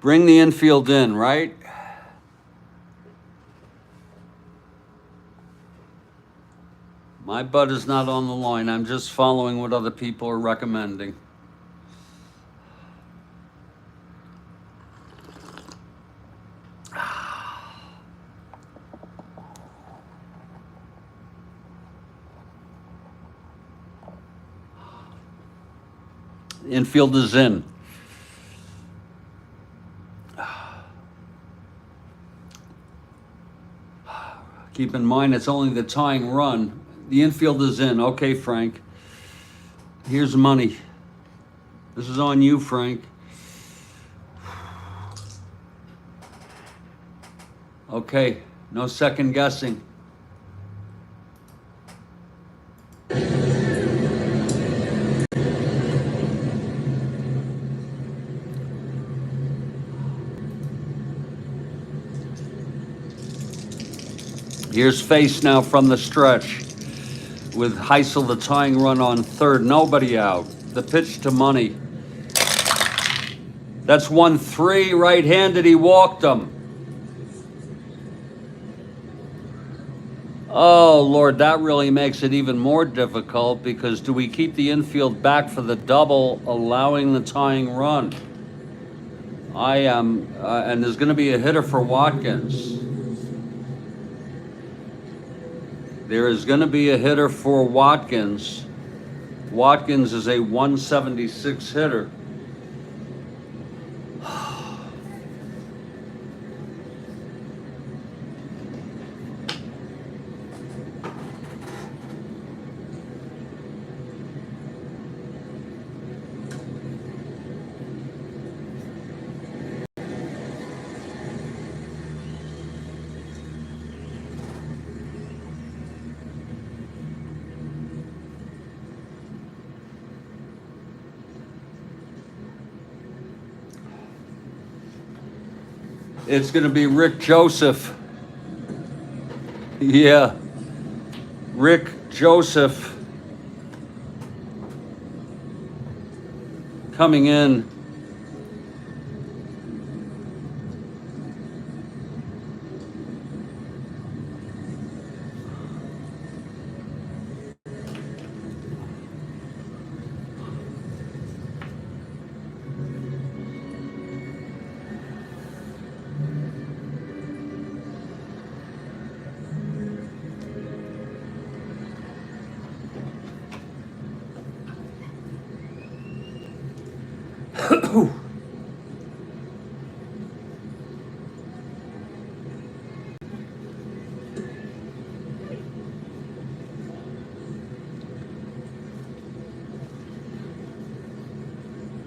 Bring the infield in, right? My butt is not on the line. I'm just following what other people are recommending. Infield is in. Keep in mind, it's only the tying run. The infield is in. Okay, Frank. Here's money. This is on you, Frank. Okay, no second guessing. Here's Face now from the stretch with Heisel the tying run on third. Nobody out. The pitch to money. That's 1-3 right-handed. He walked him. Oh, Lord, that really makes it even more difficult because do we keep the infield back for the double, allowing the tying run? I am, and there's going to be a hitter for Watkins. There is going to be a hitter for Watkins. Watkins is a 176 hitter. It's going to be Rick Joseph. Yeah. Rick Joseph coming in.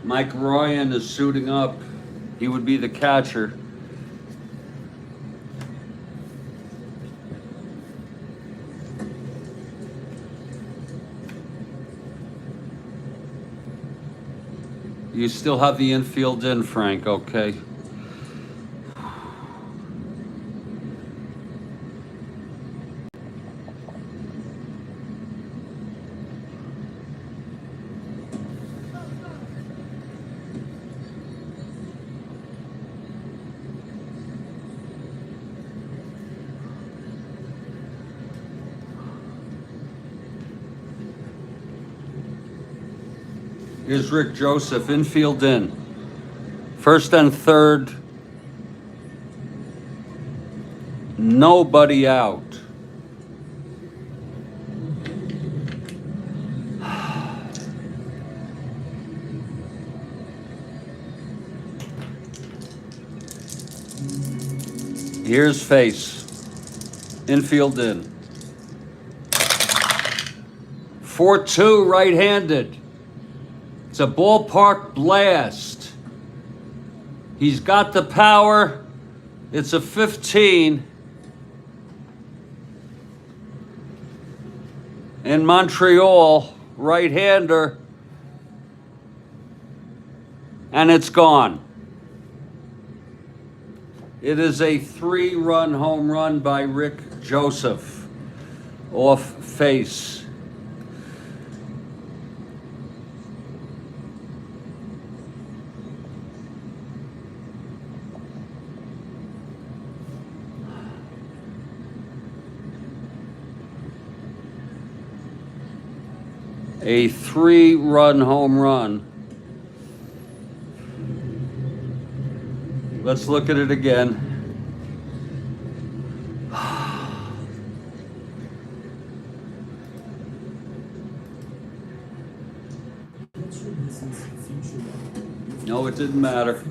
Mike Ryan is suiting up. He would be the catcher. You still have the infield in, Frank, okay. Here's Rick Joseph, infield in. First and third. Nobody out. Here's face. Infield in. 4-2 right-handed. It's a ballpark blast. He's got the power. It's a 15. In Montreal, right-hander. And it's gone. It is a 3-run home run by Rick Joseph off face. A 3-run home run. Let's look at it again. No, it didn't matter.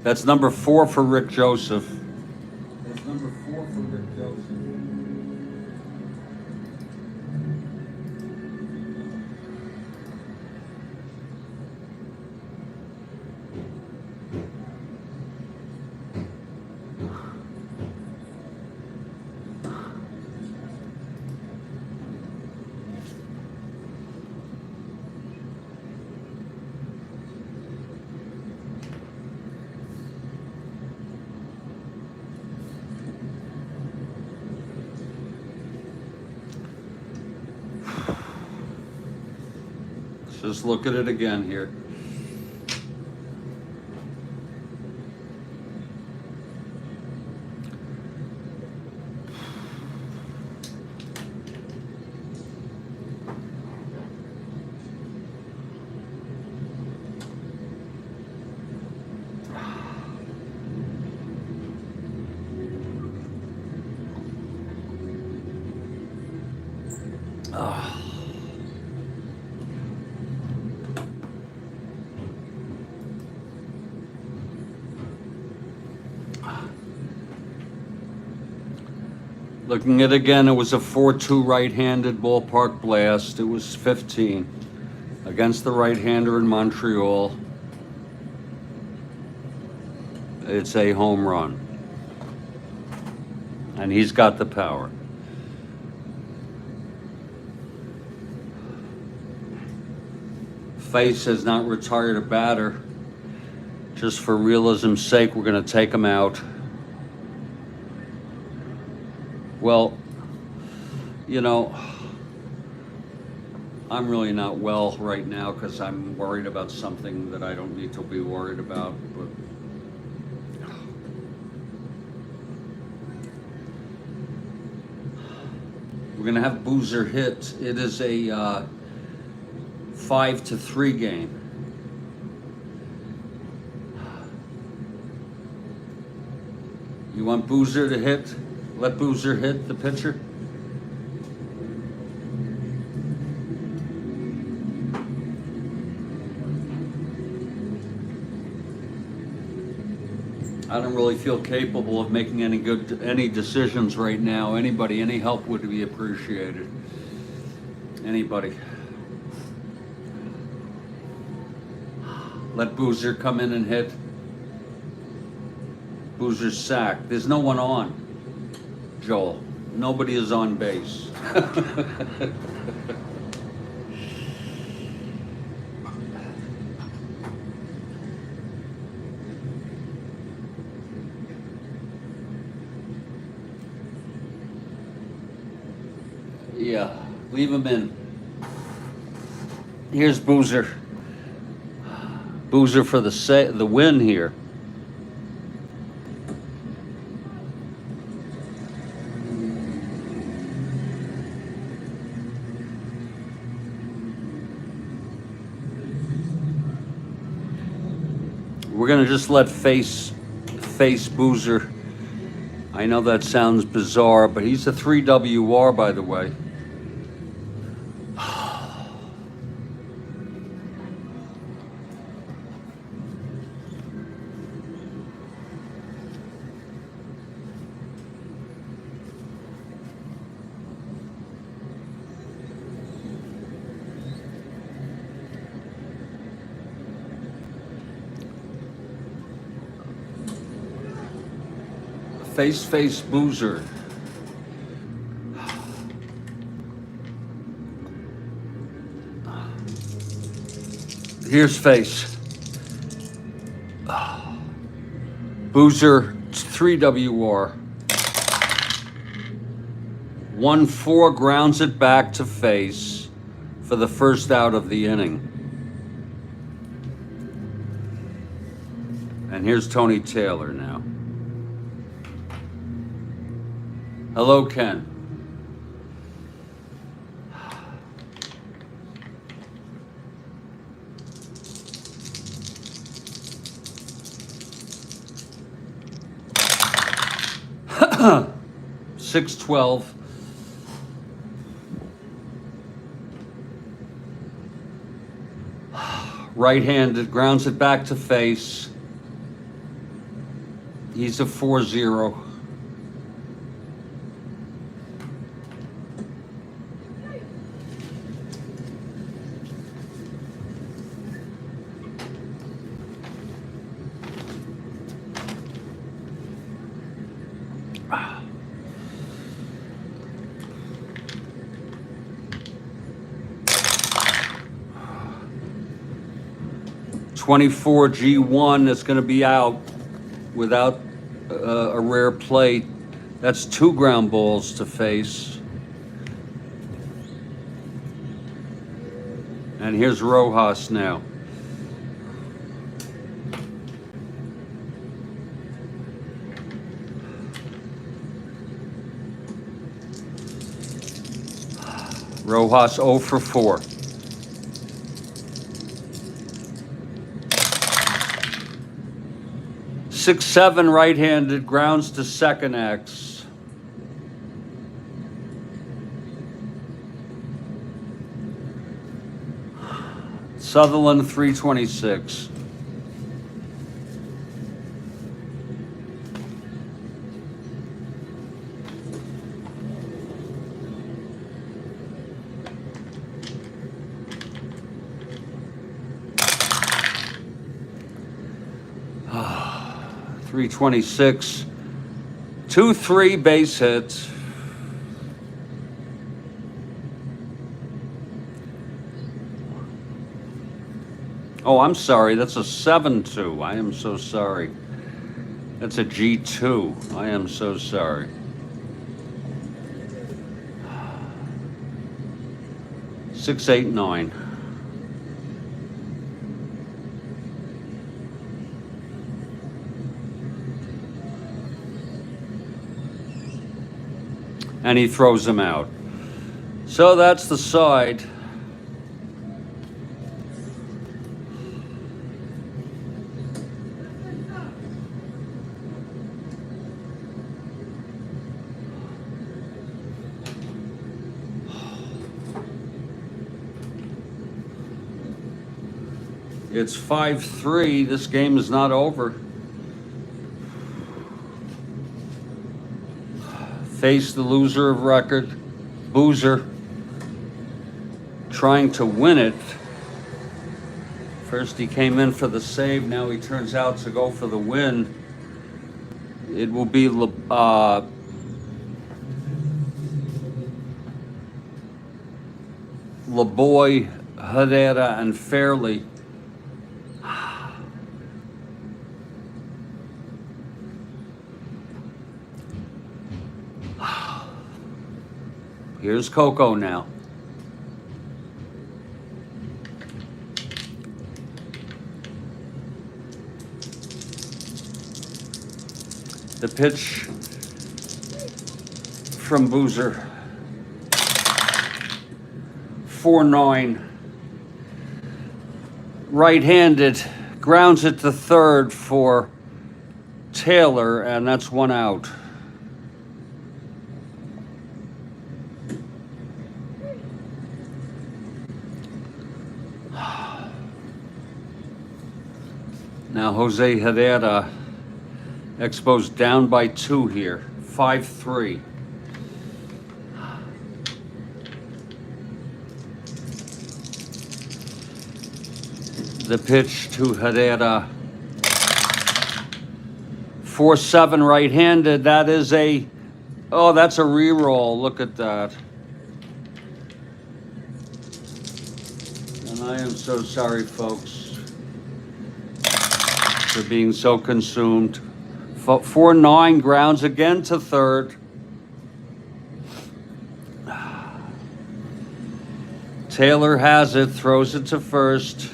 That's number 4 for Rick Joseph. That's number 4 for Rick Joseph. Just look at it again here. Looking at it again, it was a 4-2 right-handed ballpark blast. It was 15 against the right-hander in Montreal. It's a home run. And he's got the power. Face has not retired a batter. Just for realism's sake, we're going to take him out. Well, you know, I'm really not well right now because I'm worried about something that I don't need to be worried about. But we're going to have Boozer hit. It is a 5-3 game. You want Boozer to hit? Let Boozer hit the pitcher? I don't really feel capable of making any decisions right now. Anybody, any help would be appreciated. Anybody. Let Boozer come in and hit. Boozer's sacked. There's no one on, Joel. Nobody is on base. Yeah, leave him in. Here's Boozer. Boozer for the win here. We're gonna just let face Boozer. I know that sounds bizarre, but he's a 3 WR, by the way. Face Boozer. Here's face. Boozer, 3 WR. 1-4, grounds it back to face for the first out of the inning. And here's Tony Taylor now. Hello, Ken. .612. Right-handed, grounds it back to face. He's a 4-0. .24 G1 is going to be out without a rare play. That's 2 ground balls to face. And here's Rojas now. Rojas 0 for 4. Six, 7 right-handed, grounds to second X. Sutherland 326. 326. 2-3 base hits. Oh, I'm sorry. That's a 7-2. I am so sorry. That's a G2. I am so sorry. 6, 8, 9. And he throws him out. So that's the side. It's 5-3. This game is not over. Face the loser of record, Boozer, trying to win it. First he came in for the save, now he turns out to go for the win. It will be LeBoy, Herrera, and Fairley. Here's Coco now. The pitch from Boozer. 4-9. Right-handed. Grounds it to third for Taylor, and that's one out. Now Jose Herrera, Expos down by 2 here, 5-3. The pitch to Herrera. 4-7 right-handed. That is a, oh, that's a re-roll. Look at that. And I am so sorry, folks, for being so consumed. 4-9 grounds again to third. Taylor has it, throws it to first.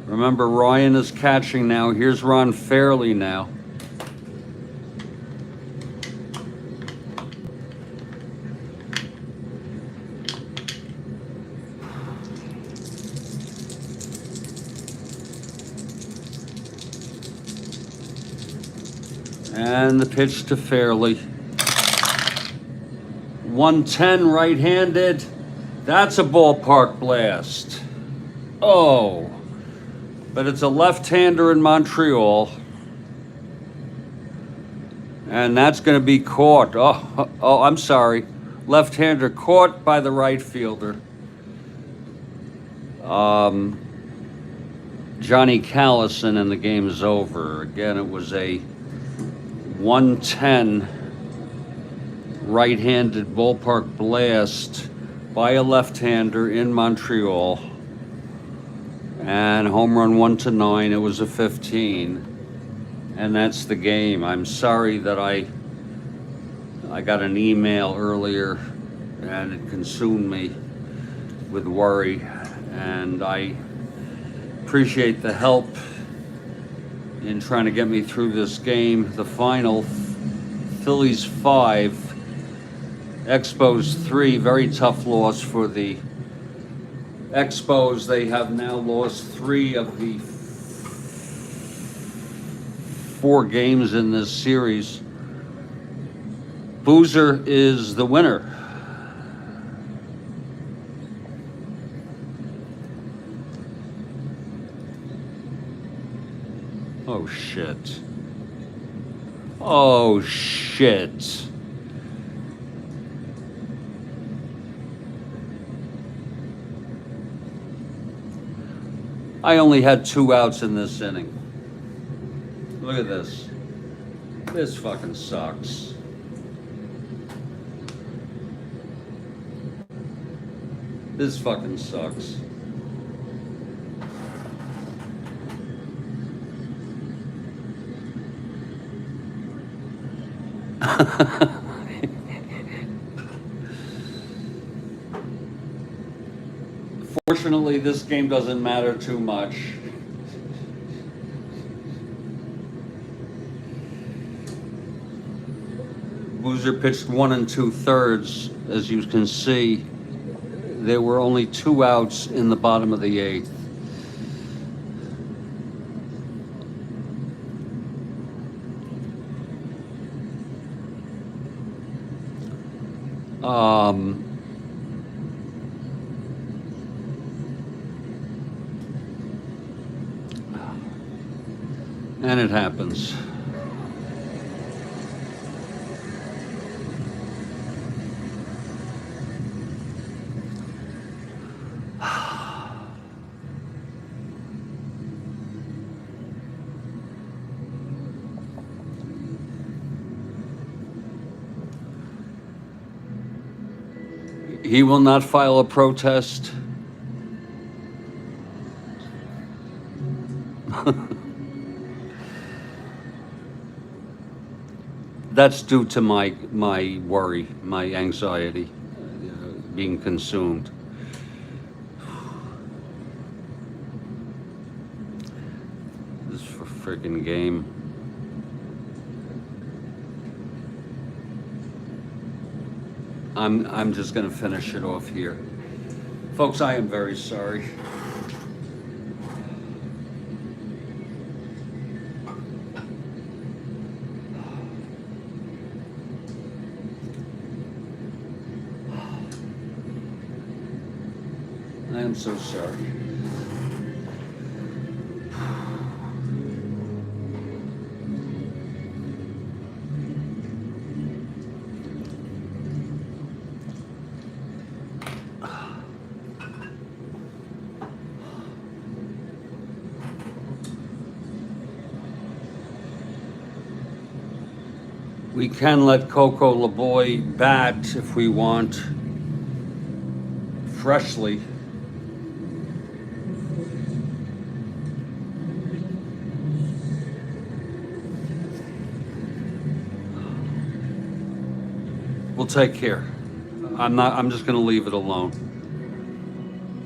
Remember, Ryan is catching now. Here's Ron Fairley now. And the pitch to Fairley. 110 right-handed. That's a ballpark blast. Oh. But it's a left-hander in Montreal. And that's going to be caught. Oh, I'm sorry. Left-hander caught by the right fielder. Johnny Callison, and the game is over. Again, it was a 110 right-handed ballpark blast by a left-hander in Montreal. And home run 1-9, it was a 15. And that's the game. I'm sorry that I got an email earlier and it consumed me with worry. And I appreciate the help in trying to get me through this game. The final, Phillies 5, Expos 3, very tough loss for the Expos. They have now lost 3 of the 4 games in this series. Boozer is the winner. Oh shit. Oh shit. I only had 2 outs in this inning. Look at this. This fucking sucks. This fucking sucks. Fortunately, this game doesn't matter too much. Boozer pitched 1 2/3. As you can see, there were only 2 outs in the bottom of the 8th. And it happens. He will not file a protest. That's due to my worry, my anxiety, being consumed. This freaking game. I'm just gonna finish it off here. Folks, I am very sorry. I am so sorry. We can let Coco LeBoy bat if we want, freshly. We'll take care. I'm just gonna leave it alone.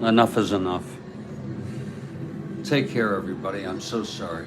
Enough is enough. Take care, everybody. I'm so sorry.